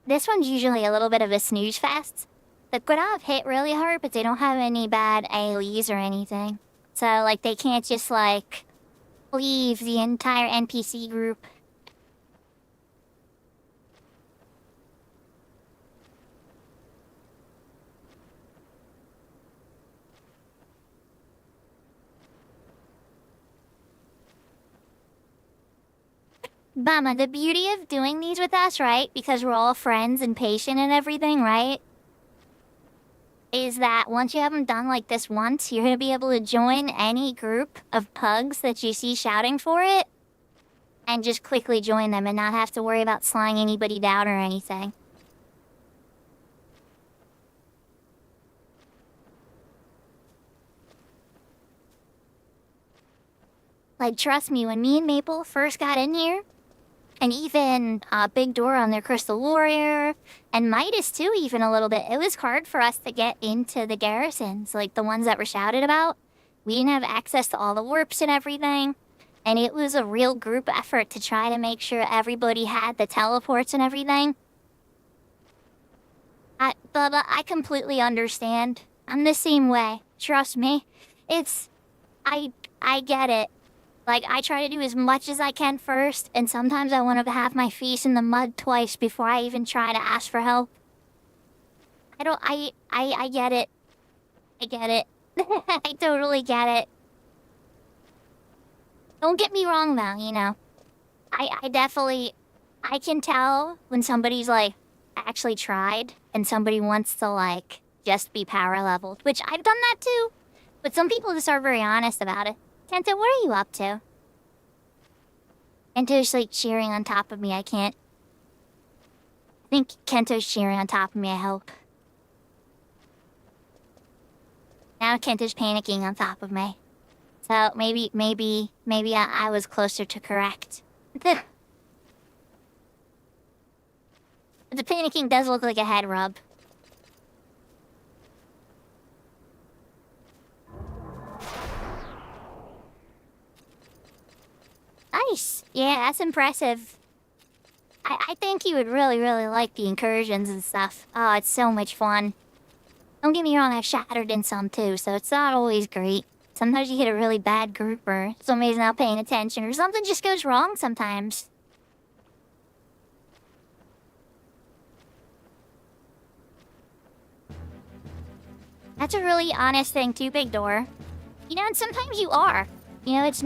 This one's usually a little bit of a snooze fest. The Graf hit really hard, but they don't have any bad AoEs or anything. So, like, they can't just, like, leave the entire NPC group. Bama, the beauty of doing these with us, right? Because we're all friends and patient and everything, right? is that once you have them done like this once, you're gonna be able to join any group of pugs that you see shouting for it, and just quickly join them and not have to worry about slowing anybody down or anything. Like, trust me, when me and Maple first got in here, and even Big Dora on their Crystal Warrior, and Midas too, even a little bit, it was hard for us to get into the garrisons, like the ones that were shouted about. We didn't have access to all the warps and everything, and it was a real group effort to try to make sure everybody had the teleports and everything. Bubba, I completely understand. I'm the same way. Trust me. I get it. Like, I try to do as much as I can first, and sometimes I want to have my face in the mud twice before I even try to ask for help. I get it. I get it. I totally get it. Don't get me wrong, though, you know. I definitely... I can tell when somebody's, like, actually tried, and somebody wants to, like, just be power leveled, which I've done that too. But some people just are very honest about it. Kento, what are you up to? Kento's, like, cheering on top of me. I can't... I think Kento's cheering on top of me, I hope. Now Kento's panicking on top of me. So, maybe I was closer to correct. The panicking does look like a head rub. Nice. Yeah, that's impressive. I think you would really, really like the incursions and stuff. Oh, it's so much fun. Don't get me wrong, I've shattered in some too, so it's not always great. Sometimes you hit a really bad group or somebody's not paying attention or something just goes wrong sometimes. That's a really honest thing too, Big Door. You know, and sometimes you are. You know, it's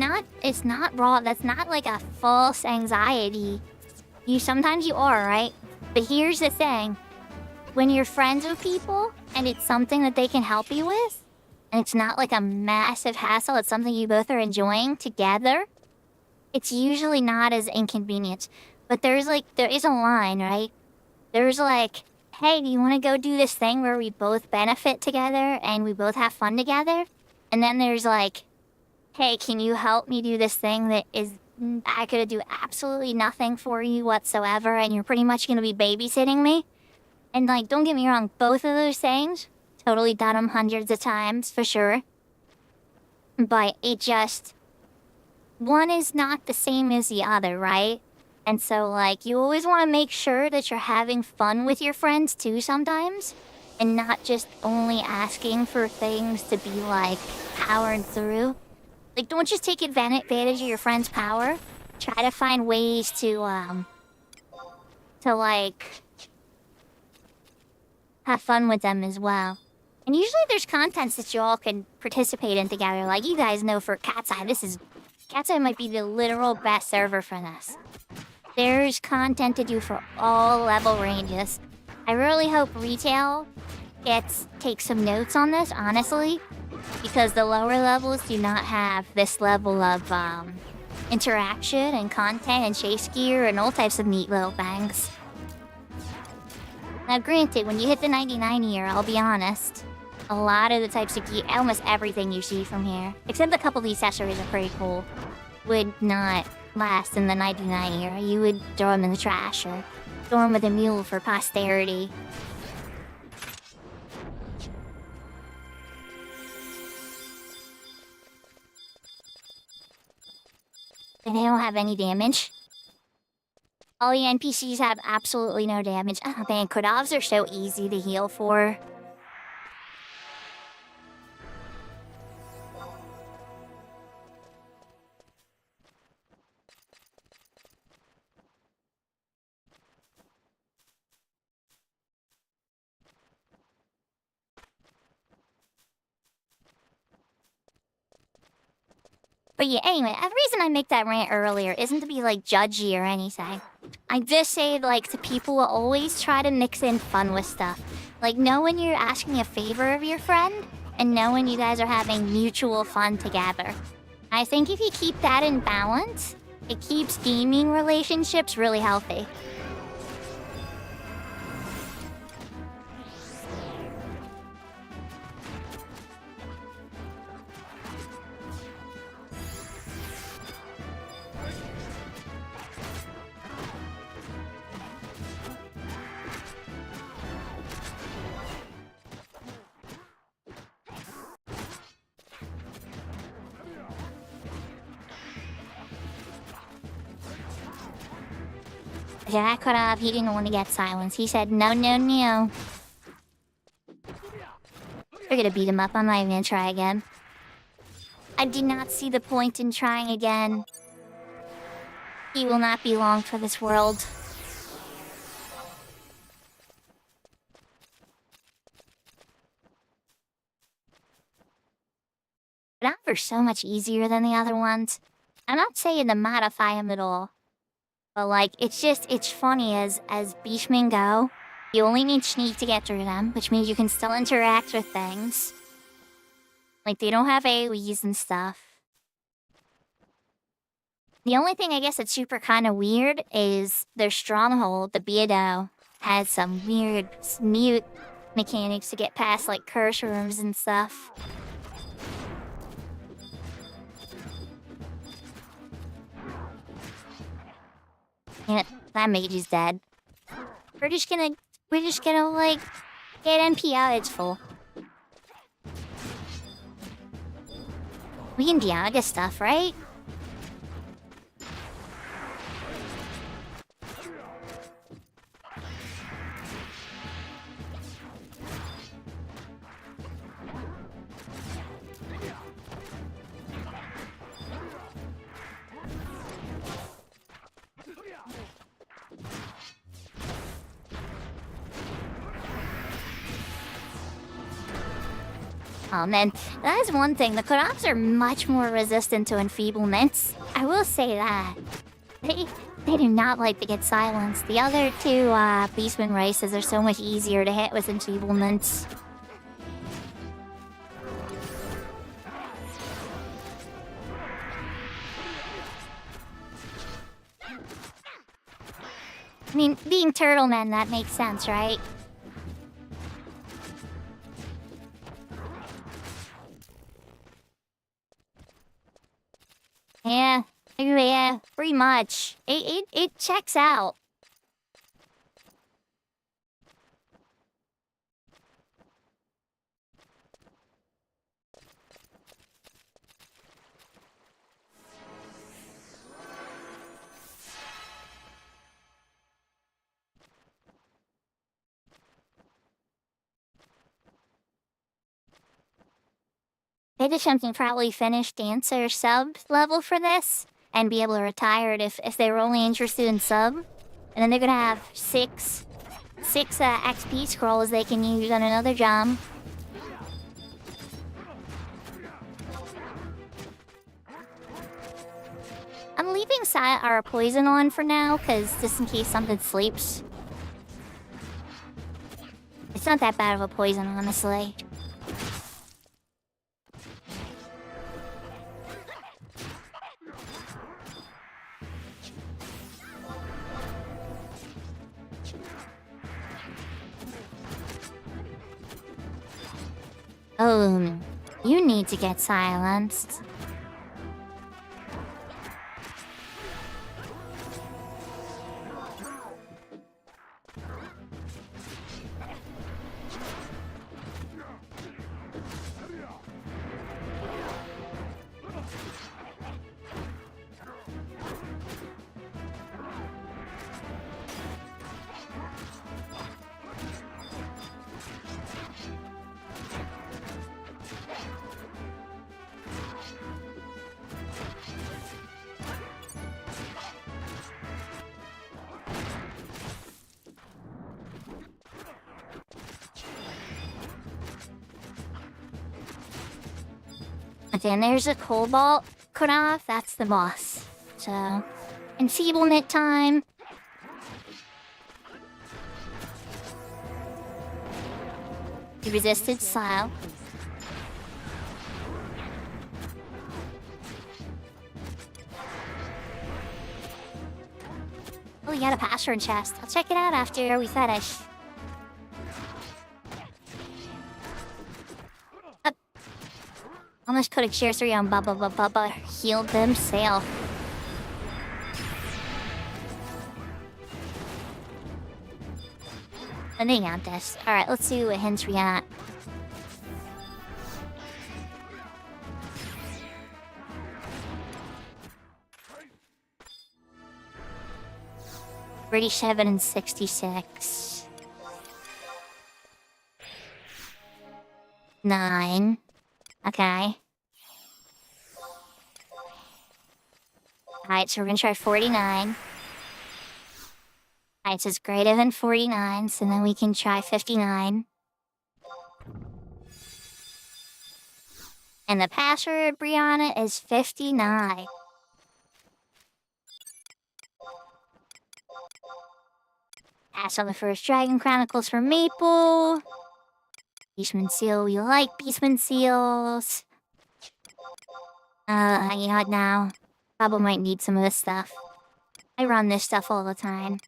not raw. That's not like a false anxiety. Sometimes you are, right? But here's the thing. When you're friends with people and it's something that they can help you with, and it's not like a massive hassle, it's something you both are enjoying together, it's usually not as inconvenient. But there is a line, right? There's like, hey, do you want to go do this thing where we both benefit together and we both have fun together? And then there's like, hey, can you help me do this thing that is I could do absolutely nothing for you whatsoever, and you're pretty much going to be babysitting me? And, like, don't get me wrong, both of those things, totally done them hundreds of times, for sure. But it just... one is not the same as the other, right? And so, like, you always want to make sure that you're having fun with your friends, too, sometimes. And not just only asking for things to be, like, powered through. Like, don't just take advantage of your friend's power. Try to find ways to, like, have fun with them as well. And usually there's contents that you all can participate in together. Like, you guys know for Cat's Eye, Cat's Eye might be the literal best server for this. There's content to do for all level ranges. I really hope retail takes some notes on this, honestly. Because the lower levels do not have this level of interaction and content and chase gear and all types of neat little things. Now granted, when you hit the 99 year, I'll be honest, a lot of the types of gear, almost everything you see from here, except a couple of these accessories are pretty cool, would not last in the 99 year. You would throw them in the trash or throw them with a mule for posterity. And they don't have any damage. All the NPCs have absolutely no damage. Oh man, Kodavs are so easy to heal for. But yeah, anyway, the reason I make that rant earlier isn't to be, like, judgy or anything. I just say, like, to people, always try to mix in fun with stuff. Like, know when you're asking a favor of your friend, and know when you guys are having mutual fun together. I think if you keep that in balance, it keeps gaming relationships really healthy. Jack cut off, he didn't want to get silenced. He said, no, no, no. We're gonna beat him up. I'm not even gonna try again. I do not see the point in trying again. He will not be long for this world. But Alpha's so much easier than the other ones. I'm not saying to modify him at all. But, like, it's funny as beastmen go. You only need sneak to get through them, which means you can still interact with things. Like, they don't have AoEs and stuff. The only thing I guess that's super kind of weird is their stronghold, the Beardo, has some weird mute mechanics to get past, like, curse rooms and stuff. Yeah, that mage is dead. We're just gonna like get NP out. It's full. We can Dialga stuff, right? Oh man, that is one thing. The Koroks are much more resistant to enfeeblements. I will say that. They do not like to get silenced. The other two Beastman races are so much easier to hit with enfeeblements. I mean, being turtle men, that makes sense, right? Yeah, pretty much. It checks out. They did something probably finish dancer sub level for this and be able to retire it if they were only interested in sub. And then they're gonna have six XP scrolls they can use on another job. I'm leaving our poison on for now, cause just in case something sleeps. It's not that bad of a poison, honestly. Oh, you need to get silenced. And there's a Cobalt cut off. That's the boss. So, enfeeblement time. He resisted slow. Oh, you got a password chest. I'll check it out after we finish. Almost put a share 3 on Bubba. Healed himself. And they got this. Alright, let's see what hints we got. $37 and 66. 9. Okay. Alright, so we're gonna try 49. Alright, so it's greater than 49, so then we can try 59. And the password, Brianna, is 59. Pass on the first Dragon Chronicles for Maple. Beastman Seal, we like Beastman Seals. Hanging out now. Probably might need some of this stuff. I run this stuff all the time.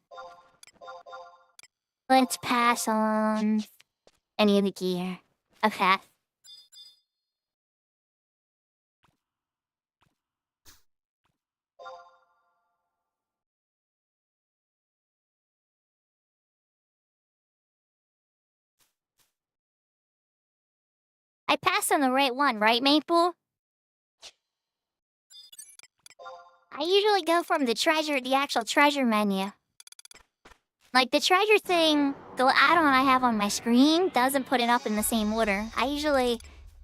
Let's pass on any of the gear. Okay. I passed on the right one, right, Maple? I usually go from the actual treasure menu. Like, the treasure thing, the add-on I have on my screen doesn't put it up in the same order.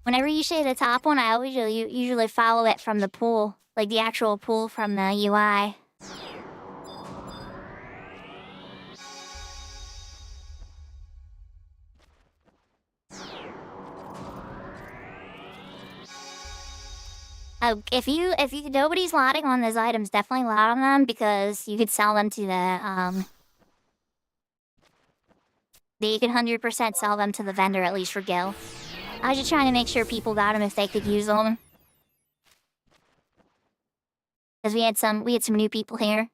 Whenever you say the top one, I always usually follow it from the pool. Like, the actual pool from the UI. If nobody's lotting on those items, definitely lot on them because you could sell them to you could 100% sell them to the vendor, at least for Gil. I was just trying to make sure people got them if they could use them. Because we had some new people here.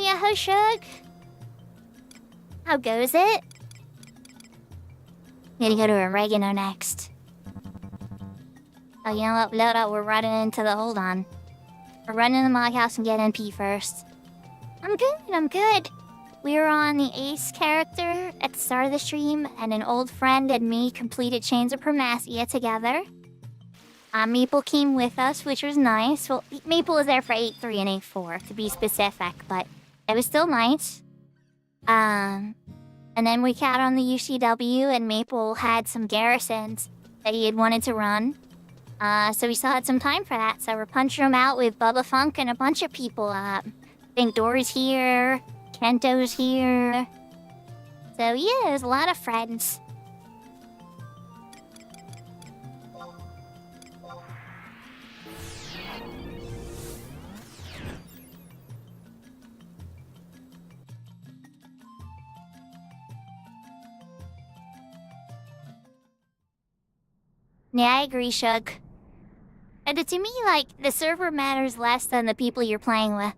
Yahoo, Shug! How goes it? Gonna go to Oregano next. Oh, you know what? Load up, we're running into the... Hold on. We're running to the mod house and get NP first. I'm good. We were on the Ace character at the start of the stream, and an old friend and me completed Chains of Primacia together. Maple came with us, which was nice. Well, Maple was there for 8-3 and 8-4, to be specific, but it was still nice. And then we got on the UCW, and Maple had some garrisons that he had wanted to run. So we still had some time for that, so we're punching them out with Bubba Funk and a bunch of people. I think Dory's here, Kento's here. So yeah, there's a lot of friends. Yeah, I agree, Shug. And to me, like, the server matters less than the people you're playing with.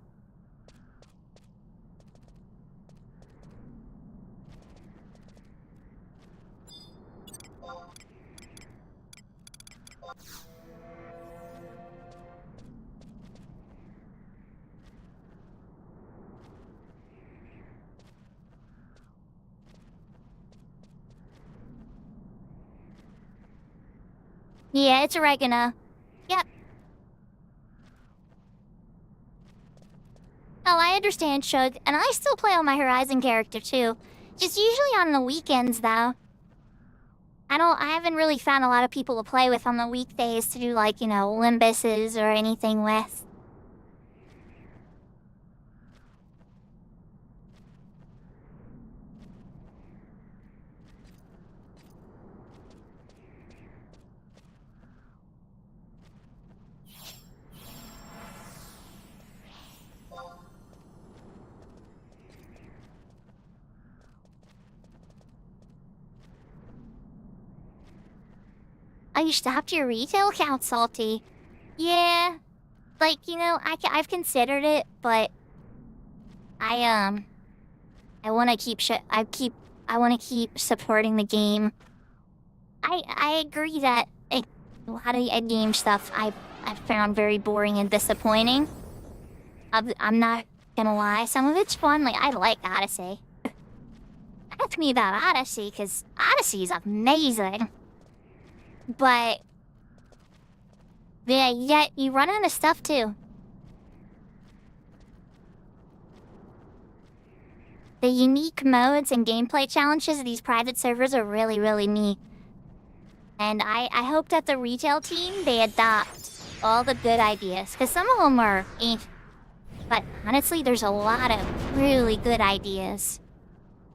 Yeah, it's oregano. Yep. Oh, I understand, Shug. And I still play on my Horizon character, too. Just usually on the weekends, though. I haven't really found a lot of people to play with on the weekdays to do, like, you know, Limbuses or anything with. you stopped your retail account, Salty. Yeah. Like, I've considered it, but I want to I want to keep supporting the game. I agree that a lot of the end game stuff I found very boring and disappointing. I'm not gonna lie, some of it's fun. Like, I like Odyssey. Ask me about Odyssey, because Odyssey is amazing. But yeah, yet you run out of stuff too. The unique modes and gameplay challenges of these private servers are really, really neat. And I hope that the retail team, they adopt all the good ideas. Because some of them are but honestly, there's a lot of really good ideas.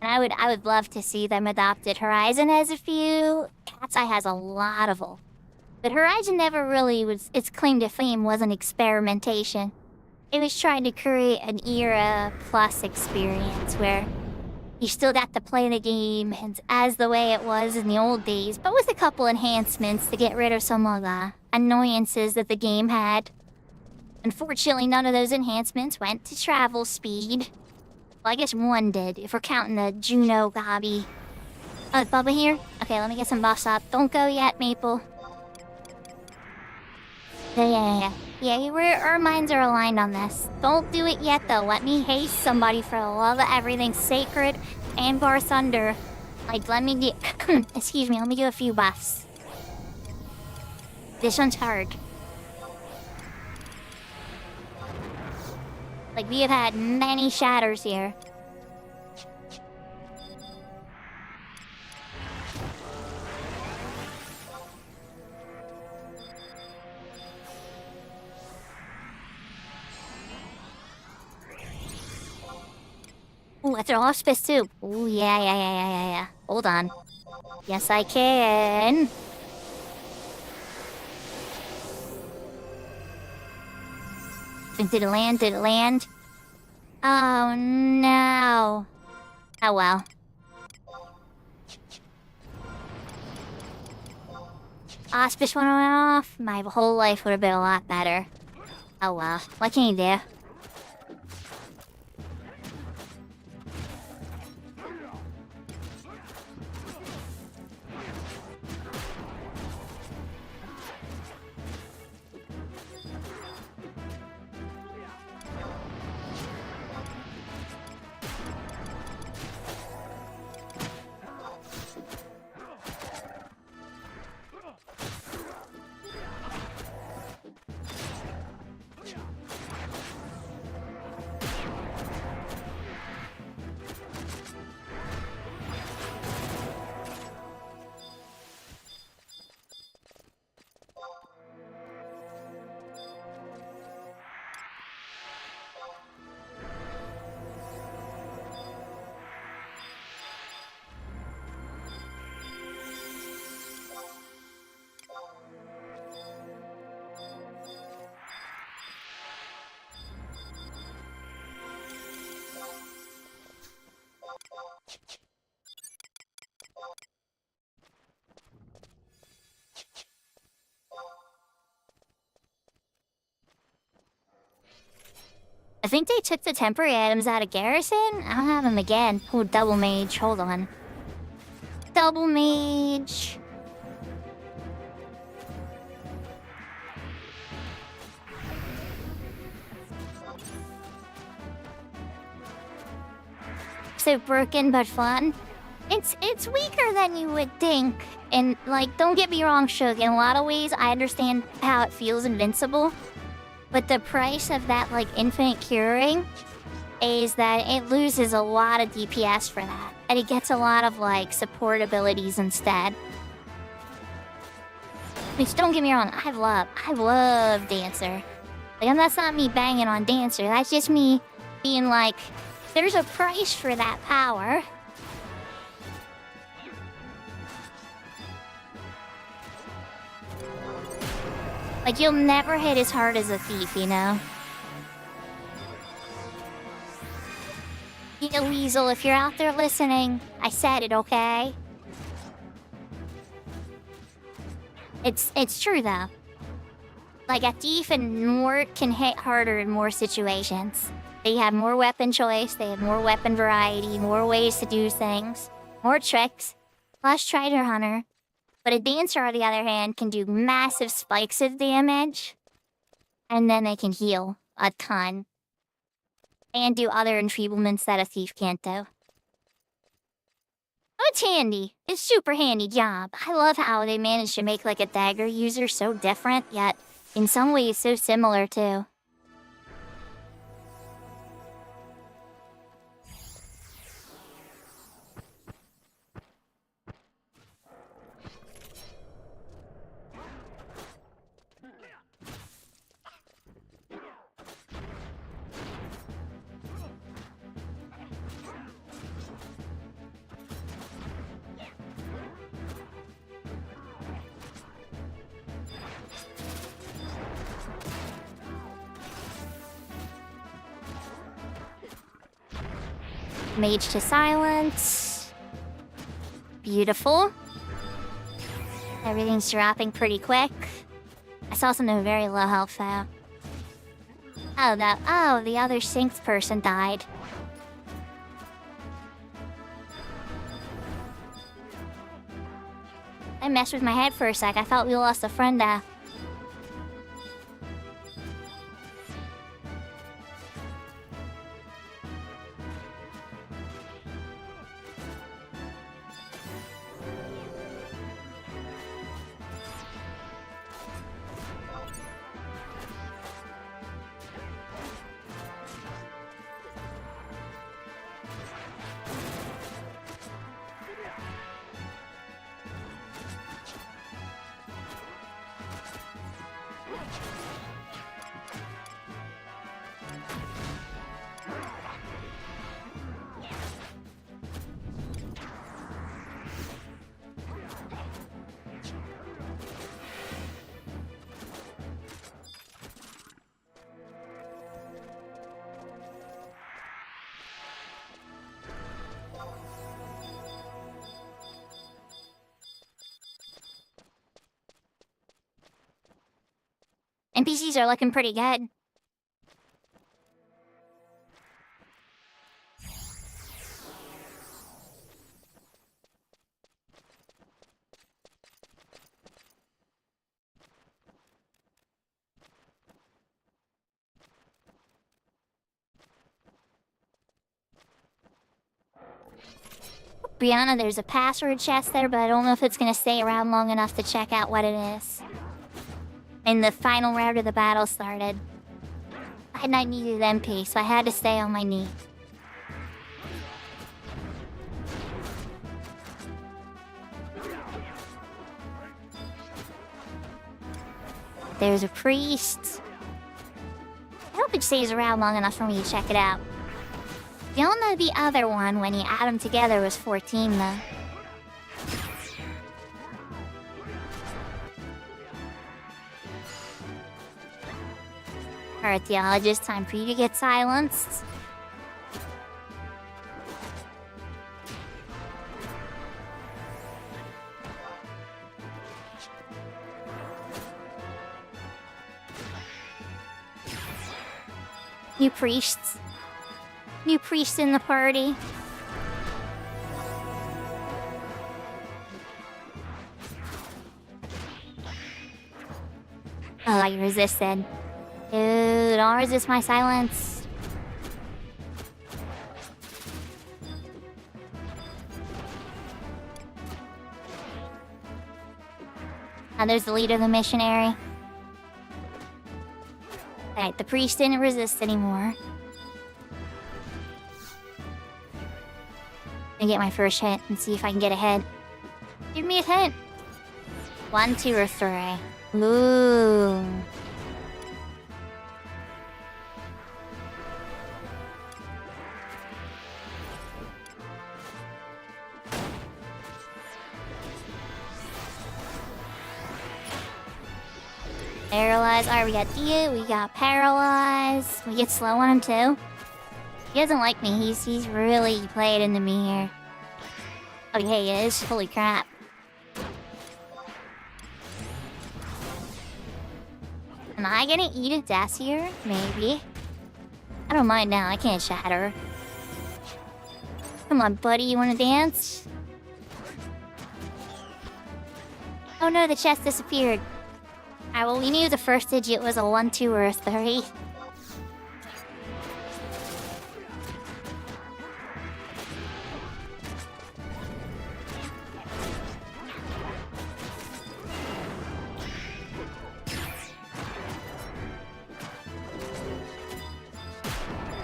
And I would love to see them adopted. Horizon has a few. Cat's Eye has a lot of them. But Horizon never really was... Its claim to fame wasn't experimentation. It was trying to create an era plus experience where you still got to play the game and as the way it was in the old days, but with a couple enhancements to get rid of some of the annoyances that the game had. Unfortunately, none of those enhancements went to travel speed. Well, I guess one did, if we're counting the Juno Gobby. Oh, is Bubba here? Okay, let me get some buffs up. Don't go yet, Maple. Yeah, our minds are aligned on this. Don't do it yet, though. Let me haste somebody for the love of everything sacred and Bar Thunder. Like, let me get... Excuse me, let me do a few buffs. This one's hard. Like, we have had many shatters here. Ooh, that's an auspice too. Ooh, yeah. Hold on. Yes, I can. Did it land? Did it land? Oh, no. Oh, well. Auspice went off. My whole life would have been a lot better. Oh, well. What can you do? I think they took the temporary items out of Garrison. I'll have them again. Oh, Double Mage. Hold on. Double Mage. So broken but fun. It's weaker than you would think. And, like, don't get me wrong, Shug. In a lot of ways, I understand how it feels invincible. But the price of that, like, infinite curing is that it loses a lot of DPS for that. And it gets a lot of, like, support abilities instead. Which, don't get me wrong, I love Dancer. Like, that's not me banging on Dancer. That's just me being like, there's a price for that power. Like, you'll never hit as hard as a thief, you know? Yeah, Weasel, if you're out there listening, I said it, okay? It's true though. Like a thief and more can hit harder in more situations. They have more weapon choice, they have more weapon variety, more ways to do things, more tricks, plus treasure hunter. But a dancer, on the other hand, can do massive spikes of damage, and then they can heal a ton, and do other enfeeblements that a thief can't do. It's handy. It's super handy job. I love how they managed to make like a dagger user so different, yet in some ways so similar too. Mage to silence. Beautiful. Everything's dropping pretty quick. I saw something very low health though. Oh, the other synced person died. I messed with my head for a sec. I thought we lost a friend there. NPCs are looking pretty good. Brianna, there's a password chest there, but I don't know if it's gonna stay around long enough to check out what it is. And the final round of the battle started. I needed MP, so I had to stay on my knee. There's a priest. I hope it stays around long enough for me to check it out. Don't know the other one when you add them together was 14 though. Archaeologist, time for you to get silenced. New priests. New priests in the party. Oh, you resisted. Dude, don't resist my silence. Oh, there's the leader of the missionary. Alright, the priest didn't resist anymore. I'm gonna get my first hit and see if I can get a hit. Give me a hit. 1, 2, or 3. Ooh. Paralyzed. Alright, we got Dia, we got Paralyzed. We get slow on him too. He doesn't like me. He's really playing into me here. Oh, yeah, he is. Holy crap. Am I gonna eat a dossier? Maybe. I don't mind now, I can't shatter. Come on, buddy, you wanna dance? Oh no, the chest disappeared. Alright, well, we knew the first digit was a 1, 2, or a 3.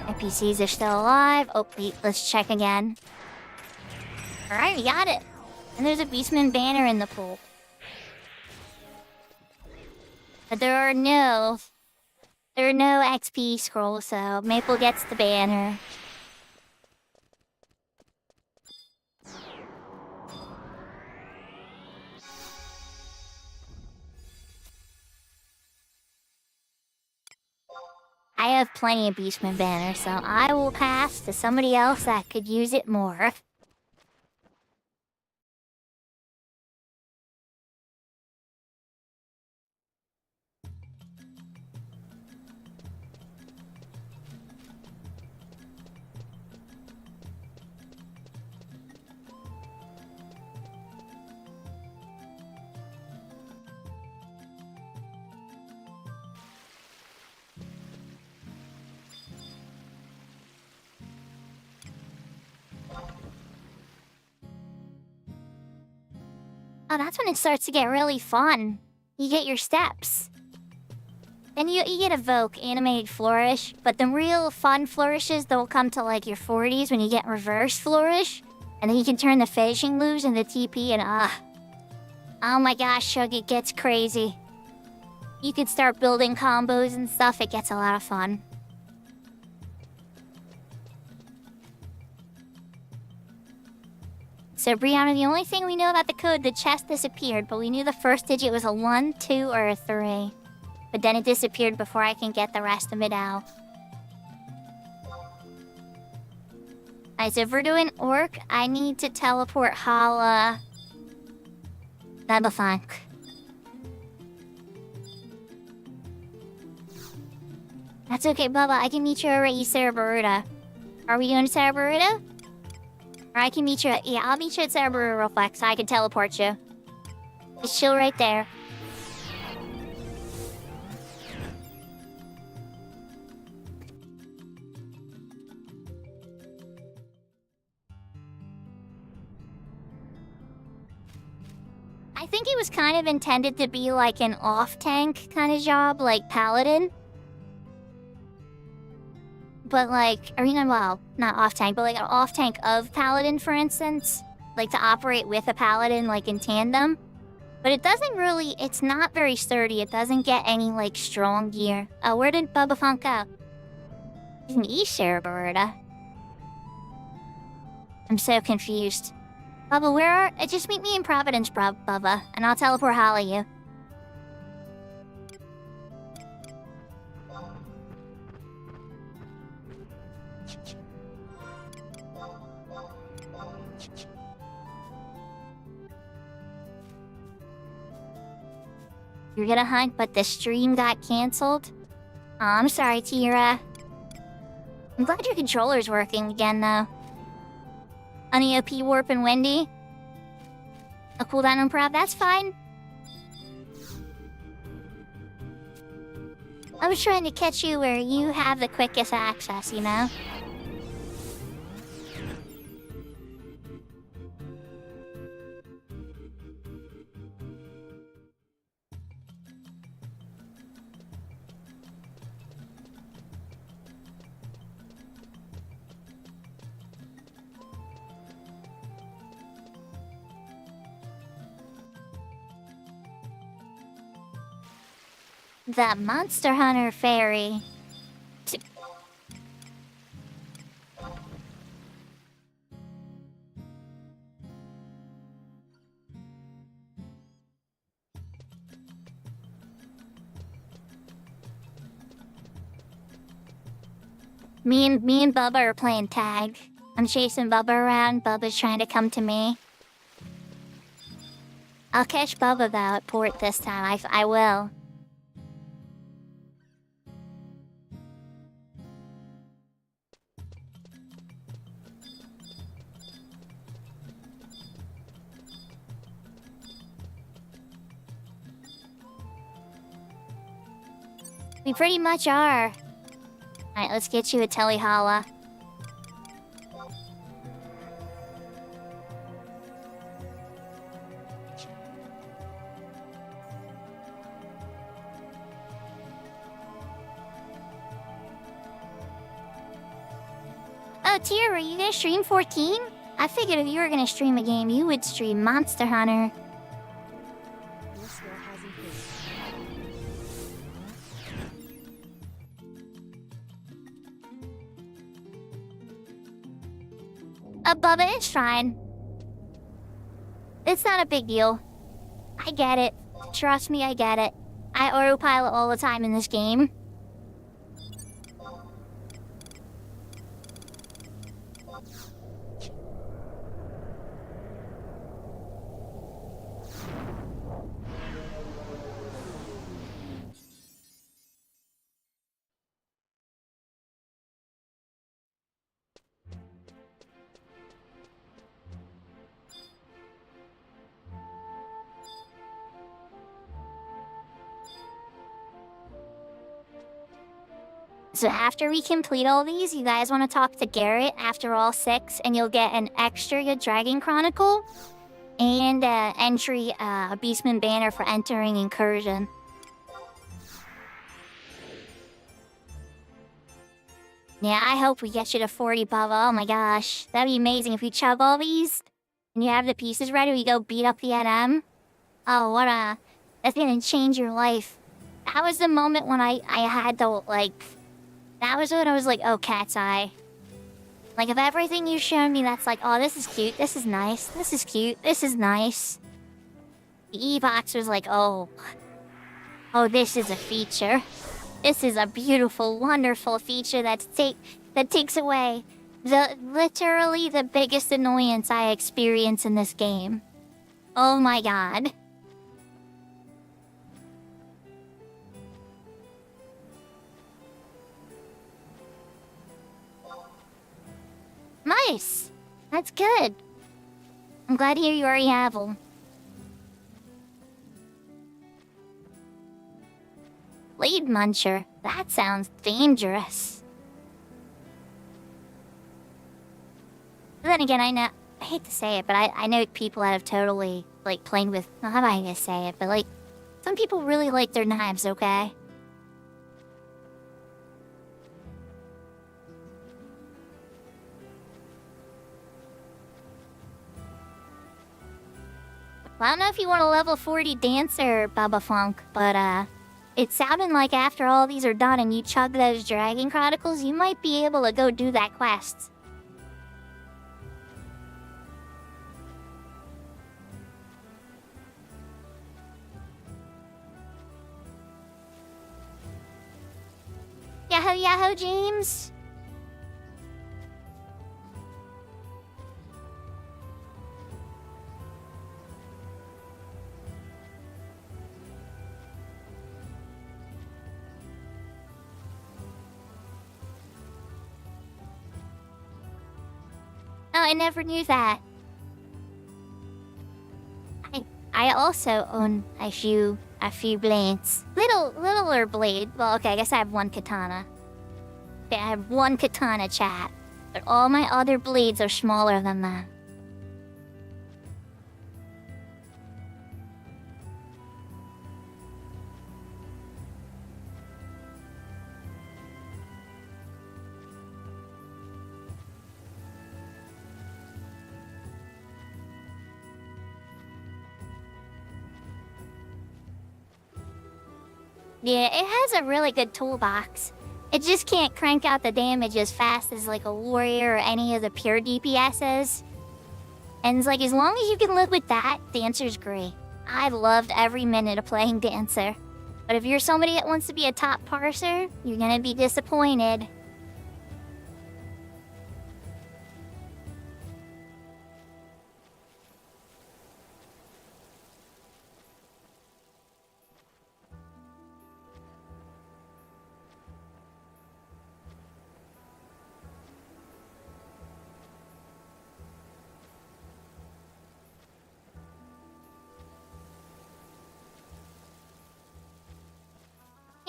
NPCs are still alive. Oh, wait, let's check again. Alright, we got it. And there's a Beastman banner in the pool. But there are no XP scrolls, so Maple gets the banner. I have plenty of Beastman banners, so I will pass to somebody else that could use it more. Oh, that's when it starts to get really fun. You get your steps. Then you get Evoke, Animated Flourish, but the real fun flourishes, they'll come to like your 40s when you get Reverse Flourish. And then you can turn the Finishing Moves into TP and oh my gosh, Shug, it gets crazy. You can start building combos and stuff, it gets a lot of fun. So, Brianna, the only thing we know about the code, the chest disappeared, but we knew the first digit was a 1, 2, or a 3. But then it disappeared before I can get the rest of it out. Alright, so if we're doing Orc, I need to teleport Hala. That'll be fine. That's okay, Bubba. I can meet you over at Cerberus. Are we going to Cerberus? Or I can meet you at... Yeah, I'll meet you at Cerberus real quick so I can teleport you. Just chill right there. I think it was kind of intended to be like an off-tank kind of job, like Paladin. But like, Arena, well, not off-tank, but like an off-tank of Paladin, for instance. Like to operate with a Paladin, like in tandem. But it doesn't really, it's not very sturdy. It doesn't get any like strong gear. Oh, where did Bubba Funk go? He's in East Cerberus. I'm so confused. Bubba, where are... just meet me in Providence, Bubba, and I'll teleport Holly you. You're gonna hunt, but the stream got cancelled? Oh, I'm sorry, Tira. I'm glad your controller's working again, though. On EOP Warp and Wendy? A cooldown on Prov, that's fine. I was trying to catch you where you have the quickest access, you know? The Monster Hunter Fairy. Me and Bubba are playing tag. I'm chasing Bubba around. Bubba's trying to come to me. I'll catch Bubba though at port this time. I will. We pretty much are. Alright, let's get you a Telehala. Oh, Tia, are you gonna stream 14? I figured if you were gonna stream a game, you would stream Monster Hunter. Your score has increased. Bubba, it's fine. It's not a big deal. I get it. Trust me, I get it. I autopilot all the time in this game. So after we complete all these, you guys want to talk to Garrett after all 6, and you'll get an extra Dragon Chronicle and entry a Beastman banner for entering Incursion. Yeah, I hope we get you to 40, Bubba. Oh my gosh, that'd be amazing if we chug all these and you have the pieces ready. We go beat up the NM. Oh, that's gonna change your life. That was the moment when I had to like. That was when I was like, oh, Cat's Eye. Like, of everything you showed me, that's like, oh, this is cute, this is nice, this is cute, this is nice. The E-Box was like, oh, this is a feature. This is a beautiful, wonderful feature that takes away literally the biggest annoyance I experience in this game. Oh my god. Nice! That's good. I'm glad to hear you already have them. Blade Muncher? That sounds dangerous. But then again, I hate to say it, but I know people that have totally, like, played with... I'm not gonna say it, but, like, some people really like their knives, okay? I don't know if you want a level 40 dancer, Bubba Funk, but it sounded like after all these are done and you chug those Dragon Chronicles, you might be able to go do that quest. Yahoo, yahoo, James! Oh, I never knew that. I also own a few blades. Littler blade. Well, okay, I guess I have one katana. Okay, I have one katana, chat. But all my other blades are smaller than that. Yeah, it has a really good toolbox. It just can't crank out the damage as fast as like a warrior or any of the pure DPSs. And it's like, as long as you can live with that, Dancer's great. I loved every minute of playing Dancer. But if you're somebody that wants to be a top parser, you're gonna be disappointed.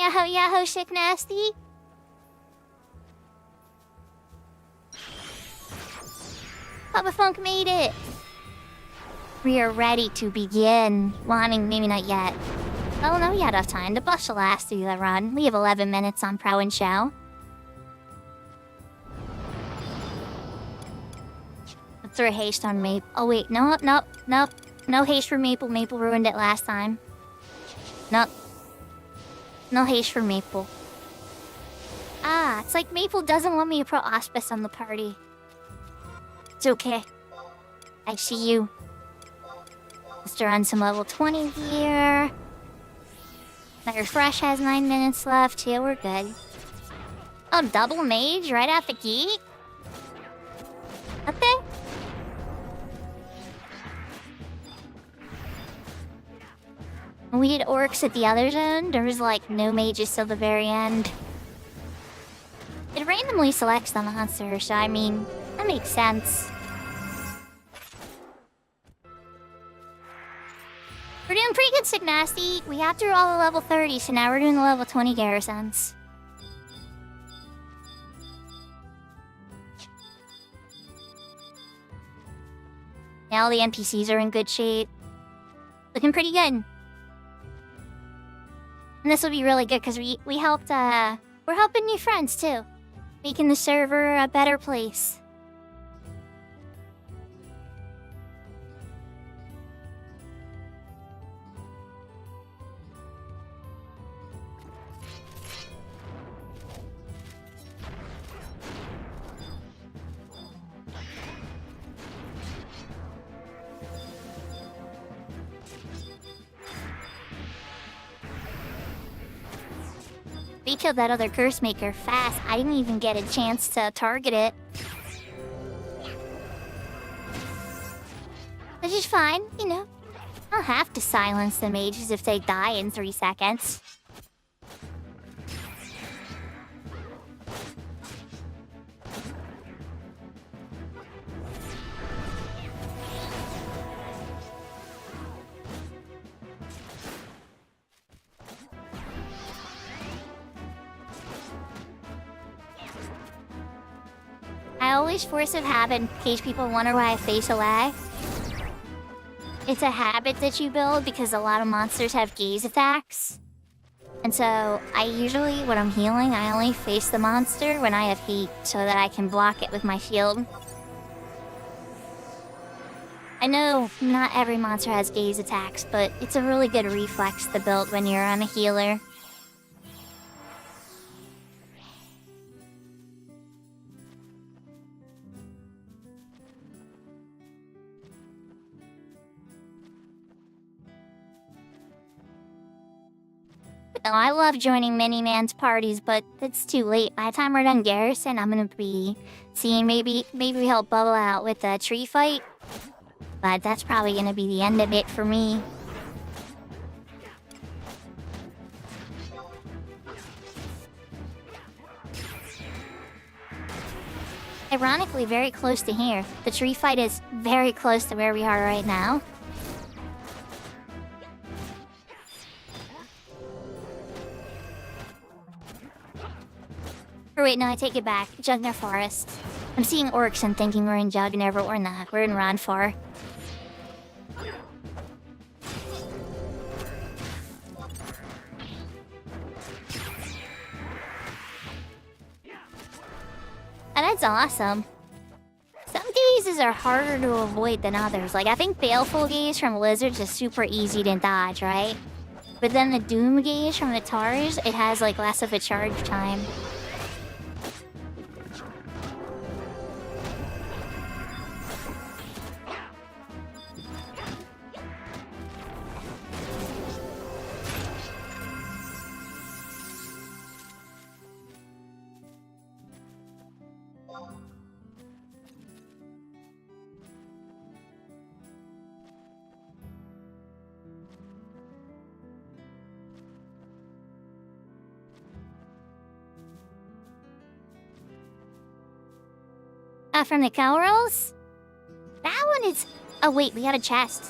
Yahoo, yahoo, sick nasty. Papa Funk made it. We are ready to begin. Well, I mean, maybe not yet. Oh, no, we got enough time. The bus will last through the run. We have 11 minutes on Pro and Show. Let's throw a haste on Maple. Oh, wait. No. No haste for Maple. Maple ruined it last time. No. No haste for Maple. Ah, it's like Maple doesn't want me to put Auspice on the party. It's okay. I see you. Let's run some level 20 here. My refresh has 9 minutes left. Yeah, we're good. Oh, double mage right out the gate? Okay. When we did orcs at the other zone, there was like no mages till the very end. It randomly selects the monster, so I mean, that makes sense. We're doing pretty good, Sick Nasty. We got through all the level 30, so now we're doing the level 20 garrisons. Now all the NPCs are in good shape. Looking pretty good. And this will be really good because we helped, we're helping new friends too. Making the server a better place. We killed that other curse maker fast. I didn't even get a chance to target it. Which is fine, you know. I'll have to silence the mages if they die in 3 seconds. I always force a habit in case people wonder why I face away. It's a habit that you build because a lot of monsters have gaze attacks. And so I usually, when I'm healing, I only face the monster when I have heat so that I can block it with my shield. I know not every monster has gaze attacks, but it's a really good reflex to build when you're on a healer. No, I love joining Mini-Man's parties, but it's too late. By the time we're done Garrison, I'm gonna be seeing maybe he'll bubble out with a tree fight. But that's probably gonna be the end of it for me. Ironically, very close to here. The tree fight is very close to where we are right now. Or wait, no, I take it back. Jugner Forest. I'm seeing orcs and thinking we're in Jugner, but we're not. We're in Ronfor. And that's awesome. Some gazes are harder to avoid than others. Like, I think Baleful Gaze from Lizards is super easy to dodge, right? But then the Doom Gaze from the Tars, it has, like, less of a charge time. From the cow rolls? That one is... Oh, wait, we got a chest.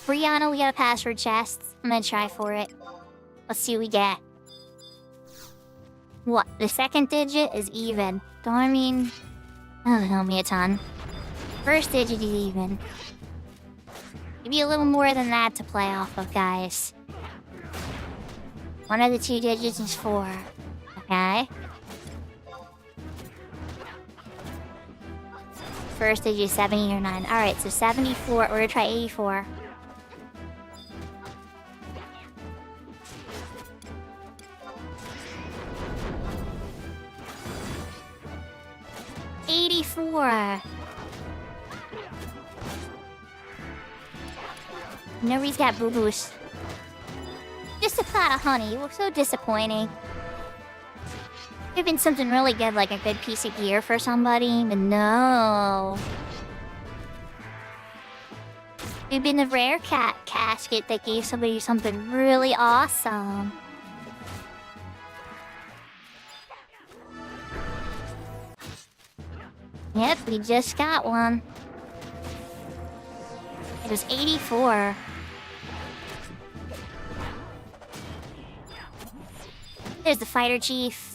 Brianna, we got a password chest. I'm gonna try for it. Let's see what we get. What? The second digit is even. Don't I mean... That'll help me a ton. First digit is even. Maybe a little more than that to play off of, guys. One of the two digits is 4. Okay? First digit is 70 or 9. Alright, so 74. We're gonna try 84. Nobody's got boo-boos. Just a pot of honey. It was so disappointing. Could've been something really good, like a good piece of gear for somebody, but no. Could've been a rare cat casket that gave somebody something really awesome. Yep, we just got one. It was 84. There's the fighter chief.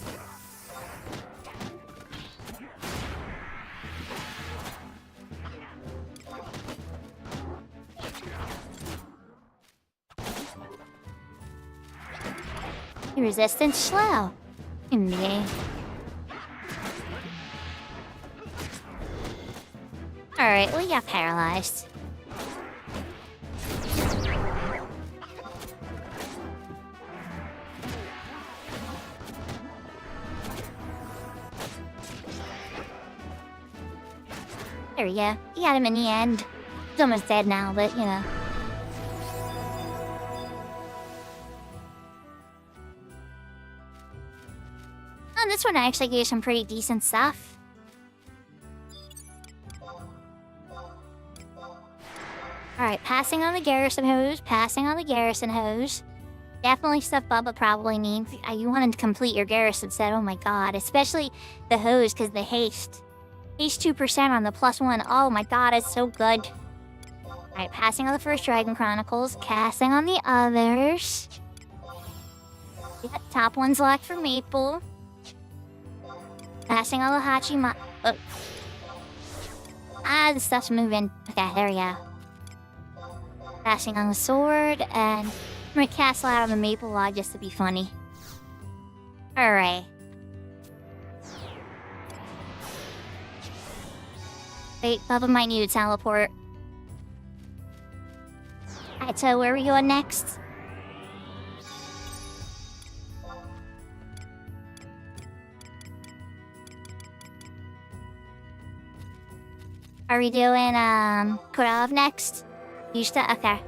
Resistance slow. Me. Alright, we got paralyzed. There we go. We got him in the end. He's almost dead now, but you know. Oh, this one actually gave some pretty decent stuff. Alright, passing on the garrison hose, passing on the garrison hose. Definitely stuff Bubba probably needs. You want to complete your garrison set, oh my god. Especially the hose, because the haste. Haste 2% on the +1. Oh my god, it's so good. Alright, passing on the first Dragon Chronicles, casting on the others. Yeah, top one's locked for Maple. Passing on the Hachima. Oh. Ah, the stuff's moving. Okay, there we go. Passing on the sword, and I'm gonna castle out on the Maple log just to be funny. Alright. Wait, Bubba might need to teleport. Alright, so where are we going next? Are we doing, Kurov next? Yushita? Okay.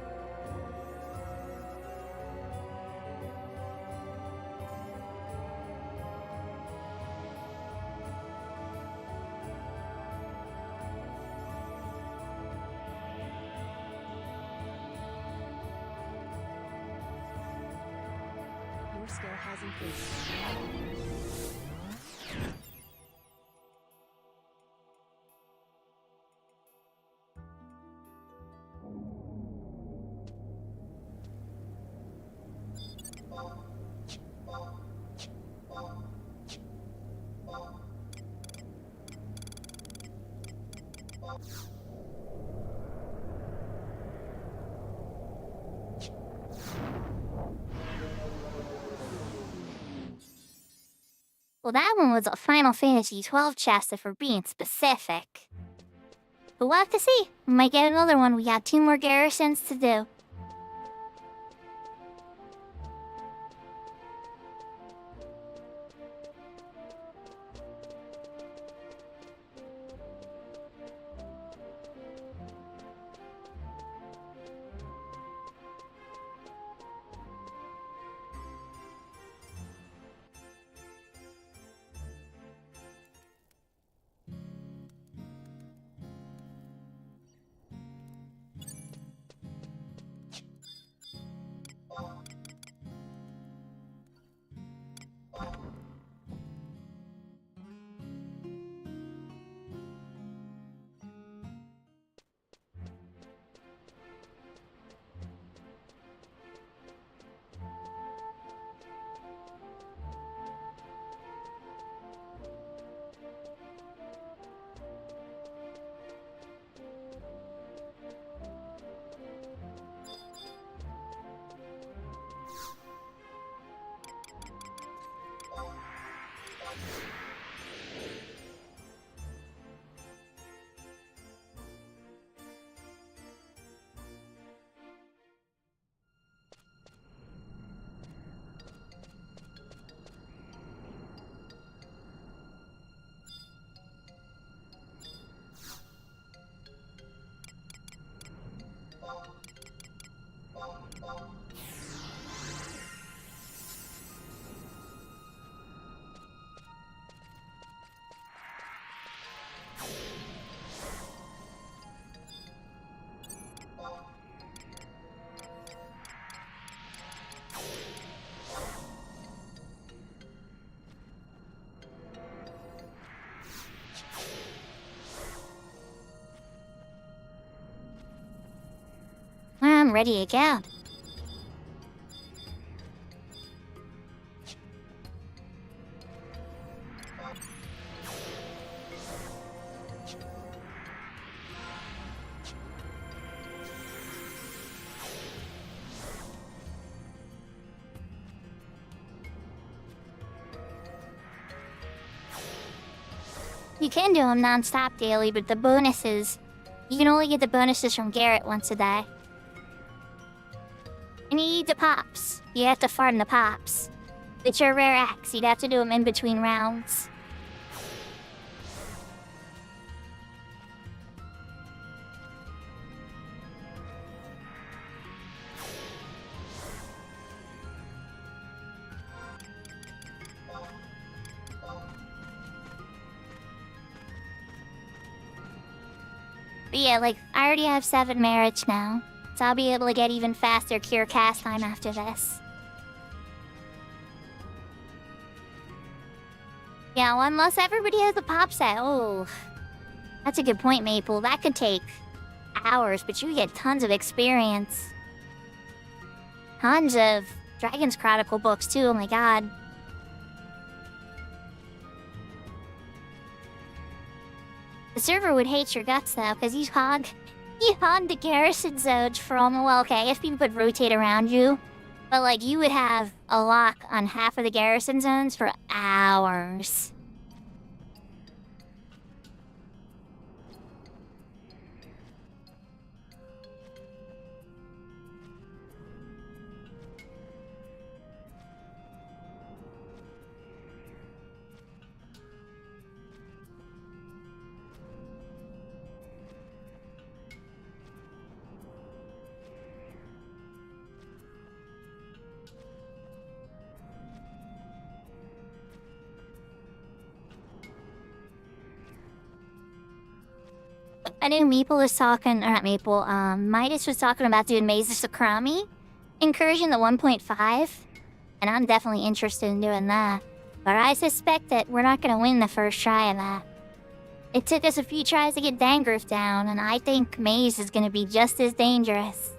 Your skill has increased. Well, that one was a Final Fantasy XII chest, if we're being specific. But we'll have to see. We might get another one. We got 2 more garrisons to do. I'm ready to go. You can do them non-stop daily, but the bonuses... You can only get the bonuses from Garrett once a day. And you need the pops. You have to farm the pops. Which are rare acts, you'd have to do them in between rounds. But yeah, like, I already have 7 marriage now, so I'll be able to get even faster cure cast time after this. Yeah, well, unless everybody has a pop set. Oh, that's a good point, Maple. That could take hours, but you get tons of experience. Tons of Dragon's Chronicle books, too, oh my god. The server would hate your guts, though, because you hog the garrison zones from, well, okay, I guess people would rotate around you, but, like, you would have a lock on half of the garrison zones for hours. I knew Maple was talking, or not Maple, Midas was talking about doing Maze of Sakurami incursion, the 1.5, and I'm definitely interested in doing that. But I suspect that we're not going to win the first try of that. It took us a few tries to get Dangrove down, and I think Maze is going to be just as dangerous.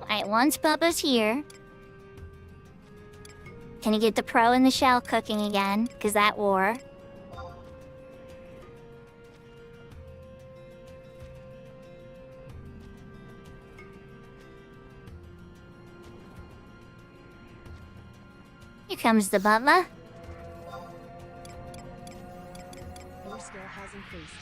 Alright, once Bubba's here, can you get the pro in the shell cooking again? Because that war. Here comes the Bubba. Your skill has increased.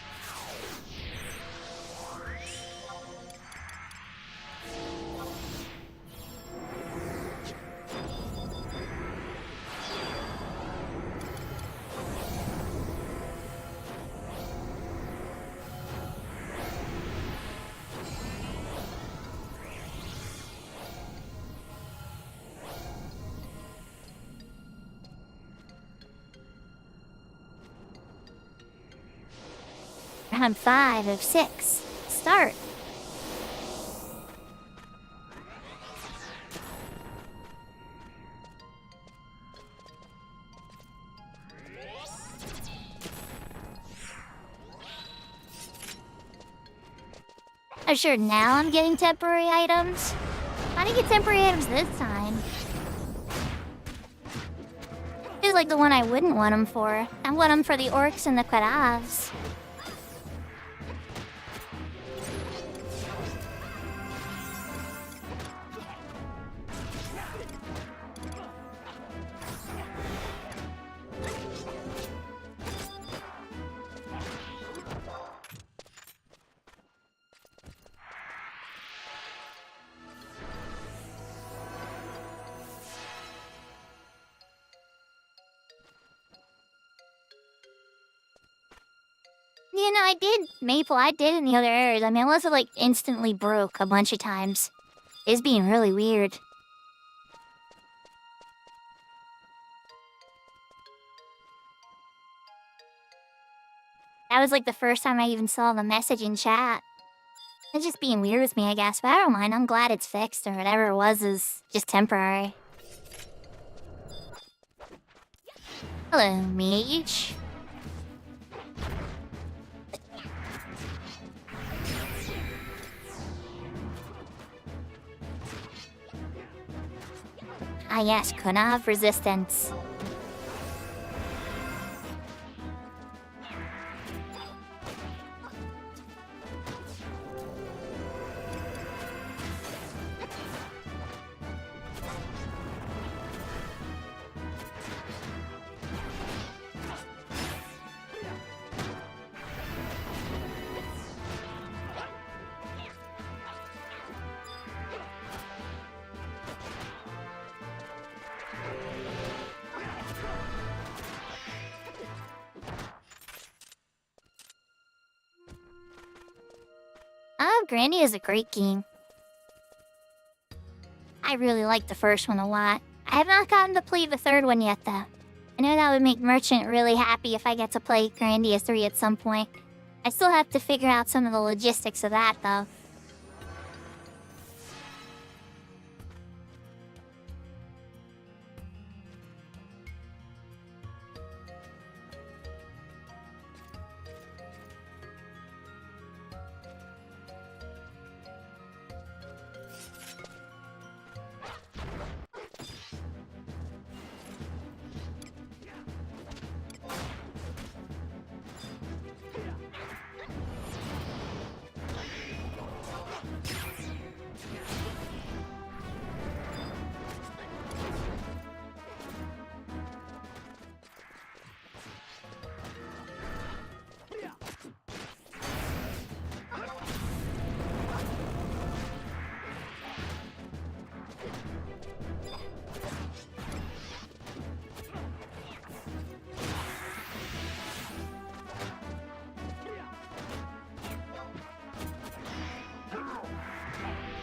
Round 5 of 6. Start. I'm sure now I'm getting temporary items. I didn't get temporary items this time. Feels like the one I wouldn't want them for. I want them for the orcs and the Quadavs. You know, I did, Maple, I did in the other areas. I mean, I wasn't, like, instantly broke a bunch of times. It's being really weird. That was, like, the first time I even saw the message in chat. It's just being weird with me, I guess, but I don't mind. I'm glad it's fixed, or whatever it was is just temporary. Hello, mage. Ah yes, could not have resistance. Grandia is a great game. I really like the first one a lot. I have not gotten to play the third one yet, though. I know that would make Merchant really happy if I get to play Grandia 3 at some point. I still have to figure out some of the logistics of that, though.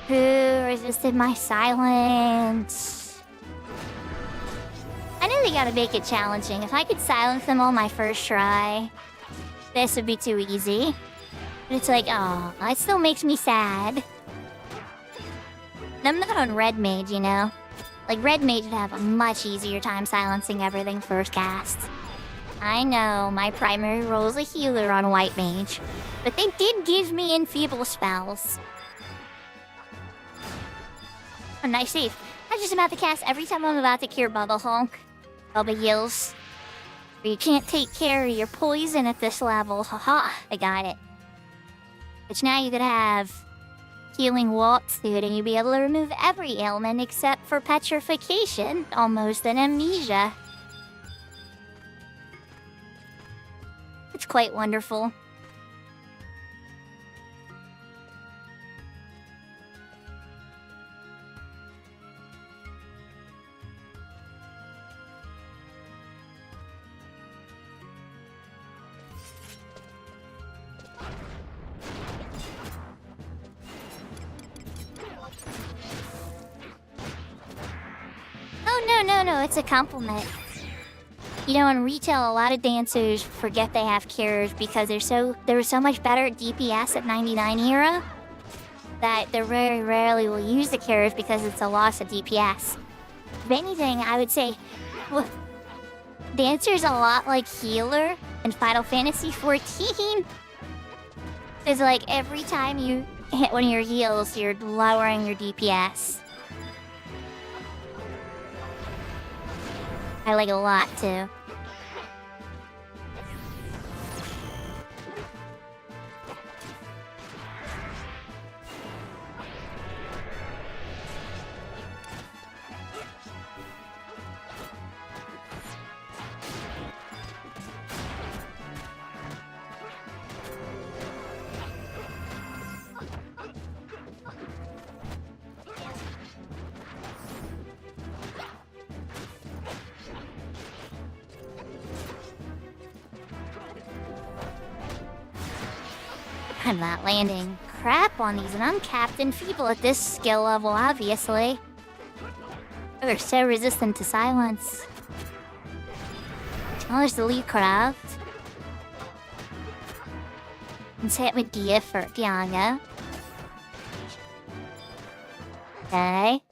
Who resisted my silence? I know they gotta make it challenging. If I could silence them on my first try, this would be too easy. But it's like, oh, it still makes me sad. And I'm not on Red Mage, you know? Like, Red Mage would have a much easier time silencing everything first cast. I know, my primary role is a healer on White Mage, but they did give me enfeeble spells. Oh, nice save. I'm just about to cast every time I'm about to cure Bubble Hulk. Bubba Yills. But you can't take care of your poison at this level. Haha, I got it. Which now you could have Healing Walkthrough and you'd be able to remove every ailment except for petrification, almost an amnesia. It's quite wonderful. No, it's a compliment. You know, in retail, a lot of dancers forget they have cures because they were so much better at DPS at 99 era that they very rarely will use the cures because it's a loss of DPS. If anything, I would say, well, Dancer's a lot like Healer in Final Fantasy XIV. It's like every time you hit one of your heals, you're lowering your DPS. I like it a lot, too. I'm not landing crap on these, and I'm Captain Feeble at this skill level, obviously. They're so resistant to silence. Challenge the lead craft. Let's hit with Dia for Diana. Okay.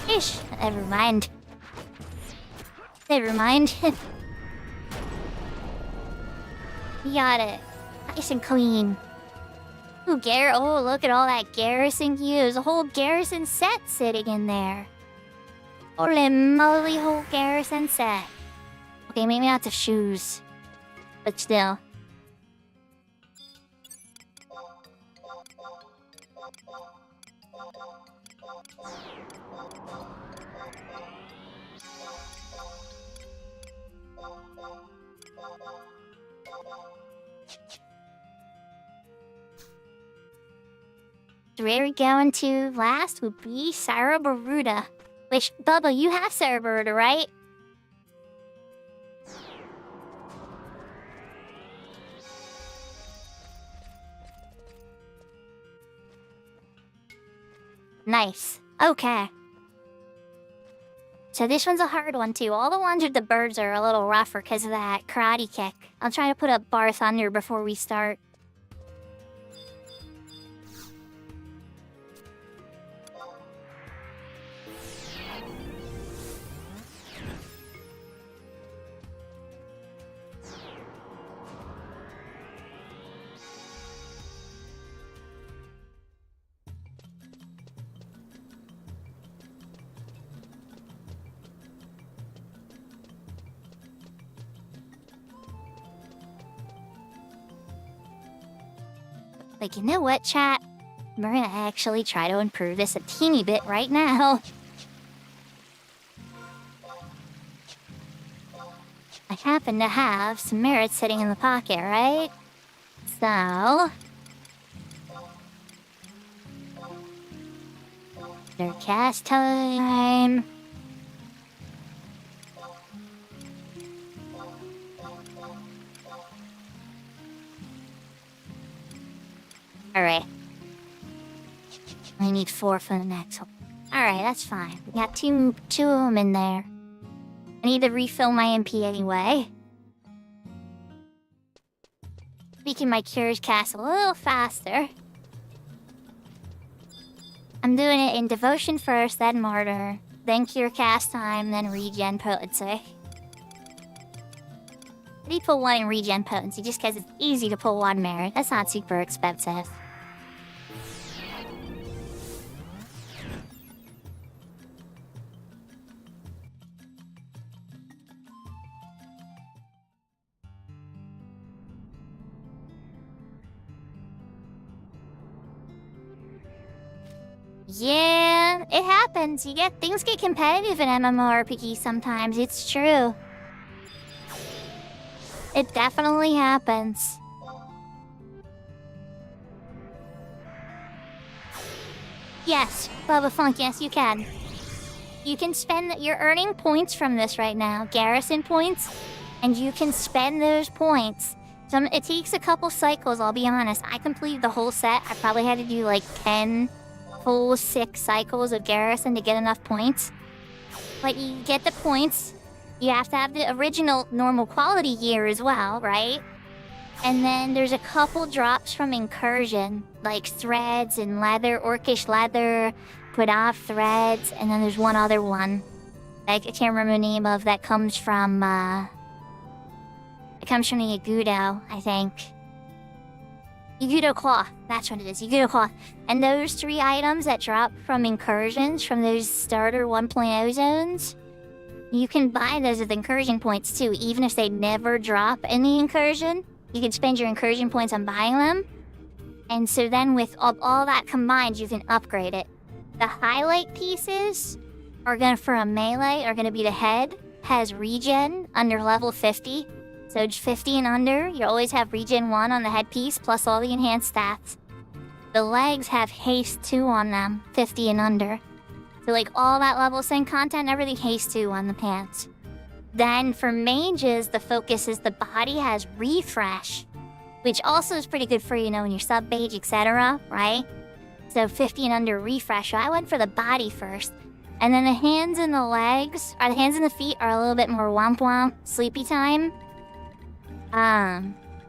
Ish, never mind. Never mind. We got it. Nice and clean. Ooh, oh, look at all that garrison gear. There's a whole garrison set sitting in there. Holy moly, whole garrison set. Okay, maybe not the shoes. But still. Where we're going to last would be Sarabaruda. Which, Bubba, you have Sarabaruda, right? Nice. Okay. So this one's a hard one too. All the ones with the birds are a little rougher because of that karate kick. I'll try to put up Bar Thunder before we start. Like, you know what, chat? We're gonna actually try to improve this a teeny bit right now. I happen to have some merits sitting in the pocket, right? So... their cast time... Alright. I need 4 for the next one. Alright, that's fine. We got two of them in there. I need to refill my MP anyway. Making my cures cast a little faster. I'm doing it in Devotion first, then Martyr, then Cure Cast Time, then Regen Potency. I need to pull 1 in Regen Potency just because it's easy to pull 1 merit. That's not super expensive. Yeah, it happens. Things get competitive in MMORPG sometimes. It's true. It definitely happens. Yes, Bubba Funk, yes you can. You can spend, you're earning points from this right now, garrison points, and you can spend those points. It takes a couple cycles, I'll be honest. I completed the whole set. I probably had to do like 10 full 6 cycles of garrison to get enough points. But you get the points. You have to have the original normal quality gear as well, right? And then there's a couple drops from incursion, like threads and leather, orcish leather, put off threads, and then there's one other one. I can't remember the name of that comes from the Yagudo, I think. Yagudo Cloth, that's what it is, Yagudo Cloth. And those 3 items that drop from incursions, from those starter 1.0 zones, you can buy those with incursion points too, even if they never drop in the incursion. You can spend your incursion points on buying them. And so then with all that combined, you can upgrade it. The highlight pieces are for a melee are gonna be the head, has regen under level 50. So 50 and under, you always have regen 1 on the headpiece, plus all the enhanced stats. The legs have haste 2 on them, 50 and under. So like all that level 7 content, everything haste 2 on the pants. Then for mages, the focus is the body has refresh, which also is pretty good for, you know, when you're sub-mage, etc., right? So 50 and under refresh. So I went for the body first. And then the hands and the legs, or the hands and the feet are a little bit more womp womp, sleepy time.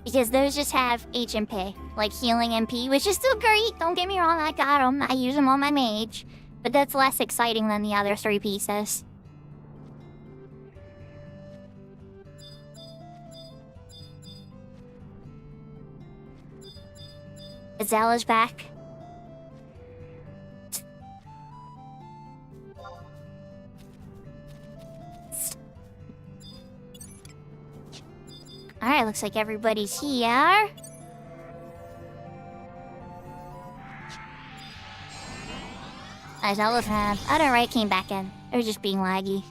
Because those just have HP, like healing MP, which is still great. Don't get me wrong, I got them. I use them on my mage. But that's less exciting than the other 3 pieces. Azella's back. Alright, looks like everybody's here. Azella's hand. Oh, no, right, came back in. They were just being laggy.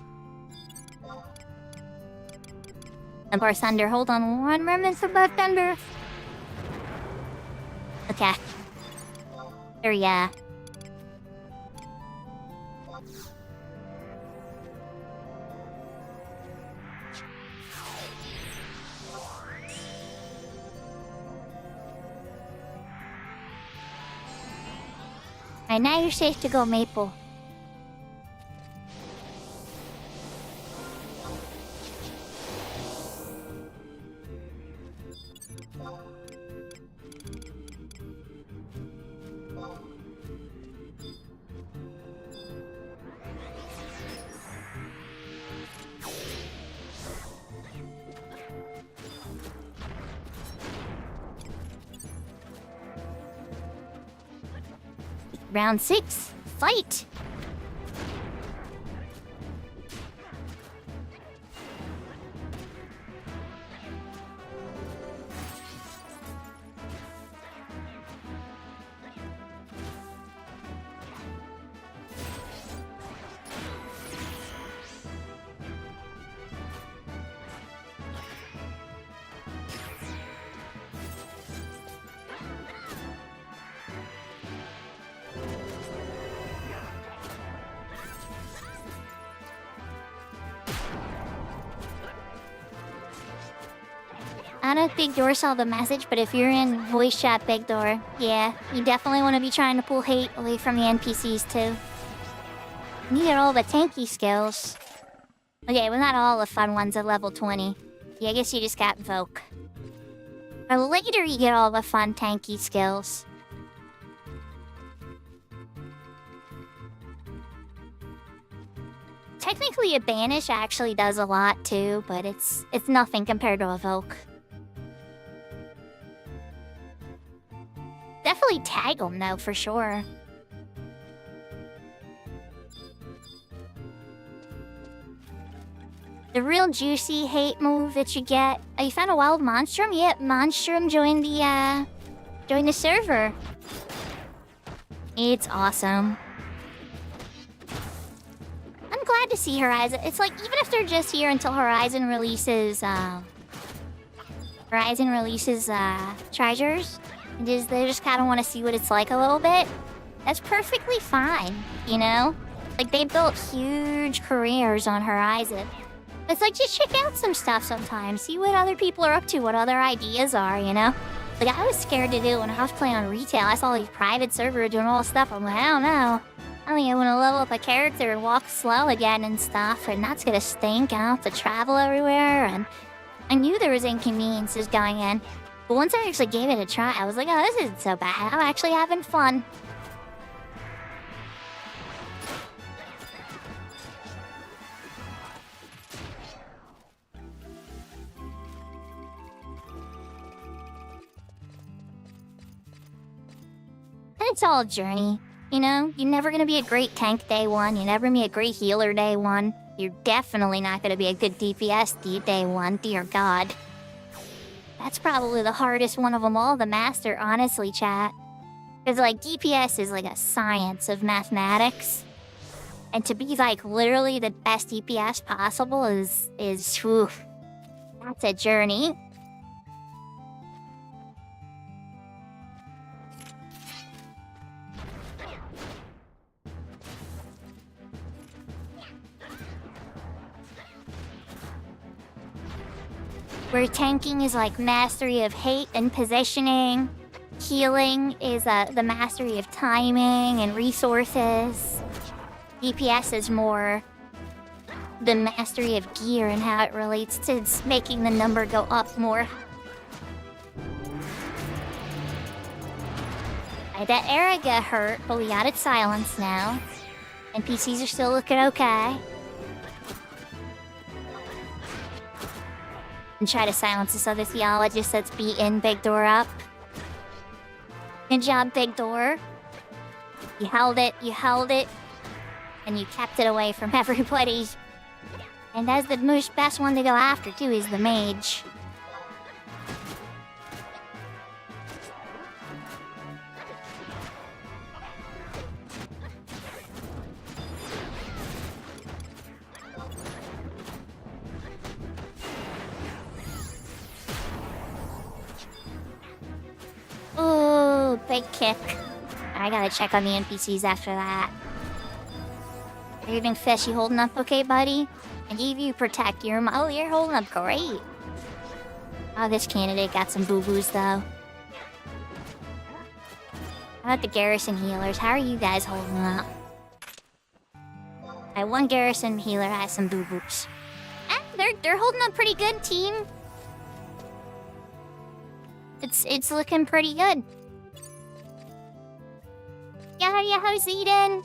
Above Thunder. Hold on 1 moment above Thunder. Okay. There we go. Alright, now you're safe to go, Maple. Round 6, fight! I don't think Door saw the message, but if you're in voice chat, Big Door, yeah, you definitely want to be trying to pull hate away from the NPCs too. You get all the tanky skills. Okay, well not all the fun ones at level 20. Yeah, I guess you just got Invoke. Or later you get all the fun tanky skills. Technically a Banish actually does a lot too, but it's nothing compared to Evoke. Definitely tag them though, for sure. The real juicy hate move that you get. Oh, you found a wild monstrum? Yep, monstrum joined the server. It's awesome. I'm glad to see Horizon. It's like, even if they're just here until Horizon releases treasures, they just kind of want to see what it's like a little bit. That's perfectly fine, you know? Like, they built huge careers on Horizon. It's like, just check out some stuff sometimes. See what other people are up to, what other ideas are, you know? Like, I was scared to do when I was playing on retail. I saw these private servers doing all this stuff. I'm like, I don't know. I think I want to level up a character and walk slow again and stuff. And that's going to stink. And I'll have to travel everywhere. And I knew there was inconveniences going in. But once I actually gave it a try, I was like, oh, this isn't so bad. I'm actually having fun. And it's all a journey, you know? You're never gonna be a great tank day 1. You're never gonna be a great healer day 1. You're definitely not gonna be a good DPS day 1, dear God. That's probably the hardest one of them all, the master, honestly, chat. Because, like, DPS is like a science of mathematics. And to be, like, literally the best DPS possible is whew, that's a journey. Where tanking is like mastery of hate and positioning. Healing is the mastery of timing and resources. DPS is more the mastery of gear and how it relates to making the number go up more. That era got hurt, but we got it silenced now. NPCs are still looking okay. And try to silence this other theologist that's beating Big Door up. Good job, Big Door. You held it, and you kept it away from everybody. And that's the most best one to go after, too, is the mage. Ooh, big kick. I gotta check on the NPCs after that. Everything fish, you holding up okay, buddy? I gave you protect. You're holding up great. Oh, this candidate got some boo-boos, though. How about the garrison healers? How are you guys holding up? One garrison healer has some boo-boos. They're holding up pretty good, team. It's looking pretty good. Yeah, how's Eden?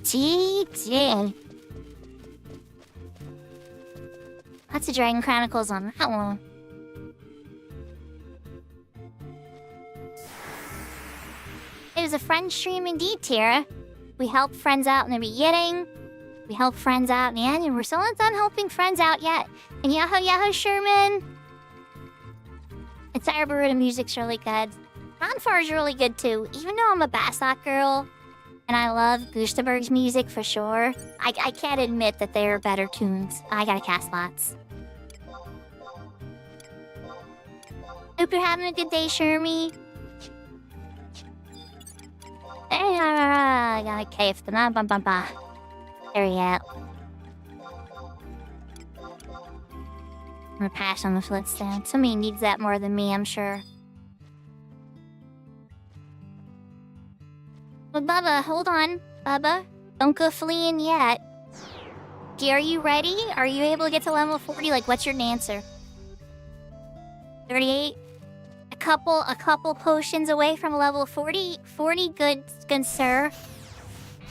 GG. Lots of Dragon Chronicles on that one. It was a friend stream indeed, Tara. We helped friends out in the beginning. We helped friends out in the end, and we're still not done helping friends out yet. And Yahoo Sherman. And Cyberburuda music's really good. Bonfire's really good too, even though I'm a Bassock girl. And I love Gustaberg's music for sure. I can't admit that there are better tunes. I gotta cast lots. Hope you're having a good day, Shermie. I got a cave. There we go. gonna pass on the Flintstone. Somebody needs that more than me, I'm sure. But Bubba, hold on. Bubba, don't go fleeing yet. Okay, are you ready? Are you able to get to level 40? Like, what's your dancer? 38? A couple potions away from level 40? 40, good sir.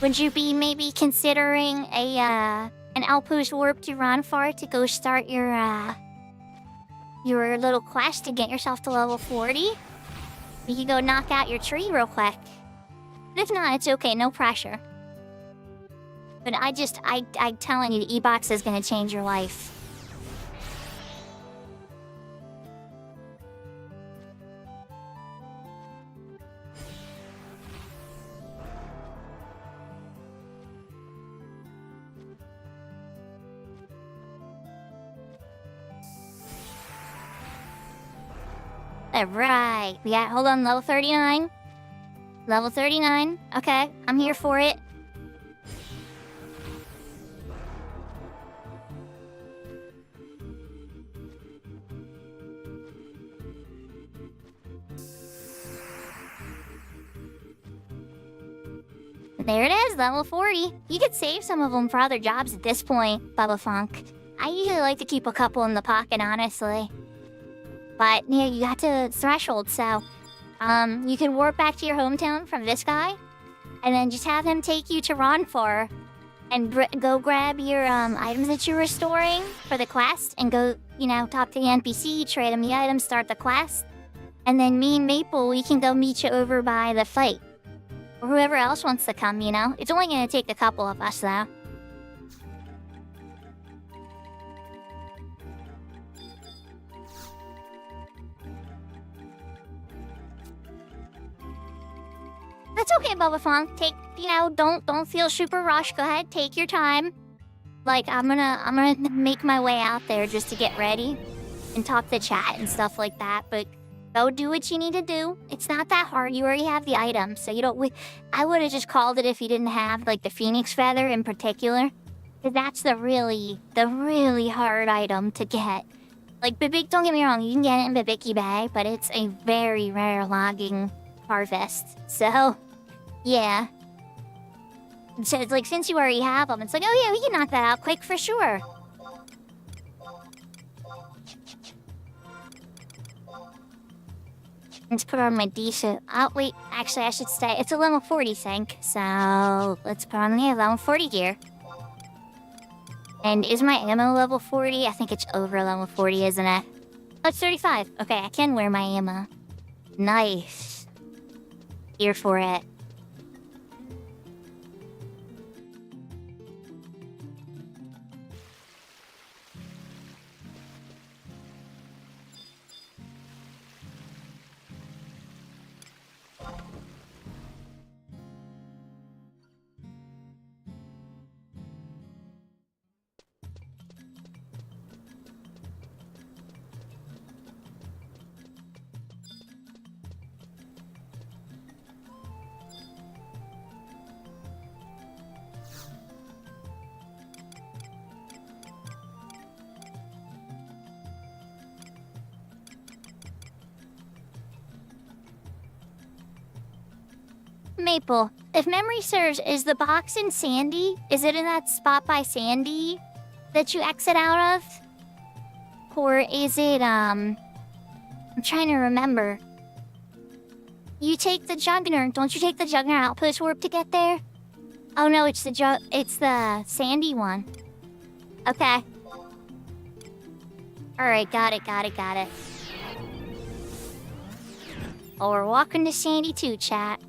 Would you be maybe considering an outpost warp to Ronfar to go start your little quest to get yourself to level 40? You can go knock out your tree real quick. But if not, it's okay, no pressure. But I'm telling you, the E-Box is gonna change your life. Alright, we got, hold on, level 39. Level 39, okay, I'm here for it. There it is, level 40. You could save some of them for other jobs at this point, Bubba Funk. I usually like to keep a couple in the pocket, honestly. But, yeah, you got to threshold, so... you can warp back to your hometown from this guy, and then just have him take you to Ronfor, and go grab your, items that you're restoring for the quest, and go, talk to the NPC, trade him the items, start the quest. And then me and Maple, we can go meet you over by the fight. Or whoever else wants to come, It's only gonna take a couple of us, though. That's okay, Bubba Funk. Take, don't feel super rushed. Go ahead, take your time. Like, I'm gonna make my way out there just to get ready and talk to chat and stuff like that, but go do what you need to do. It's not that hard. You already have the item, so you don't... I would have just called it if you didn't have, like, the Phoenix Feather in particular. Because that's the really hard item to get. Like, Bibik, don't get me wrong, you can get it in Bibiki Bay, but it's a very rare logging harvest. So, yeah. So it's like, since you already have them, it's like, oh yeah, we can knock that out quick for sure. Let's put on my decent... Oh, wait. Actually, I should stay. It's a level 40 sync, so... Let's put on the level 40 gear. And is my ammo level 40? I think it's over level 40, isn't it? Oh, it's 35. Okay, I can wear my ammo. Nice. Here for it. Maple, if memory serves, is the box in Sandy? Is it in that spot by Sandy that you exit out of? Or is it, I'm trying to remember. You take the Juggner. Don't you take the Juggner outpost warp to get there? Oh no, it's the Sandy one. Okay. Alright, got it. Oh, we're walking to Sandy too, chat.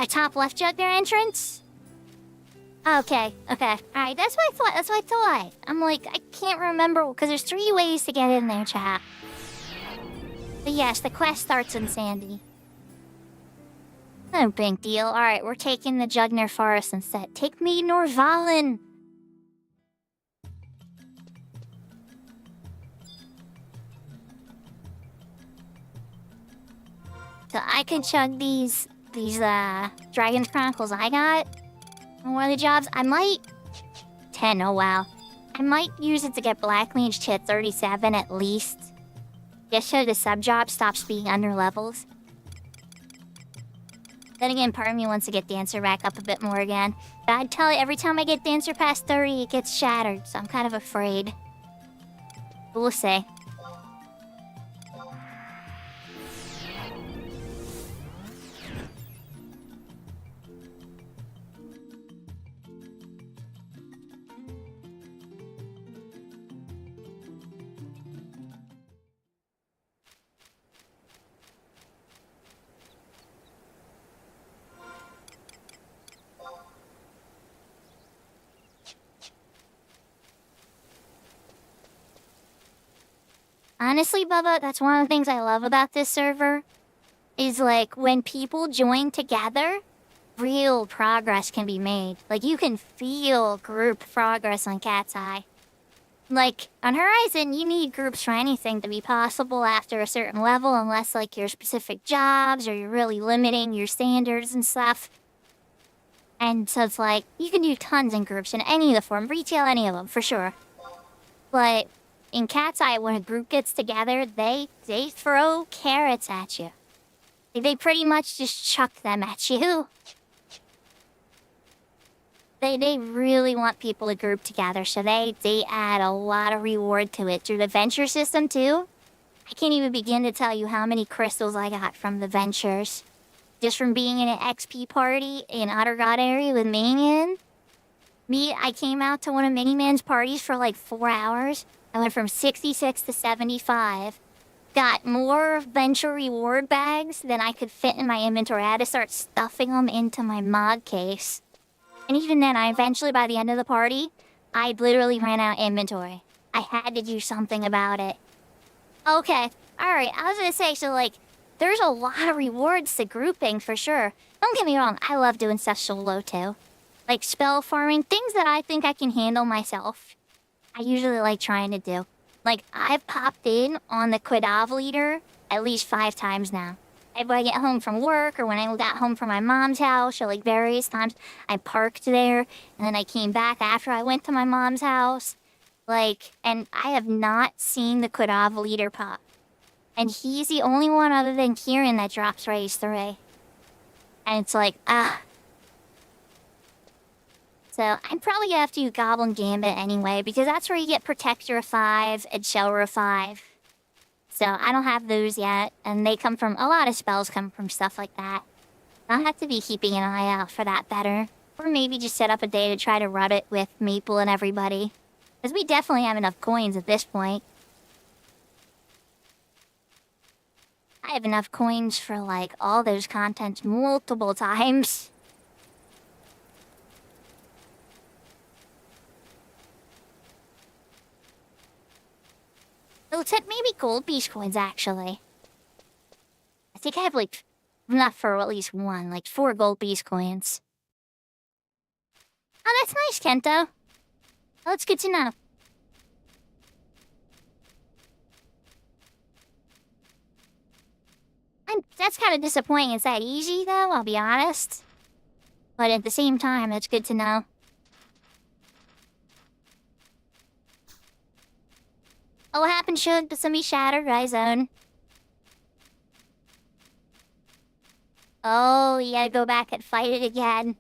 Top left Juggler entrance? Okay. Alright, that's what I thought. I'm like, I can't remember, because there's 3 ways to get in there, chat. But yes, the quest starts in Sandy. No big deal. Alright, we're taking the Juggner Forest instead. Take me, Norvalen! So I could chug these Dragon's Chronicles I got on one of the jobs. I might 10, oh wow. I might use it to get Black Mage to 37 at least. Just so the sub job stops being under levels. Then again, part of me wants to get Dancer back up a bit more again. But I'd tell you, every time I get Dancer past 30, it gets shattered, so I'm kind of afraid. But we'll see. Honestly, Bubba, that's one of the things I love about this server. Is like, when people join together, real progress can be made. Like, you can feel group progress on Cat's Eye. Like, on Horizon, you need groups for anything to be possible after a certain level, unless, like, your specific jobs, or you're really limiting your standards and stuff. And so it's like, you can do tons in groups in any of the form, retail, any of them, for sure. But in Cat's Eye, when a group gets together, they throw carrots at you. They pretty much just chuck them at you. They really want people to group together, so they add a lot of reward to it through the venture system too. I can't even begin to tell you how many crystals I got from the ventures. Just from being in an XP party in Otter God area with Miniman. I came out to one of Miniman's parties for like 4 hours. I went from 66 to 75. Got more venture reward bags than I could fit in my inventory. I had to start stuffing them into my mod case. And even then, I eventually, by the end of the party, I literally ran out of inventory. I had to do something about it. Okay, alright, I was gonna say, so like, there's a lot of rewards to grouping for sure. Don't get me wrong, I love doing stuff solo too. Like spell farming, things that I think I can handle myself. I usually like trying to do. Like, I've popped in on the Quadav leader at least 5 times now. When I get home from work, or when I got home from my mom's house, or like various times, I parked there, and then I came back after I went to my mom's house. Like, and I have not seen the Quadav leader pop. And he's the only one other than Kieran that drops raise 3. And it's like, So, I'm probably gonna have to do Goblin Gambit anyway, because that's where you get Protector of 5 and Shower of 5. So, I don't have those yet, and they come from, a lot of spells come from stuff like that. I'll have to be keeping an eye out for that better. Or maybe just set up a day to try to run it with Maple and everybody. Because we definitely have enough coins at this point. I have enough coins for, like, all those contents multiple times. It looks like maybe gold beast coins, actually. I think I have, like, enough for at least one, like 4 gold beast coins. Oh, that's nice, Kento. Oh, that's good to know. That's kind of disappointing it's that easy, though, I'll be honest. But at the same time, that's good to know. Oh, what happened, Shug? Did somebody shatter Ryzone? Oh, you gotta go back and fight it again.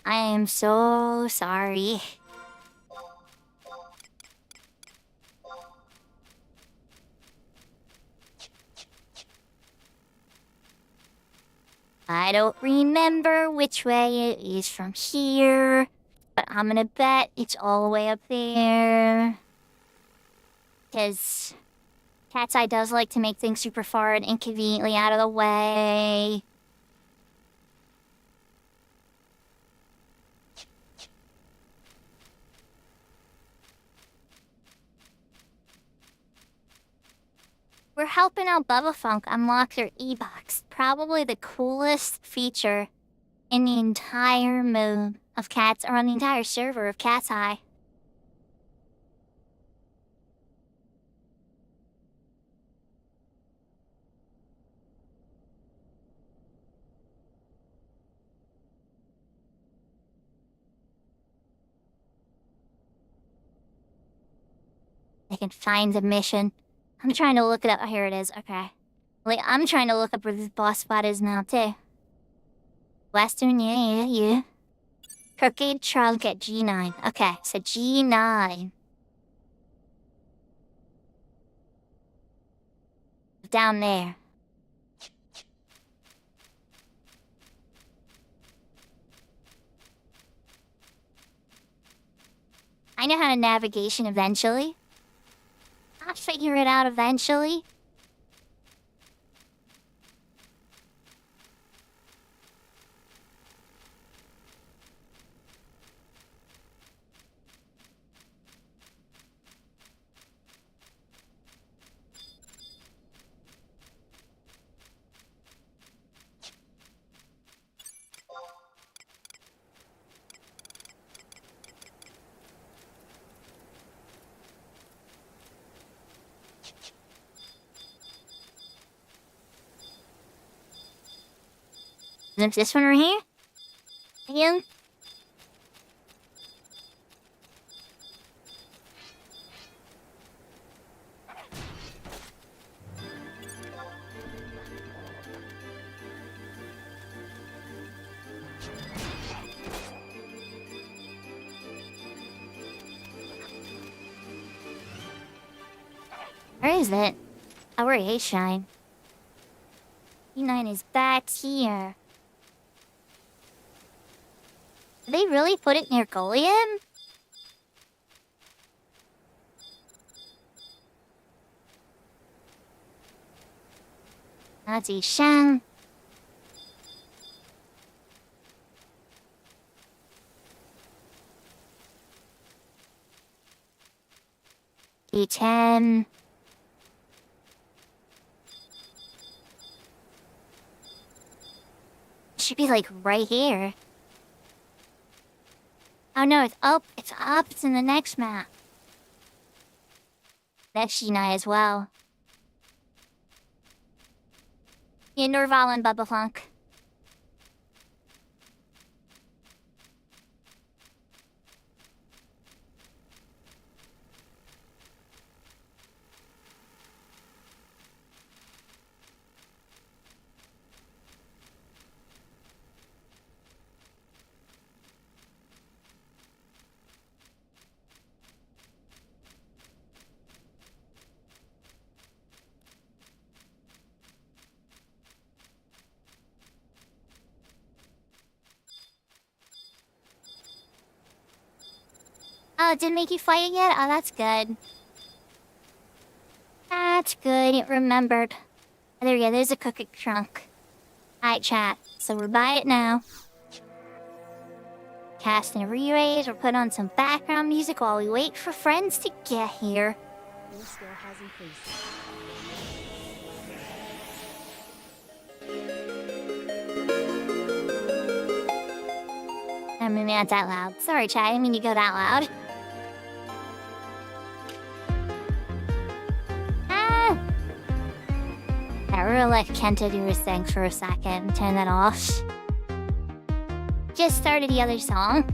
I am so sorry. I don't remember which way it is from here, but I'm gonna bet it's all the way up there. Because Cat's Eye does like to make things super far and inconveniently out of the way. We're helping out Bubba Funk unlock their E-Box. Probably the coolest feature in the entire mode of Cat's, or on the entire server of Cat's Eye. I can find the mission. I'm trying to look it up. Oh, here it is. Okay. Like, I'm trying to look up where this boss spot is now, too. Western, yeah. Crooked trunk at G9. Okay, so G9. Down there. I know how to navigation eventually. I'll figure it out eventually. Is this one right here? Again? Where is it? Oh, where is Shine? E9 is back here. Did they really put it near Goliam? That's Ishan. E10. Should be like right here. Oh no, it's up. It's up. It's in the next map. That's Shinai as well. Yeah, Norval and Bubba Flunk. Oh, it didn't make you fight it yet? Oh, that's good. That's good. It remembered. Oh, there we go. There's a cookie trunk. Alright, chat. So we're by it now. Casting a re-raise. We're putting on some background music while we wait for friends to get here. Your skill has increased. I mean, not that loud. Sorry, chat. I didn't mean to go that loud. We're gonna let Kenta do his thing for a second. Turn that off. Just started the other song.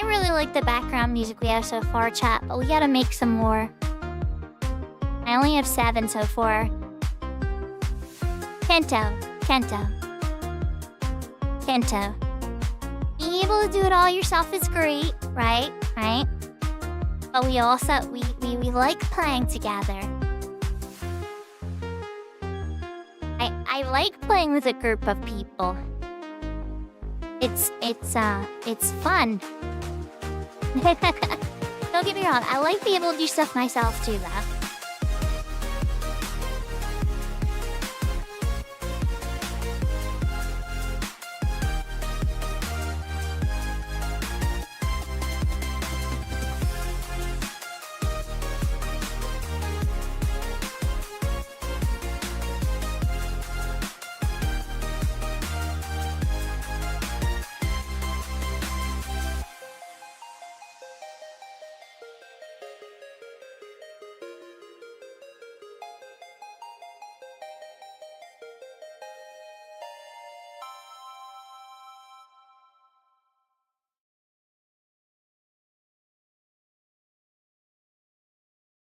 I really like the background music we have so far, chat, but we gotta make some more. I only have 7 so far. Kento. Being able to do it all yourself is great, right? But we also, we like playing together. I like playing with a group of people. It's fun. Don't get me wrong, I like being able to do stuff myself too, though.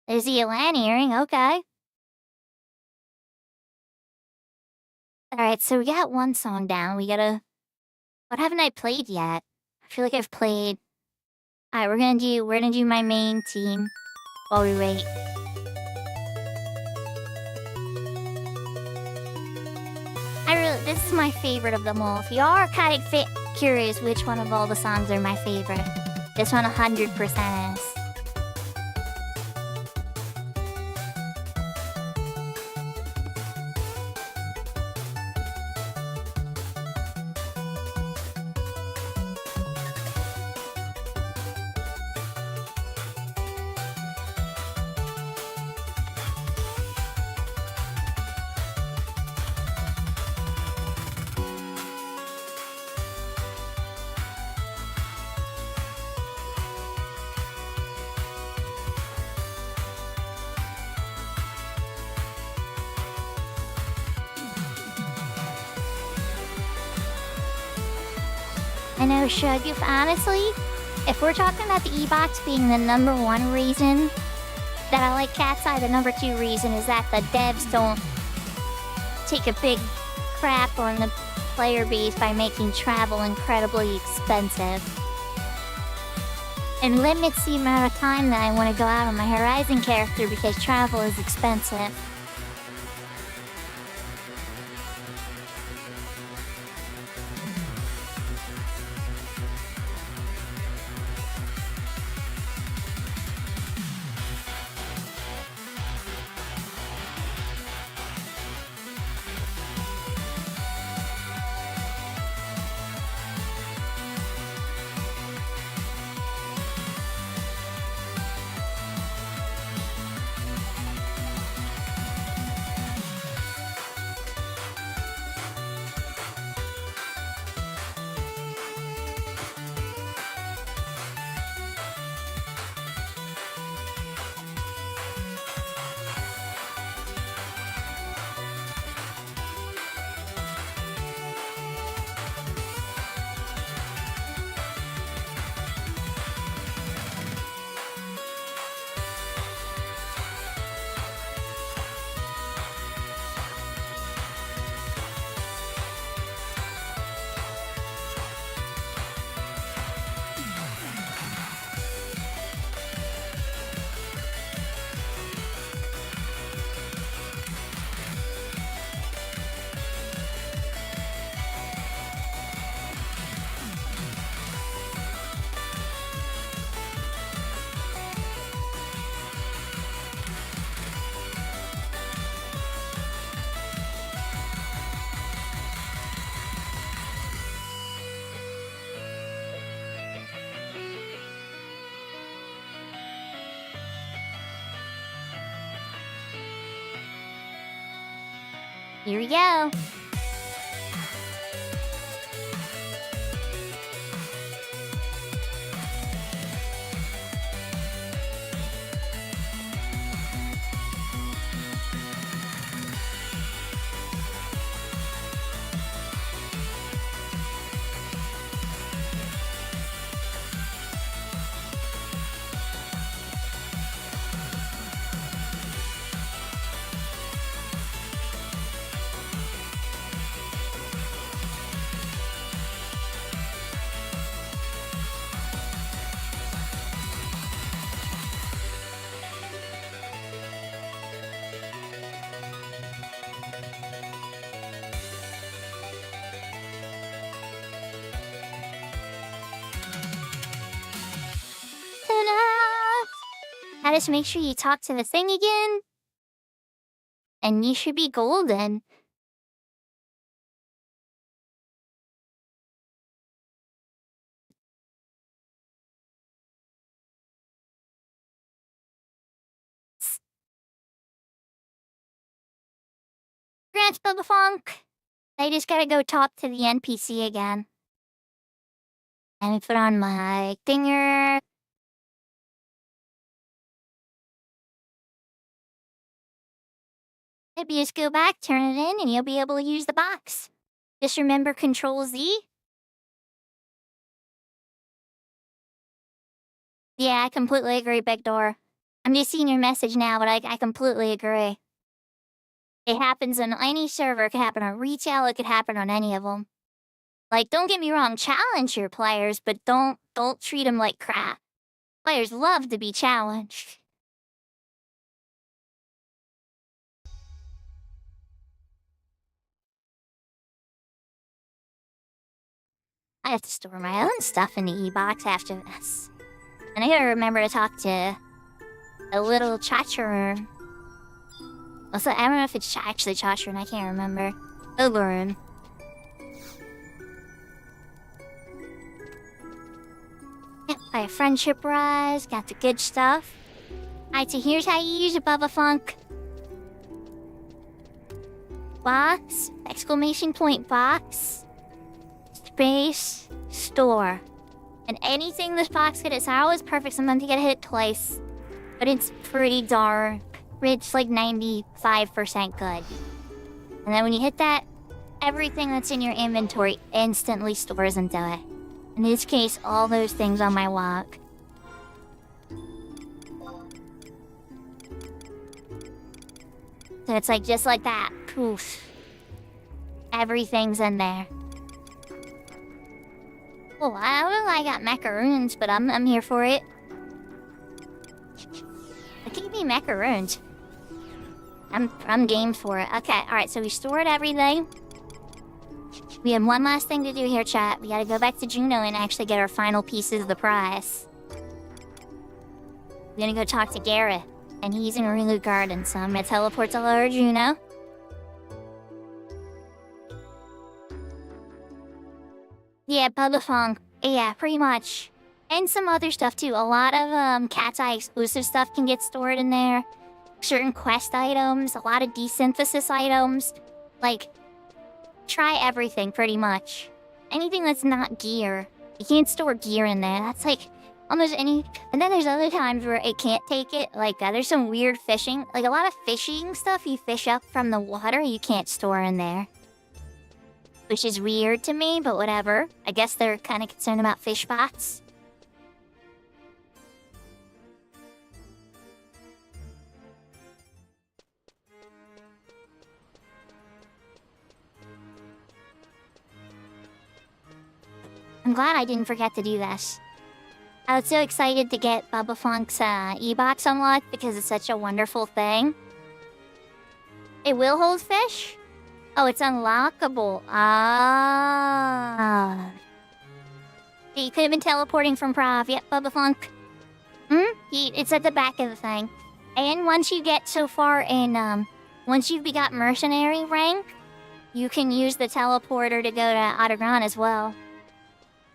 There's the Elan earring, okay. Alright, so we got one song down. We gotta... What haven't I played yet? I feel like I've played... Alright, we're gonna do my main team while we wait. This is my favorite of them all. If you are kind of curious which one of all the songs are my favorite, this one 100% is. I know, Shug, if we're talking about the E-Box being the #1 reason that I like Cat's Eye, the #2 reason is that the devs don't take a big crap on the player base by making travel incredibly expensive. And limits the amount of time that I want to go out on my Horizon character because travel is expensive. Here we go. just make sure you talk to the thing again. And you should be golden. Grant Bubba Funk. I just gotta go talk to the NPC again. Let me put on my dinger. Maybe just go back, turn it in, and you'll be able to use the box. Just remember Control Z. Yeah, I completely agree, Big Door. I'm just seeing your message now, but I completely agree. It happens on any server. It could happen on retail. It could happen on any of them. Like, don't get me wrong, challenge your players, but don't treat them like crap. Players love to be challenged. I have to store my own stuff in the e-box after this. And I gotta remember to talk to a little Chacharoon. Also, I don't know if it's actually Chacharoon, I can't remember. Ogoroon. Yep, buy a friendship rise, got the good stuff. Alright, so here's how you use a Bubba Funk. Box, exclamation point box, space, store. And anything this box hit, it's always perfect. Sometimes you gotta hit it twice. But it's pretty dark. It's like 95% good. And then when you hit that, everything that's in your inventory instantly stores into it. In this case, all those things on my walk. So it's like just like that. Poof. Everything's in there. Oh, I don't know why I got macaroons, but I'm here for it. Give me macaroons. I'm game for it. Okay, alright, so we stored everything. We have one last thing to do here, chat. We gotta go back to Juno and actually get our final pieces of the prize. We're gonna go talk to Garrett, and he's in Rulu Garden, so I'm gonna teleport to Lower Juno. Yeah, Bubba Funk. Yeah, pretty much. And some other stuff too. A lot of Cat's Eye exclusive stuff can get stored in there. Certain quest items, a lot of desynthesis items. Like, try everything pretty much. Anything that's not gear. You can't store gear in there. That's like almost any... And then there's other times where it can't take it. Like, there's some weird fishing. Like, a lot of fishing stuff you fish up from the water you can't store in there. Which is weird to me, but whatever. I guess they're kind of concerned about fish spots. I'm glad I didn't forget to do this. I was so excited to get Bubba Funk's e-box unlocked because it's such a wonderful thing. It will hold fish? Oh, it's unlockable. Ah. You could have been teleporting from Prov. Yep, Bubba Funk. It's at the back of the thing. And once you get so far in, once you've got mercenary rank, you can use the teleporter to go to Ottergron as well.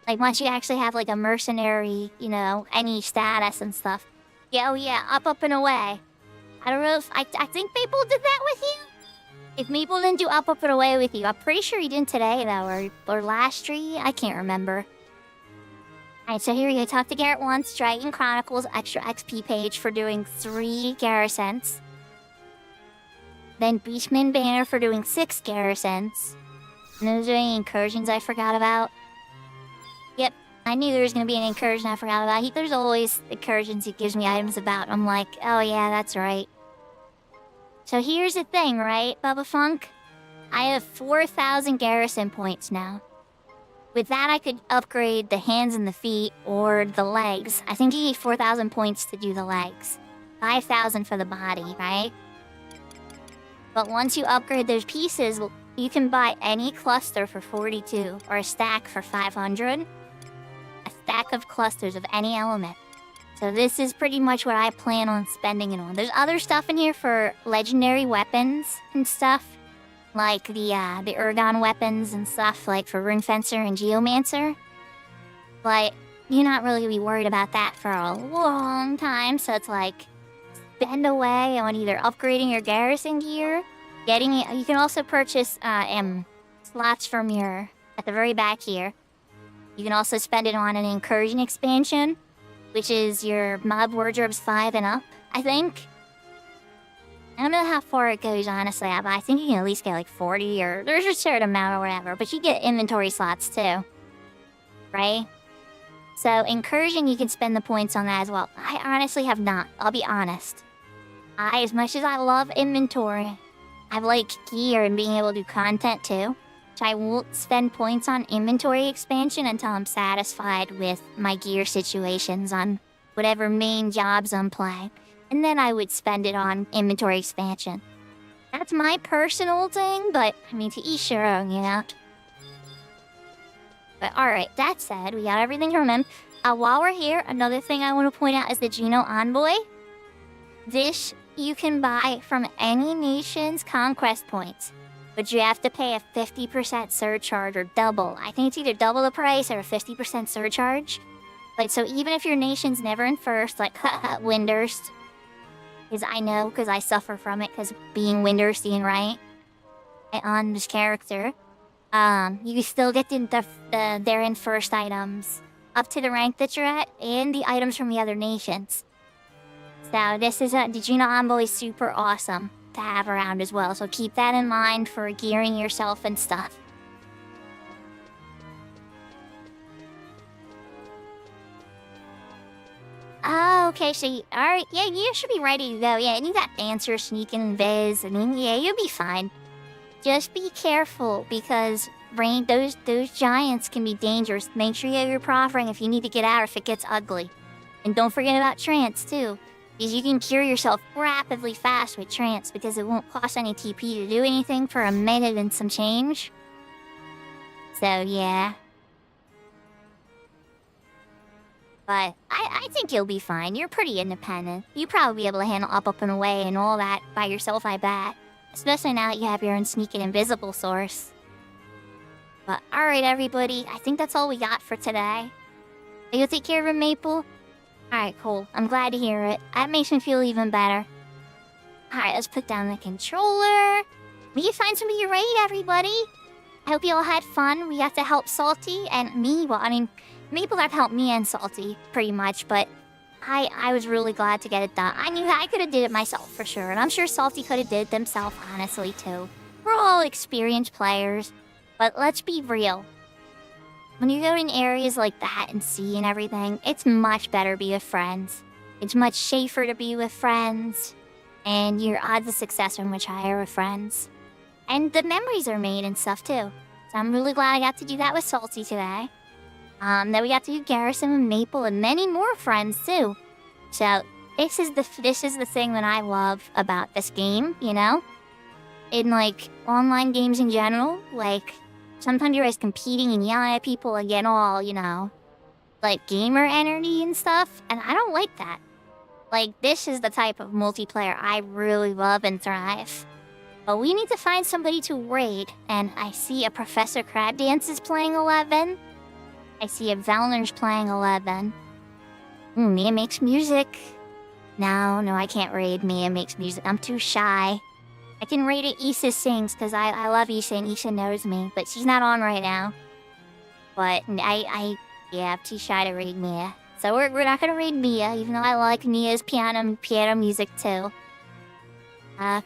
Like, once you actually have, like, a mercenary, you know, any status and stuff. Yeah, oh yeah, up and away. I don't know if... I think Maple did that with you? If Maple didn't do up and away with you, I'm pretty sure he didn't today, though, or last stream. I can't remember. Alright, so here we go. Talk to Garrett once. Dragon Chronicles extra XP page for doing 3 garrisons. Then Beastman Banner for doing 6 garrisons. And those are any incursions I forgot about. Yep, I knew there was going to be an incursion I forgot about. There's always incursions he gives me items about. I'm like, oh yeah, that's right. So here's the thing, right, Bubba Funk? I have 4,000 garrison points now. With that, I could upgrade the hands and the feet, or the legs. I think you need 4,000 points to do the legs. 5,000 for the body, right? But once you upgrade those pieces, you can buy any cluster for 42, or a stack for 500. A stack of clusters of any element. So this is pretty much what I plan on spending it on. There's other stuff in here for legendary weapons and stuff. Like the Ergon weapons and stuff, like for Rune Fencer and Geomancer. But you're not really gonna be worried about that for a long time, so it's like spend away on either upgrading your garrison gear, getting it. You can also purchase slots from your at the very back here. You can also spend it on an incursion expansion, which is your mob wardrobes 5 and up, I think. I don't know how far it goes, honestly, but I think you can at least get like 40 or there's a certain amount or whatever, but you get inventory slots too, right? So incursion, you can spend the points on that as well. I honestly have not, I'll be honest. As much as I love inventory, I like gear and being able to do content too. So I won't spend points on inventory expansion until I'm satisfied with my gear situations on whatever main jobs I'm playing. And then I would spend it on inventory expansion. That's my personal thing, but I mean, to each their own, you know? But alright, that said, we got everything from him. While we're here, another thing I want to point out is the Juno Envoy. This you can buy from any nation's conquest points, but you have to pay a 50% surcharge or double. I think it's either double the price or a 50% surcharge. But so even if your nation's never in first, like Windurst, because I know, because I suffer from it, because being Windurstian, right? On this character, you still get the they're in first items up to the rank that you're at, and the items from the other nations. So this is the Juno Envoy is super awesome to have around as well. So keep that in mind for gearing yourself and stuff. Oh, okay, so alright, yeah, you should be ready to go. Yeah, and you got Dancer, Sneak, and Viz. I mean, yeah, you'll be fine. Just be careful, because those giants can be dangerous. Make sure you have your prof ring if you need to get out if it gets ugly. And don't forget about trance, too. Because you can cure yourself rapidly fast with trance, because it won't cost any TP to do anything for a minute and some change. So, yeah. But I think you'll be fine. You're pretty independent. You'll probably be able to handle up and away and all that by yourself, I bet. Especially now that you have your own sneak and invisible source. But alright, everybody. I think that's all we got for today. You'll take care of it, Maple? Alright, cool. I'm glad to hear it. That makes me feel even better. Alright, let's put down the controller. We can find somebody to raid, everybody. I hope you all had fun. We got to help Salty and me. Well, I mean, Maple got to help me and Salty, pretty much, but I was really glad to get it done. I knew I could have did it myself, for sure, and I'm sure Salty could have did it themselves, honestly, too. We're all experienced players, but let's be real. When you go in areas like that and sea and everything, it's much better to be with friends. It's much safer to be with friends, and your odds of success are much higher with friends. And the memories are made and stuff, too. So I'm really glad I got to do that with Salty today. Then we got to do Garrison and Maple and many more friends too. So this is the thing that I love about this game, you know? In like online games in general, like sometimes you're always competing and yelling at people and getting all, you know, like gamer energy and stuff, and I don't like that. Like this is the type of multiplayer I really love and thrive. But we need to find somebody to raid, and I see a Professor Crabdance is playing 11. I see a Valner's playing 11. Mia makes music. No, I can't raid Mia makes music. I'm too shy. I can raid it Issa sings, because I love Issa and Issa knows me, but she's not on right now. But yeah, I'm too shy to raid Mia. So we're not gonna raid Mia, even though I like Mia's piano music too.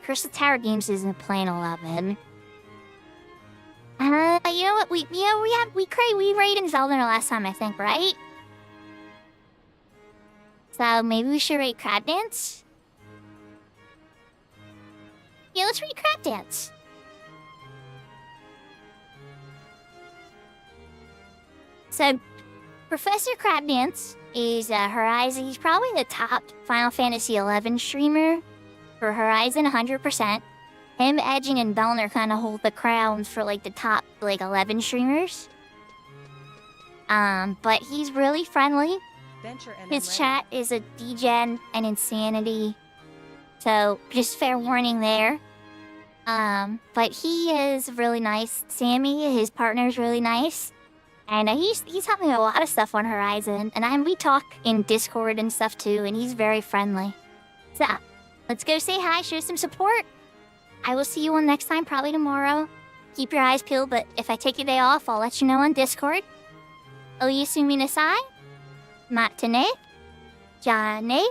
Crystal Tower Games isn't playing 11. You know what? We raided Zelda last time, I think, right? So maybe we should raid Crab Dance? Yeah, let's raid Crab Dance. So, Professor Crab Dance is Horizon. He's probably the top Final Fantasy XI streamer for Horizon, 100%. Him, Edging, and Belner kind of hold the crown for, like, the top, like, 11 streamers. But he's really friendly. Venture and His chat is a degen and insanity. So just fair warning there. But he is really nice. Sammy, his partner, is really nice. And he's helping a lot of stuff on Horizon. And we talk in Discord and stuff too, and he's very friendly. So, let's go say hi, show some support. I will see you all next time, probably tomorrow. Keep your eyes peeled, but if I take a day off, I'll let you know on Discord. Oyasumi nasai. Matane. Jane.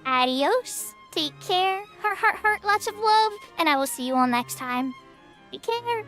Adios. Take care. Heart, heart, heart. Lots of love. And I will see you all next time. Take care.